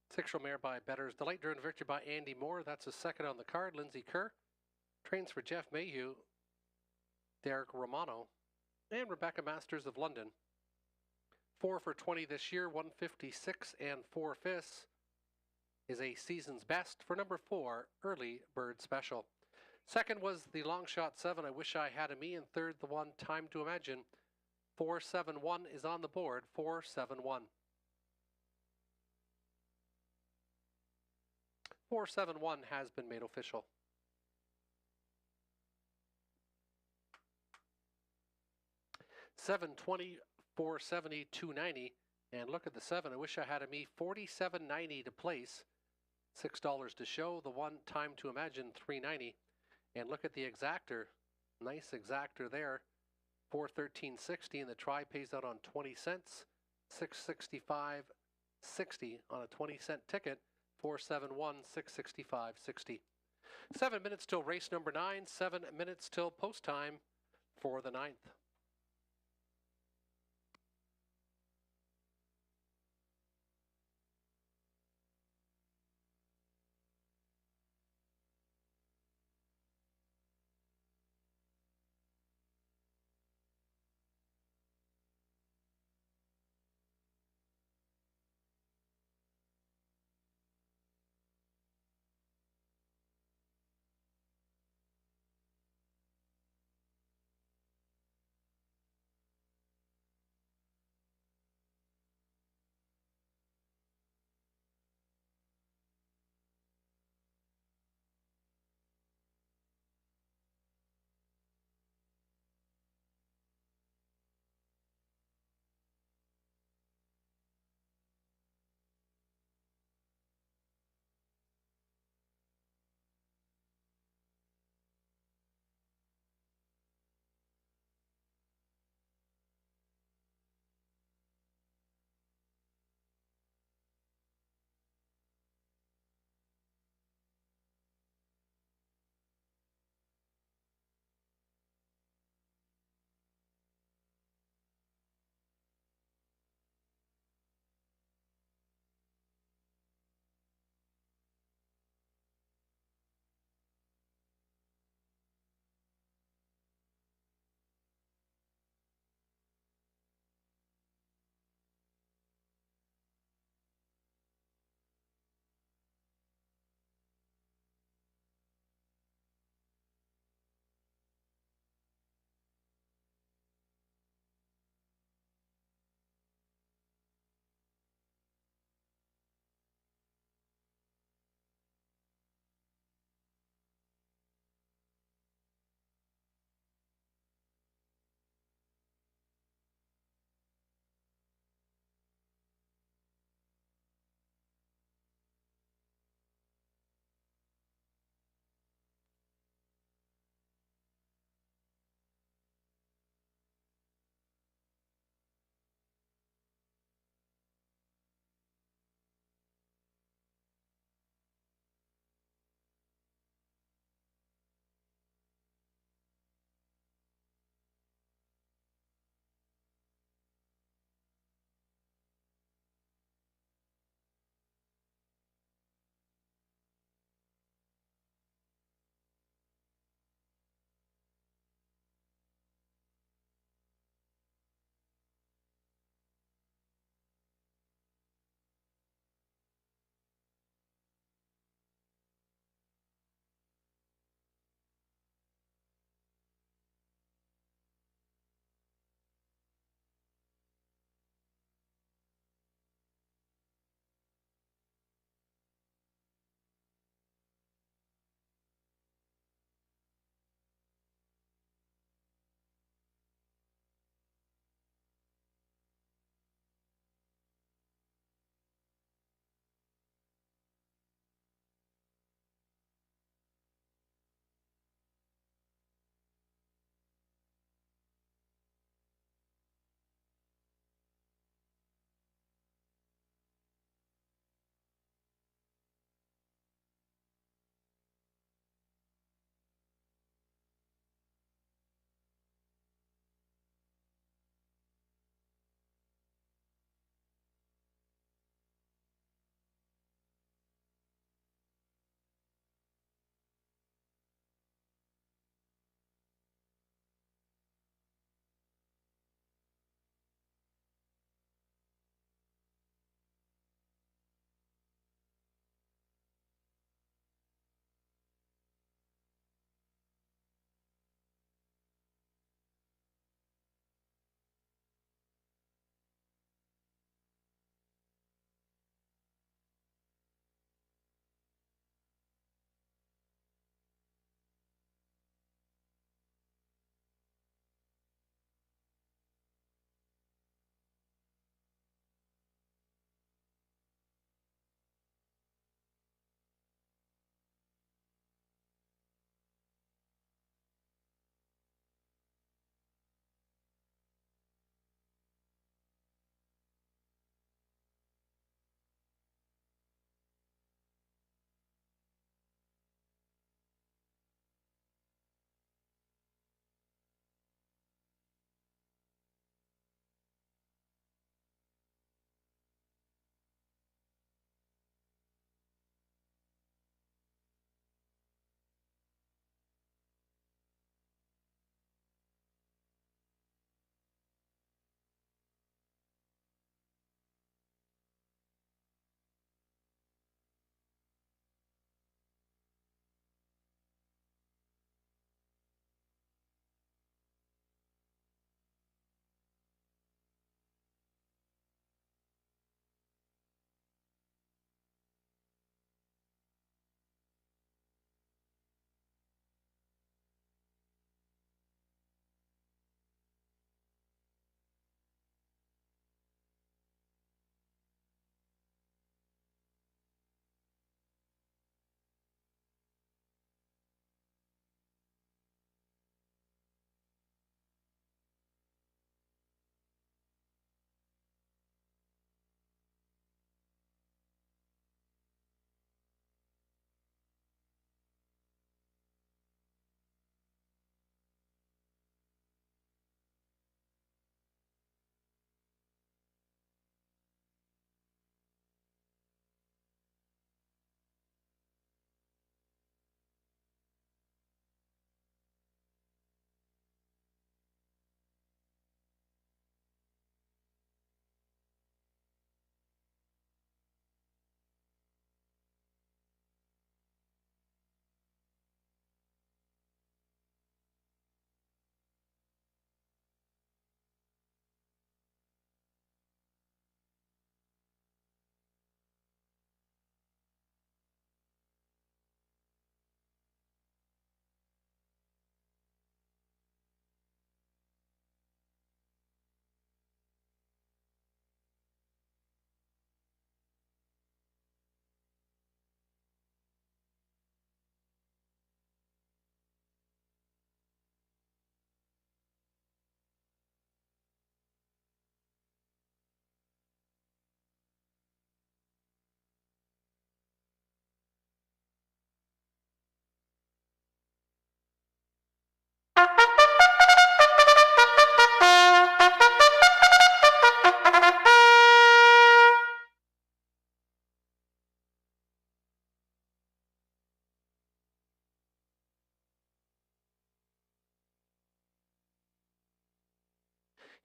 6-year-old mare by Better's Delight, driven victory by Andy Moore. That's his second on the card. Lindsay Kerr trains for Jeff Mayhew, Derek Romano, and Rebecca Masters of London. 4 for 20 this year, 1:56 and 4/5 is a season's best for number 4 Early Bird Special. Second was the long shot 7, I Wish I Had a Me, and third the one Time to Imagine 471 is on the board, 471. 471 has been made official. $720, $470, $290. And look at the 7. I wish I had a me. $47.90 to place. $6 to show. The 1 time to imagine, $3.90. And look at the exactor. Nice exactor there. $413.60. And the try pays out on 20 cents. $665.60 on a 20-cent ticket. 471, $665.60. 7 minutes till race number 9. 7 minutes till post time for the 9th.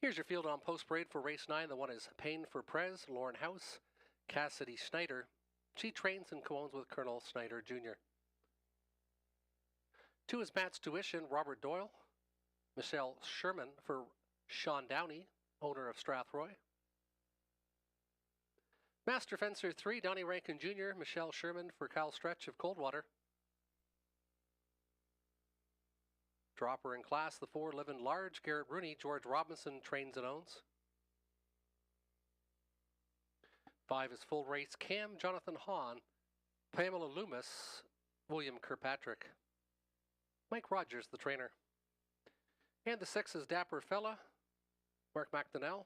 Here's your field on post parade for race 9. The one is Payne for Prez, Lauren House, Cassidy Schneider. She trains and co-owns with Colonel Schneider Jr. 2 is Matt's Tuition, Robert Doyle, Michelle Sherman for Sean Downey, owner of Strathroy. Master Fencer 3, Donnie Rankin Jr., Michelle Sherman for Kyle Stretch of Coldwater. Dropper in class, the 4, Live in Large, Garrett Rooney, George Robinson trains and owns. 5 is Full Race Cam, Jonathan Hahn, Pamela Loomis, William Kirkpatrick. Mike Rogers, the trainer. And the 6 is Dapper Fella, Mark McDonnell,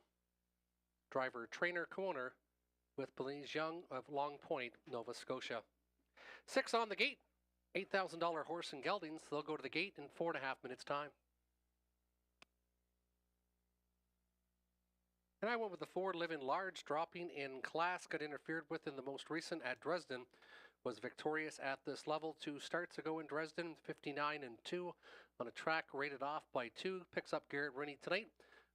driver, trainer, co-owner with Belize Young of Long Point, Nova Scotia. 6 on the gate, $8,000 horse and geldings. They'll go to the gate in 4.5 minutes' time. And I went with the 4, Live in Large, dropping in class, got interfered with in the most recent at Dresden, was victorious at this level. 2 starts ago in Dresden, 59-2 on a track rated off by 2. Picks up Garrett Rooney tonight.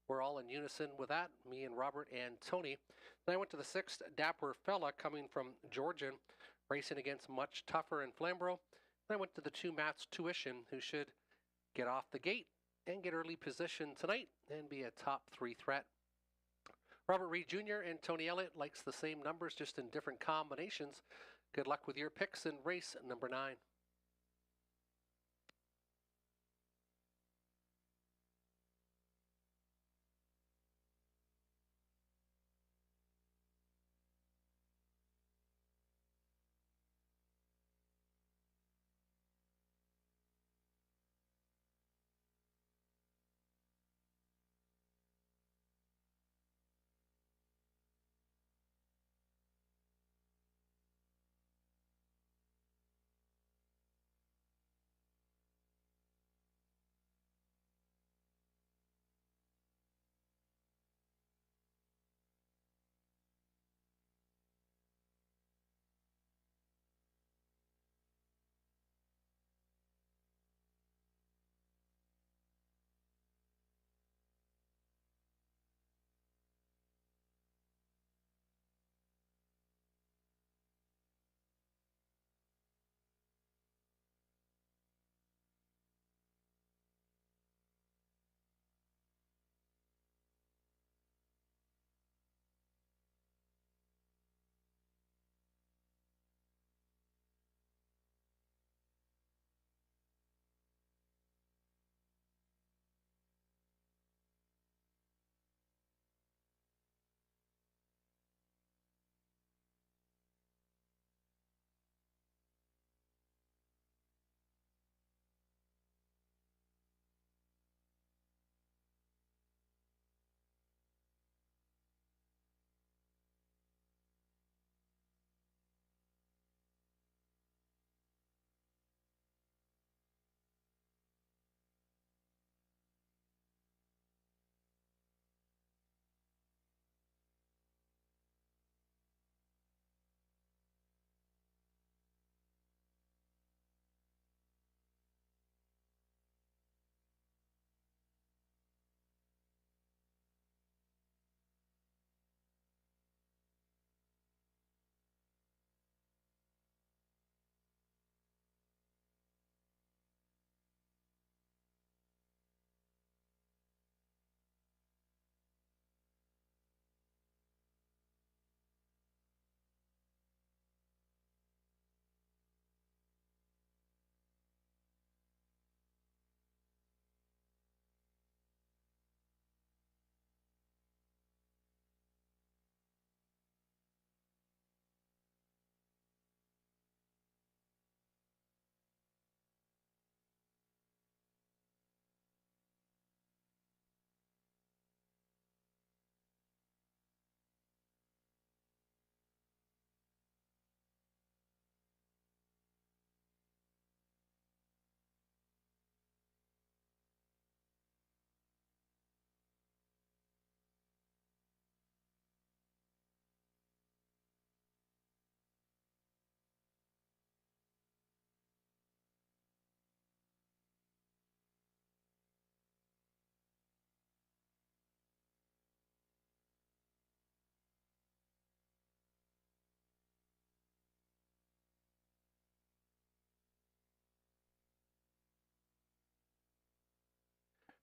We're all in unison with that, me and Robert and Tony. Then I went to the 6th, Dapper Fella, coming from Georgian, racing against Much Tougher and Flamborough. Then I went to the 2, Matt's Tuition, who should get off the gate and get early position tonight and be a top 3 threat. Robert Reed Jr. and Tony Elliott likes the same numbers, just in different combinations. Good luck with your picks in race number 9.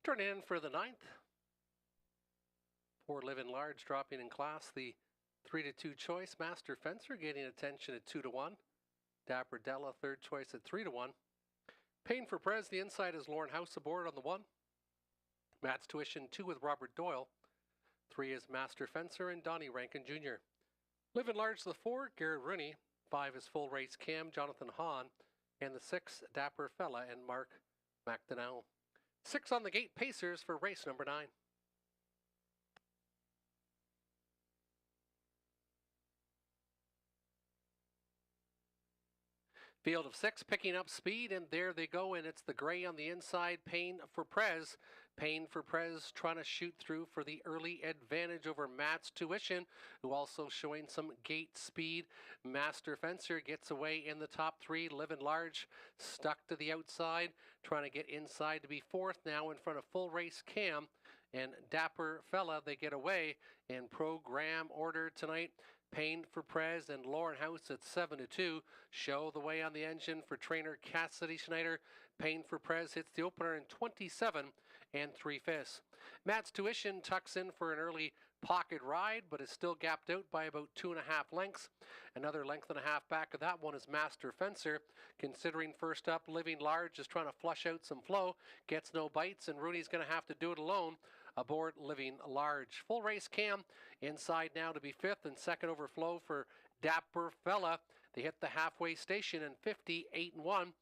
Turning in for the 9th. 4 Living Large dropping in class. The 3-2 choice. Master Fencer getting attention at 2-1. Dapper Della, third choice at 3-1. Payne for Prez, the inside is Lauren House aboard on the 1. Matt's Tuition 2 with Robert Doyle. 3 is Master Fencer and Donnie Rankin Jr. Living Large the 4, Garrett Rooney. 5 is Full Race Cam, Jonathan Hahn. And the 6, Dapper Fella and Mark McDonnell. 6 on the gate, Pacers for race number 9. Field of 6 picking up speed, and there they go, and it's the gray on the inside. Payne for Prez. Payne for Prez trying to shoot through for the early advantage over Matt's Tuition, who also showing some gate speed. Master Fencer gets away in the top 3. Living Large stuck to the outside, trying to get inside to be 4th now in front of Full Race Cam. And Dapper Fella, they get away in program order tonight. Payne for Prez and Lauren House at 7-2. Show the way on the engine for trainer Cassidy Schneider. Payne for Prez hits the opener in 27 3/5. Matt's Tuition tucks in for an early pocket ride, but is still gapped out by about 2.5 lengths. Another length and a half back of that one is Master Fencer. Considering first up, Living Large is trying to flush out some flow. Gets no bites, and Rooney's going to have to do it alone aboard Living Large. Full Race Cam inside now to be 5th, and second overflow for Dapper Fella. They hit the halfway station in 58-1,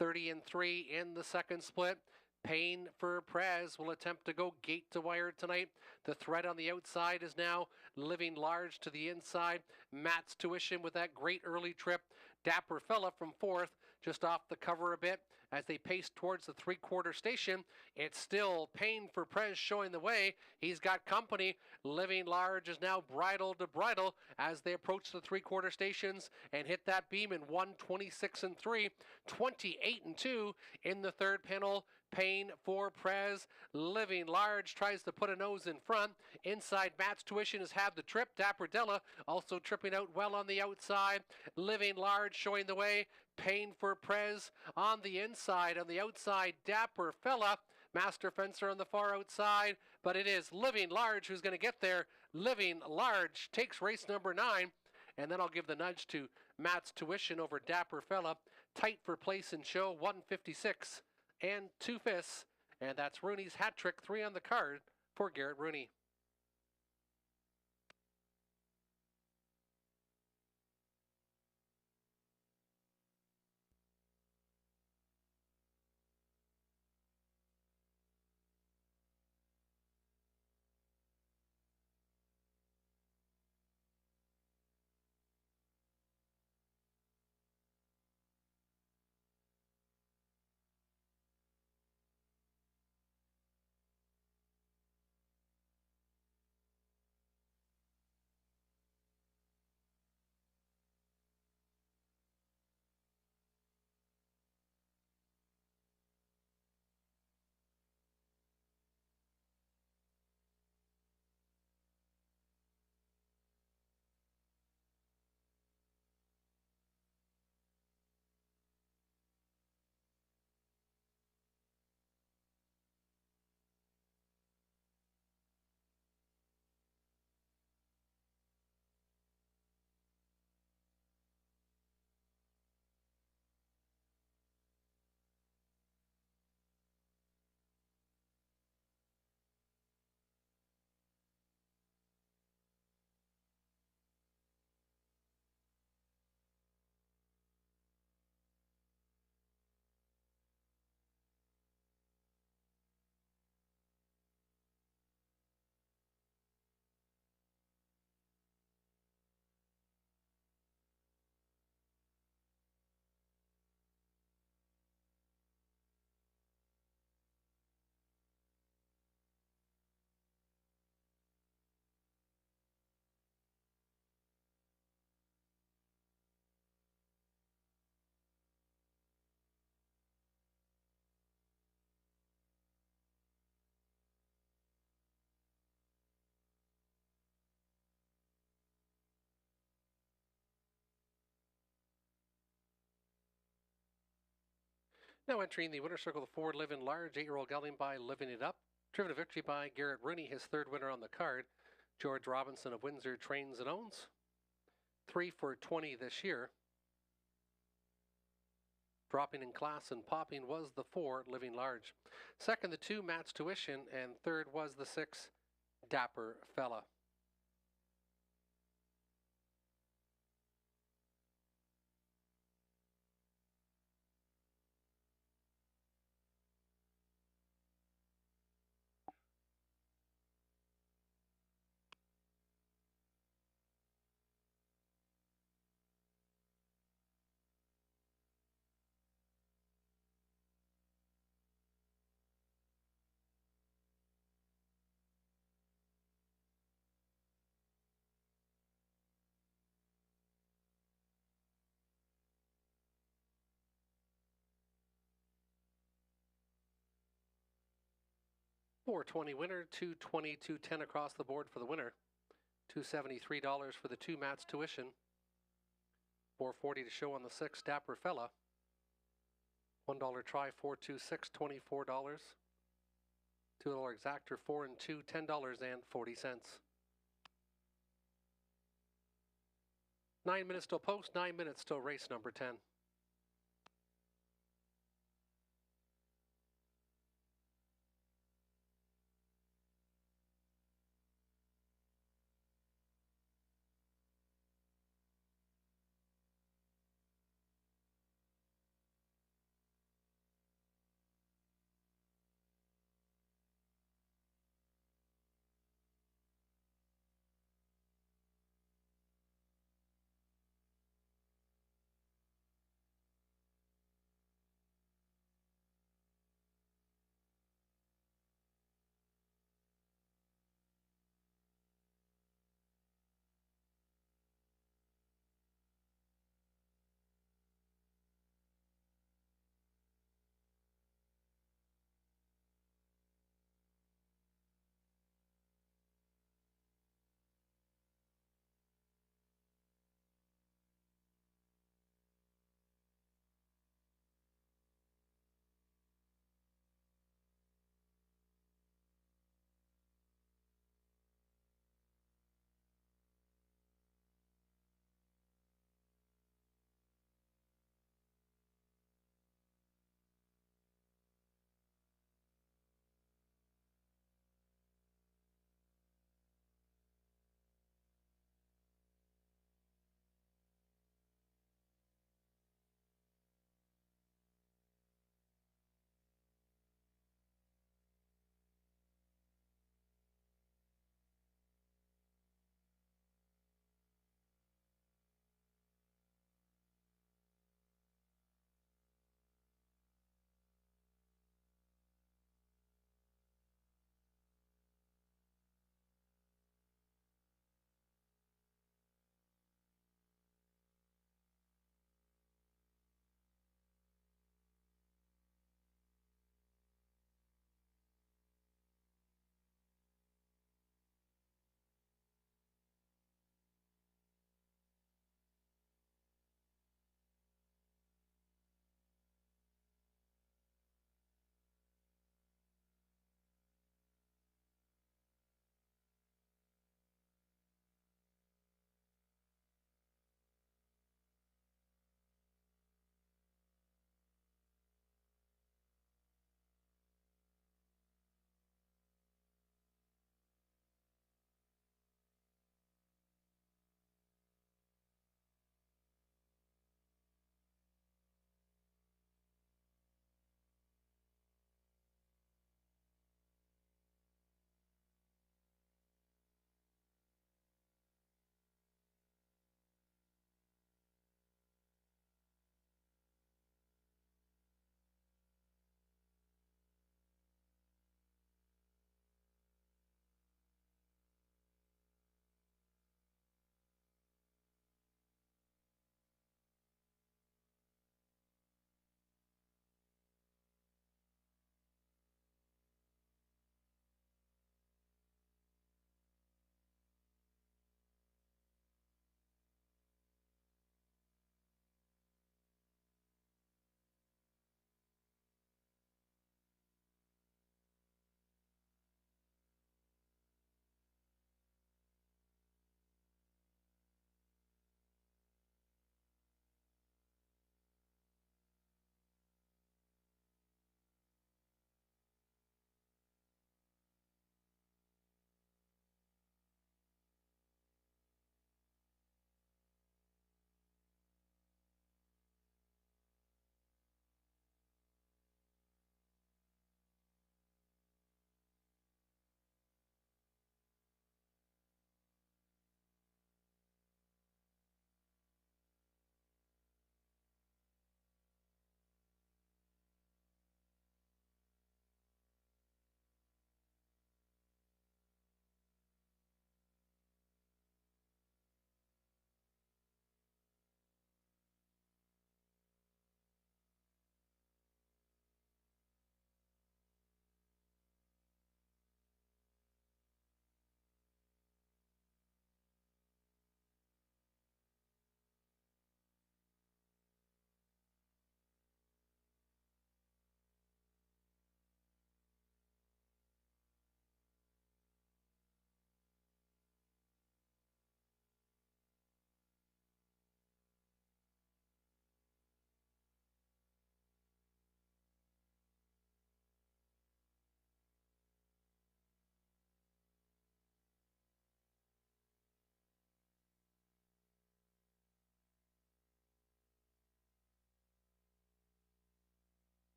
30-3 in the second split. Payne for Prez will attempt to go gate to wire tonight. The threat on the outside is now Living Large to the inside. Matt's Tuition with that great early trip. Dapper Fella from 4th, just off the cover a bit. As they pace towards the 3/4 station, it's still Payne for Prez showing the way. He's got company. Living Large is now bridle to bridle as they approach the 3/4 stations and hit that beam in 1:26-3, 28-2 in the third panel. Payne for Prez. Living Large tries to put a nose in front. Inside, Matt's Tuition has had the trip. Dapper Della also tripping out well on the outside. Living Large showing the way. Payne for Prez on the inside. On the outside, Dapper Fella. Master Fencer on the far outside. But it is Living Large who's going to get there. Living Large takes race number 9. And then I'll give the nudge to Matt's Tuition over Dapper Fella. Tight for place and show, 156 2/5. And that's Rooney's hat trick, 3 on the card for Garrett Rooney. Now entering the winner's circle, the 4 Living Large, 8-year-old gelding by Living It Up. Driven to victory by Garrett Rooney, his third winner on the card. George Robinson of Windsor trains and owns. 3 for 20 this year. Dropping in class and popping was the 4, Living Large. Second, the 2, Matt's Tuition, and third was the 6, Dapper Fella. $420 winner, $220, $210 across the board for the winner. $273 for the 2, Matt's Tuition. $440 to show on the 6, Dapper Fella. $1 try, 426, $24. $2 exactor, 4 and 2, $10.40. 9 minutes till post, 9 minutes till race number 10.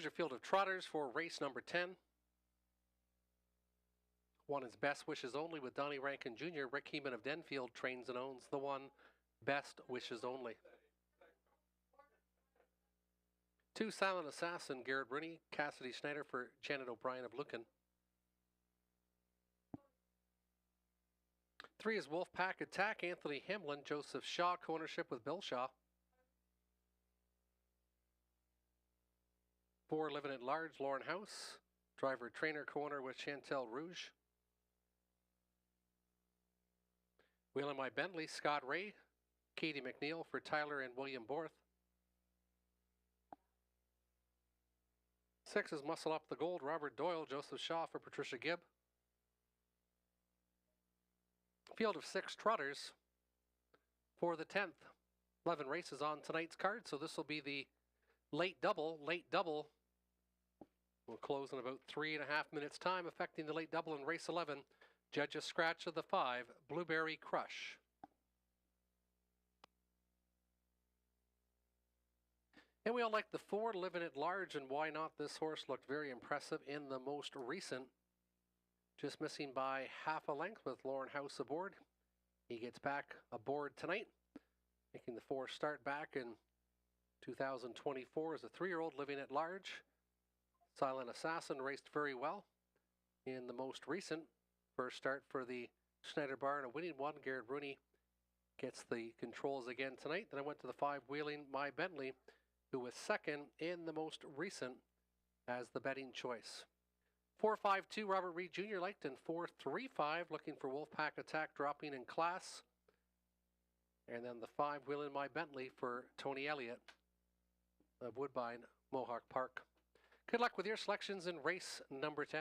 Here's your field of trotters for race number 10. One is Best Wishes Only with Donnie Rankin Jr. Rick Heeman of Denfield trains and owns the one, Best Wishes Only. 2, Silent Assassin, Garrett Rooney, Cassidy Schneider for Janet O'Brien of Lucan. 3 is Wolfpack Attack, Anthony Hamlin, Joseph Shaw, co-ownership with Bill Shaw. 4, Living at Large, Lauren House, driver trainer co-owner with Chantel Rouge. Wheeling My Bentley, Scott Ray, Katie McNeil for Tyler and William Borth. 6 is Muscle Up the Gold, Robert Doyle, Joseph Shaw for Patricia Gibb. Field of 6 trotters for the 10th. 11 races on tonight's card, so this will be the late double. Late double will close in about 3.5 minutes time, affecting the late double in race 11. Judges scratch of the 5, Blueberry Crush. And we all like the 4, Living at Large, and why not? This horse looked very impressive in the most recent. Just missing by half a length with Lauren House aboard. He gets back aboard tonight, making the 4 start back in 2024 as a 3-year-old Living at Large. Silent Assassin raced very well in the most recent. First start for the Schneider Barn, a winning one. Garrett Rooney gets the controls again tonight. Then I went to the 5, Wheeling My Bentley, who was second in the most recent as the betting choice. 4-5-2, Robert Reed Jr. liked, and 4-3-5, looking for Wolfpack Attack dropping in class. And then the 5, Wheeling My Bentley for Tony Elliott of Woodbine, Mohawk Park. Good luck with your selections in race number 10.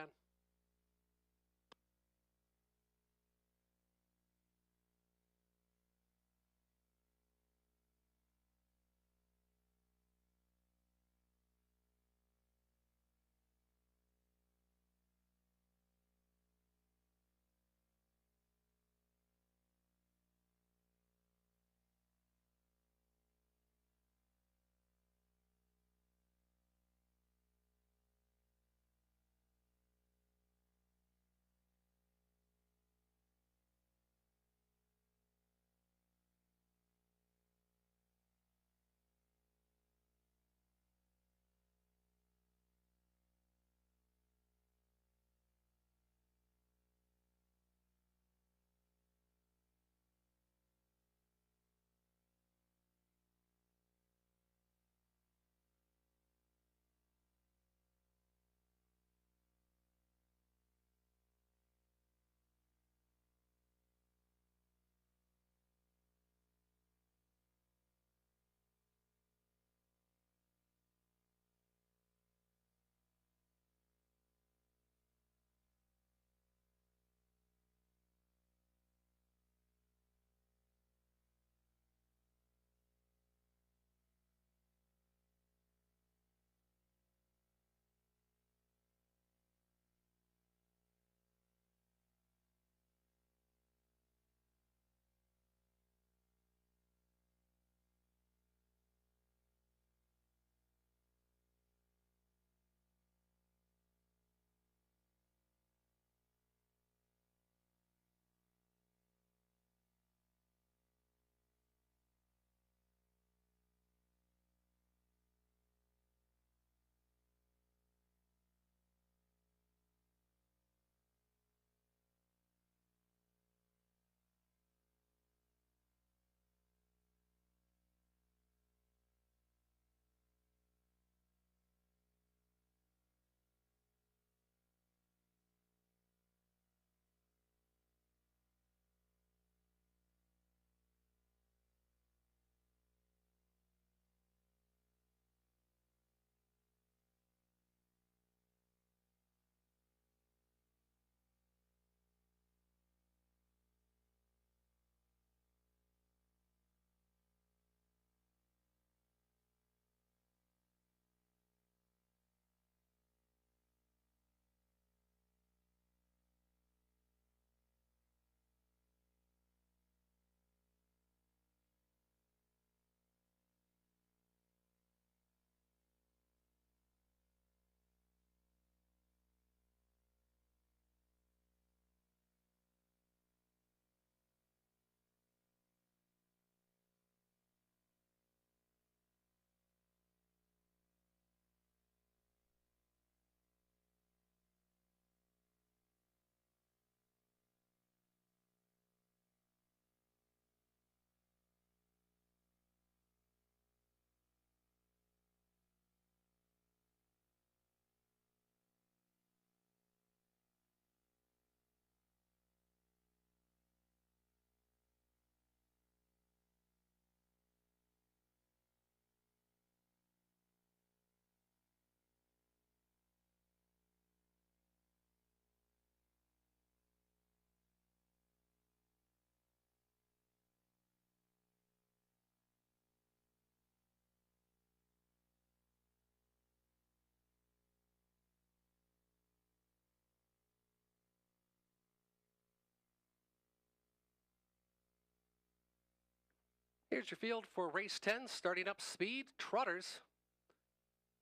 Here's your field for race 10, starting up speed, Trotters.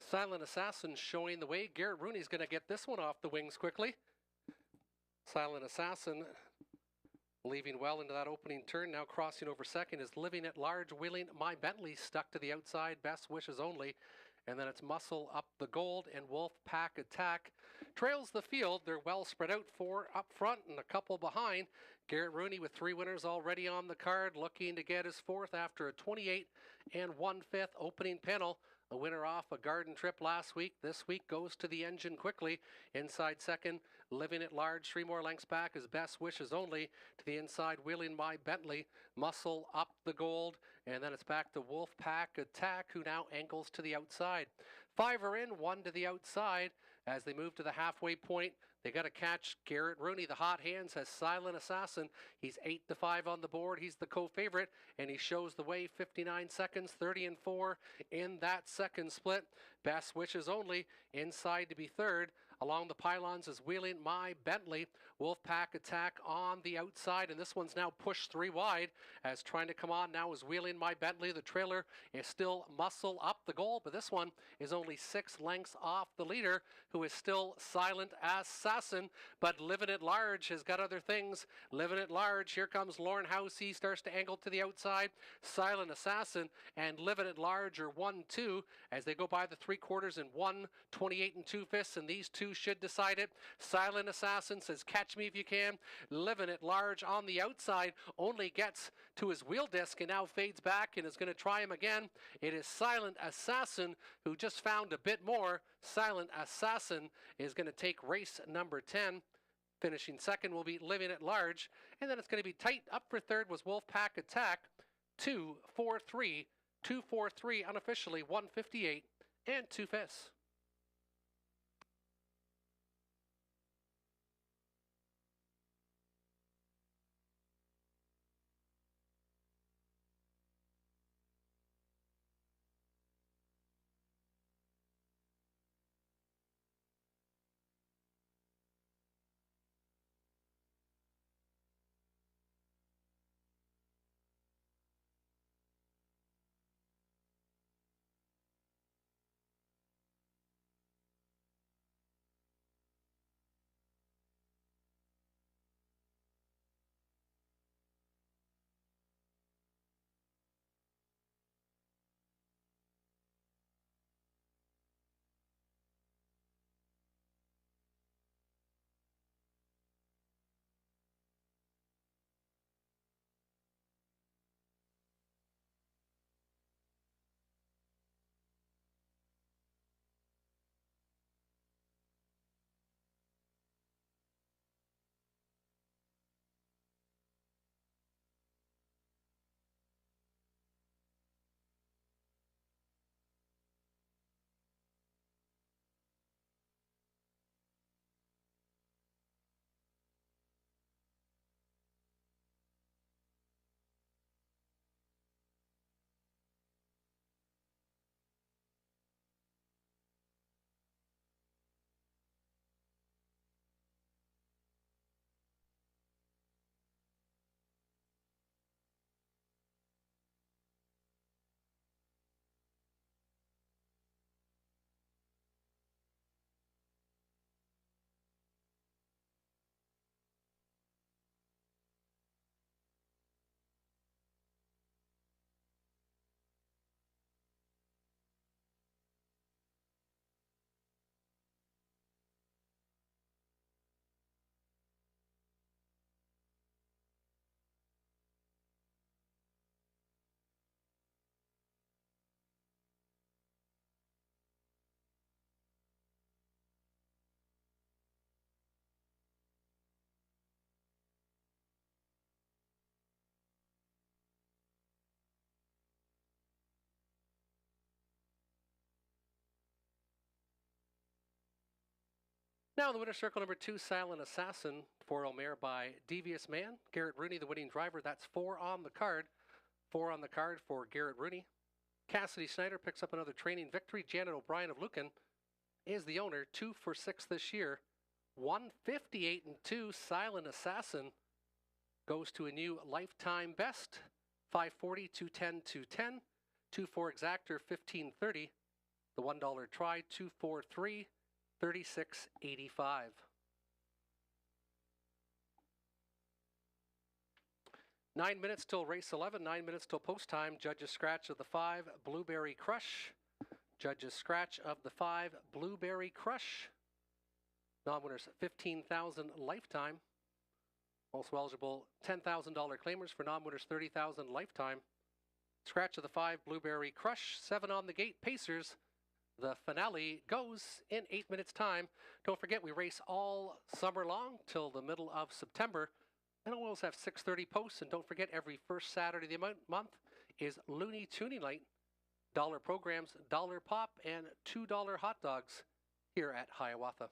Silent Assassin showing the way. Garrett Rooney's going to get this one off the wings quickly. Silent Assassin leaving well into that opening turn. Now crossing over second is Living at Large, Wheeling My Bentley stuck to the outside. Best Wishes Only. And then it's Muscle Up the Gold and Wolf Pack Attack. Trails the field. They're well spread out, 4 up front and a couple behind. Garrett Rooney with 3 winners already on the card, looking to get his 4th after a 28 and 1/5 opening panel. A winner off a garden trip last week. This week goes to the engine quickly. Inside second, Living at Large. 3 more lengths back is Best Wishes Only. To the inside, Wheeling My Bentley. Muscle Up the Gold. And then it's back to Wolf Pack Attack, who now angles to the outside. 5 are in, 1 to the outside. As they move to the halfway point, they got to catch Garrett Rooney. The hot hands has Silent Assassin. He's 8-5 on the board. He's the co-favorite, and he shows the way. 59 seconds, 30 and 4 in that second split. Best Wishes Only inside to be third. Along the pylons is Wheeling My Bentley. Wolfpack Attack on the outside, and this one's now pushed 3 wide as trying to come on now is Wheeling My Bentley. The trailer is still Muscle Up the Goal, but this one is only 6 lengths off the leader, who is still Silent Assassin, but Living at Large has got other things. Living at Large, here comes Lauren House. He starts to angle to the outside. Silent Assassin and Living at Large are 1-2 as they go by the 3/4 and 1:28 and 2/5, and these two should decide it. Silent Assassin says, catch me if you can. Living at Large on the outside only gets to his wheel disc and now fades back and is going to try him again. It is Silent Assassin who just found a bit more. Silent Assassin is going to take race number 10. Finishing second will be Living at Large. And then it's going to be tight. Up for third was Wolfpack Attack. 2-4-3. 2-4-3 unofficially 158 and 2/5. Now the winner circle number 2, Silent Assassin, 4 mare by Devious Man. Garrett Rooney, the winning driver. That's 4 on the card. 4 on the card for Garrett Rooney. Cassidy Snyder picks up another training victory. Janet O'Brien of Lucan is the owner. 2 for 6 this year. 158 and 2. Silent Assassin goes to a new lifetime best. 540, 210, 210. 2-4 exactor, 1530. The $1 try, 243, 36.85. 9 minutes till race 11, 9 minutes till post time. Judges scratch of the 5, Blueberry Crush. Judges scratch of the 5, Blueberry Crush. Non-winners, 15,000 lifetime. Also eligible, $10,000 claimers. For non-winners, 30,000 lifetime. Scratch of the 5, Blueberry Crush. 7 on the gate, Pacers. The finale goes in 8 minutes' time. Don't forget, we race all summer long till the middle of September. And we'll always have 6:30 posts. And don't forget, every first Saturday of the month is Looney Tuning Night. $1 programs, $1 pop, and $2 hot dogs here at Hiawatha.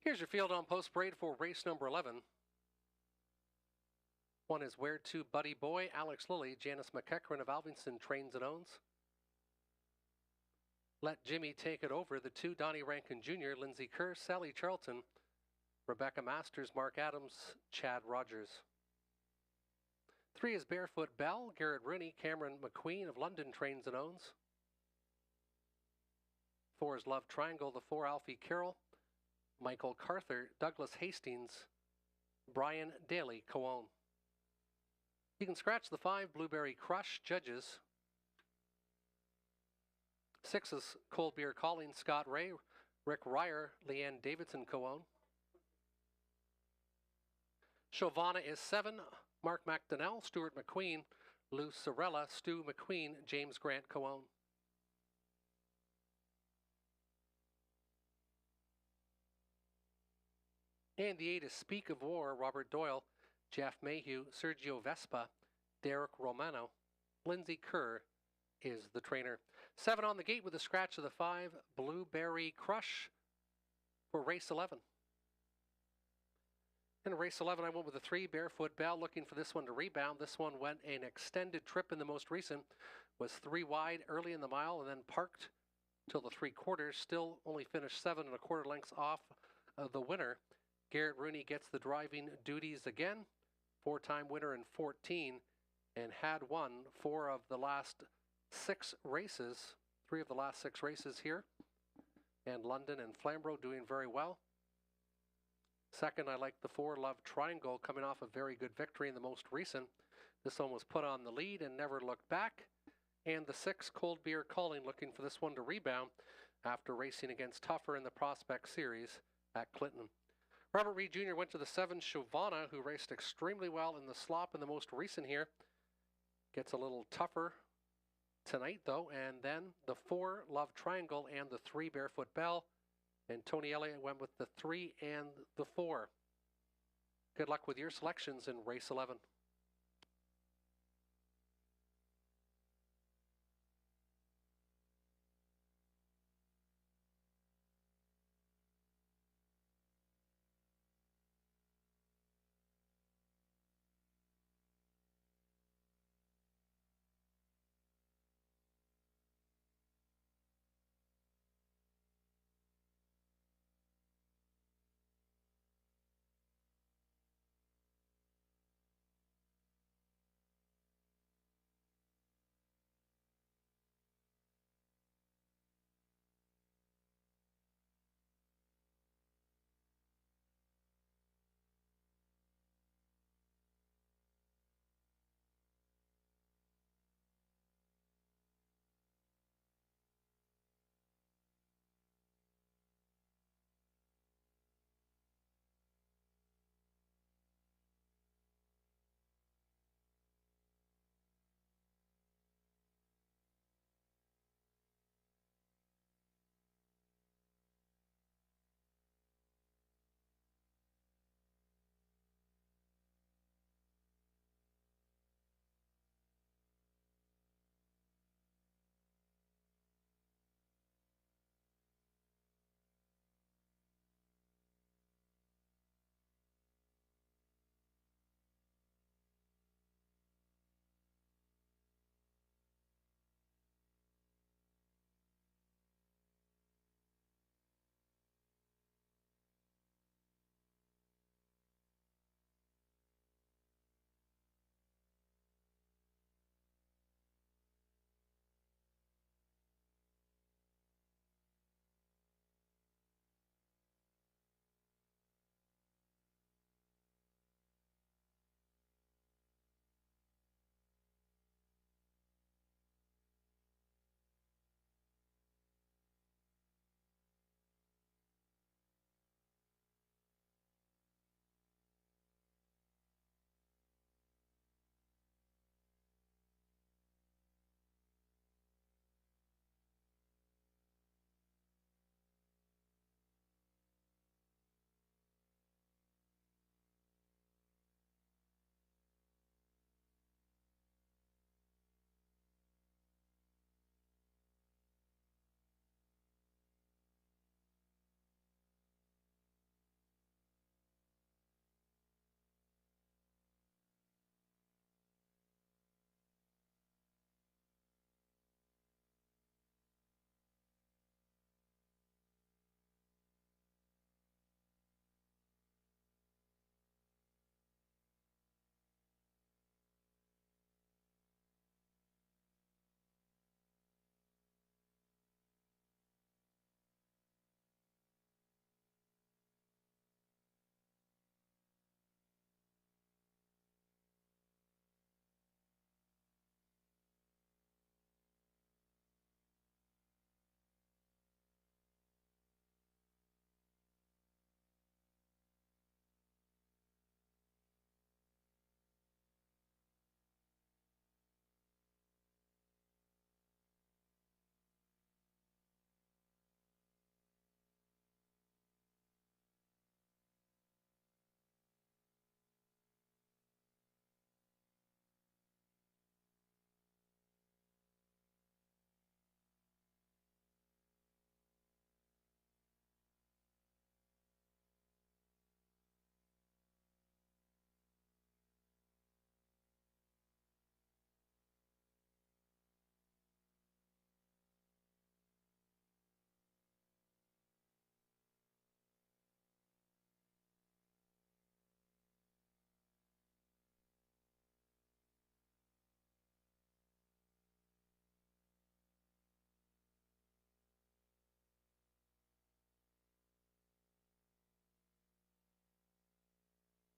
Here's your field on post parade for race number 11. One is Where To Buddy Boy, Alex Lilly, Janice McEachran of Alvington trains and owns. Let Jimmy Take It Over, the 2, Donnie Rankin Jr., Lindsay Kerr, Sally Charlton, Rebecca Masters, Mark Adams, Chad Rogers. 3 is Barefoot Bell, Garrett Rooney, Cameron McQueen of London trains and owns. 4 is Love Triangle, the 4, Alfie Carroll, Michael Carther, Douglas Hastings, Brian Daly, co-own. You can scratch the 5, Blueberry Crush, Judges. 6 is Cold Beer Calling, Scott Ray, Rick Ryer, Leanne Davidson, co-own. Chauvana is 7, Mark McDonnell, Stuart McQueen, Lou Sorella, Stu McQueen, James Grant, co-own. And the 8 is Speak of War, Robert Doyle, Jeff Mayhew, Sergio Vespa, Derek Romano. Lindsay Kerr is the trainer. 7 on the gate with a scratch of the 5, Blueberry Crush for race 11. In race 11, I went with the 3, Barefoot Bell, looking for this one to rebound. This one went an extended trip in the most recent, was 3 wide early in the mile and then parked till the 3/4, still only finished 7 1/4 lengths off the winner. Garrett Rooney gets the driving duties again, 4-time winner in 14, and had won 4 of the last 6 races, 3 of the last 6 races here. And London and Flamborough doing very well. Second, I like the 4, Love Triangle, coming off a very good victory in the most recent. This one was put on the lead and never looked back. And the 6, Cold Beer Calling, looking for this one to rebound after racing against Tougher in the Prospect Series at Clinton. Robert Reed Jr. went to the 7, Chauvana, who raced extremely well in the slop in the most recent here. Gets a little tougher tonight, though. And then the 4, Love Triangle, and the 3, Barefoot Bell. And Tony Elliott went with the 3 and the 4. Good luck with your selections in race 11.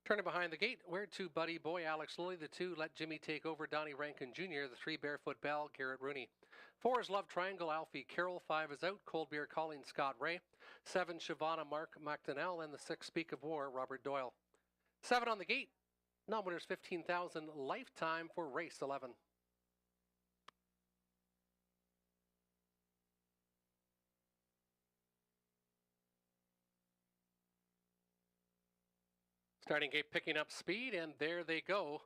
Turning behind the gate, where to Buddy Boy, Alex Lilly. The 2, Let Jimmy Take Over, Donnie Rankin Jr. The 3, Barefoot Bell, Garrett Rooney. 4 is Love Triangle, Alfie Carroll. 5 is Out, Cold Beer Calling, Scott Ray. 7, Shavana, Mark McDonnell. And the 6, Speak of War, Robert Doyle. 7 on the gate. Non-winners $15,000 lifetime for race 11. Starting gate picking up speed, and there they go,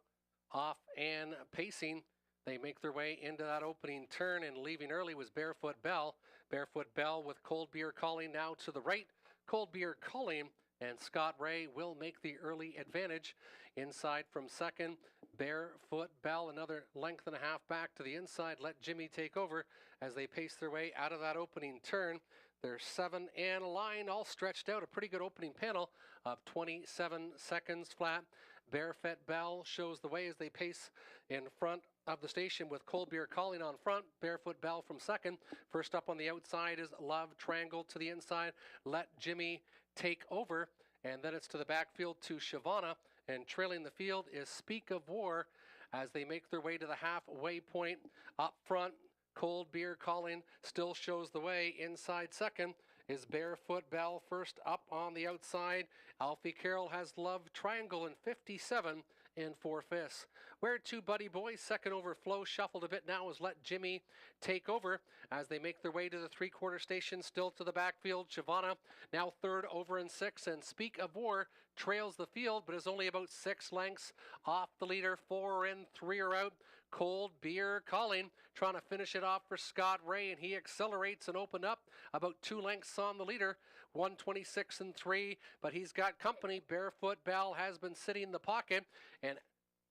off and pacing. They make their way into that opening turn, and leaving early was Barefoot Bell. Barefoot Bell with Cold Beer Calling now to the right. Cold Beer Calling and Scott Ray will make the early advantage. Inside from second, Barefoot Bell, another length and a half back to the inside. Let Jimmy Take Over as they pace their way out of that opening turn. They're 7 and a line, all stretched out. A pretty good opening panel of 27 seconds flat. Barefoot Bell shows the way as they pace in front of the station with Cold Beer Calling on front. Barefoot Bell from second. First up on the outside is Love Triangle to the inside. Let Jimmy Take Over. And then it's to the backfield to Shavana. And trailing the field is Speak of War as they make their way to the halfway point. Up front, Cold Beer Calling still shows the way. Inside second is Barefoot Bell. First up on the outside, Alfie Carroll has Love Triangle in 57 and 4/5. Where to Buddy Boy, second overflow, shuffled a bit now as Let Jimmy Take Over as they make their way to the three-quarter station, still to the backfield. Shavana now third over in 6, and Speak of War trails the field but is only about 6 lengths off the leader. 4 in, 3 are out. Cold Beer Calling trying to finish it off for Scott Ray, and he accelerates and opened up about 2 lengths on the leader. 126 and 3, but he's got company. Barefoot Bell has been sitting in the pocket, and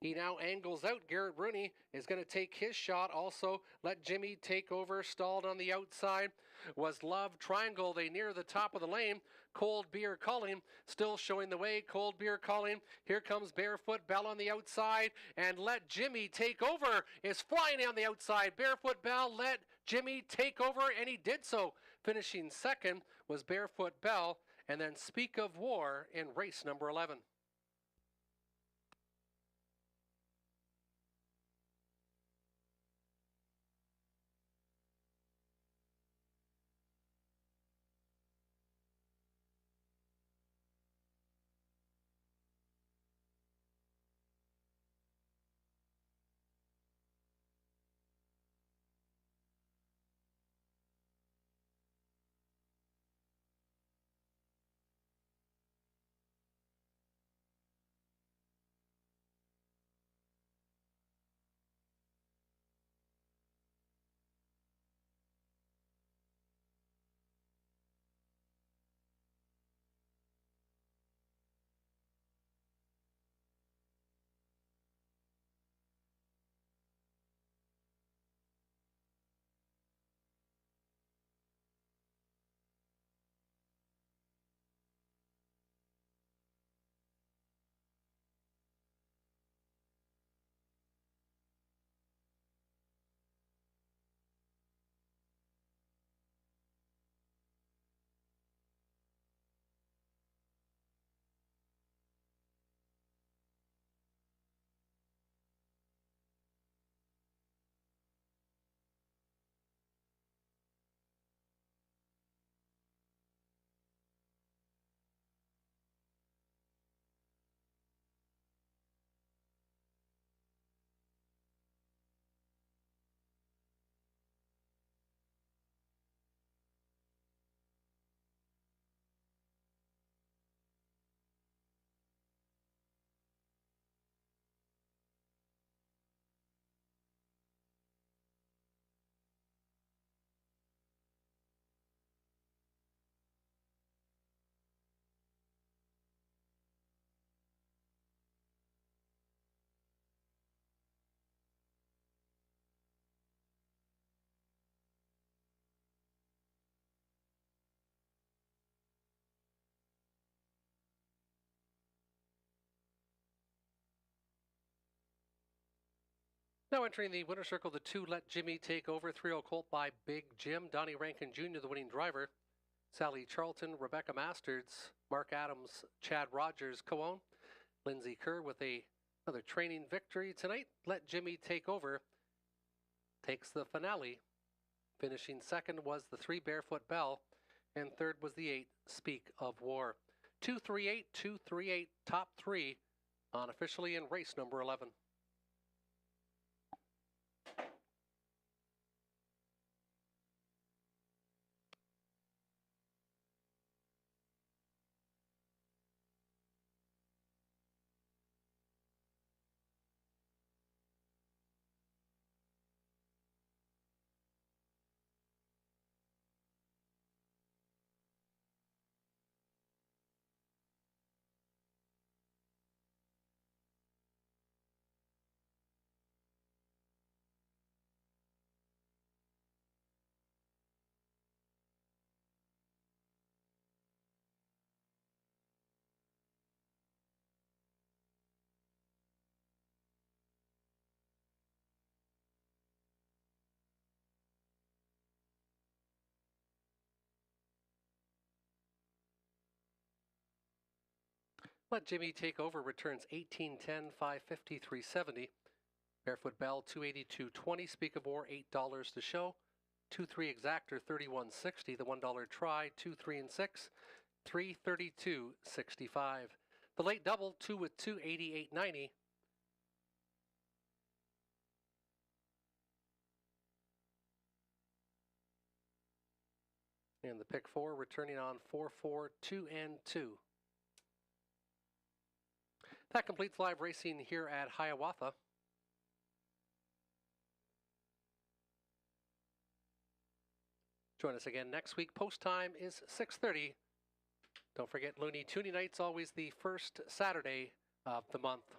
he now angles out. Garrett Rooney is going to take his shot. Also, Let Jimmy Take Over. Stalled on the outside was Love Triangle. They near the top of the lane. Cold Beer Calling still showing the way. Cold Beer Calling. Here comes Barefoot Bell on the outside. And Let Jimmy Take Over is flying on the outside. Barefoot Bell, Let Jimmy Take Over, and he did so. Finishing second was Barefoot Bell, and then Speak of War in race number 11. Now entering the winner's circle, the 2, Let Jimmy Take Over. 3-0 Colt by Big Jim. Donnie Rankin Jr., the winning driver. Sally Charlton, Rebecca Masterds, Mark Adams, Chad Rogers, co-own. Lindsay Kerr with another training victory tonight. Let Jimmy Take Over takes the finale. Finishing second was the 3 Barefoot Bell, and third was the 8 Speak of War. 238, 238, top 3 unofficially in race number 11. Let Jimmy Take Over returns 1810, 550, 370. Barefoot Bell 282.20. Speak of War $8 to show. 2-3 Exactor 31.60. The $1 try 2, 3, and 6 332.65. The late double 2 with 2 88.90. And the pick 4 returning on 4, 4, 2, and 2. That completes live racing here at Hiawatha. Join us again next week. Post time is 6:30. Don't forget Looney Tooney Night's always the first Saturday of the month.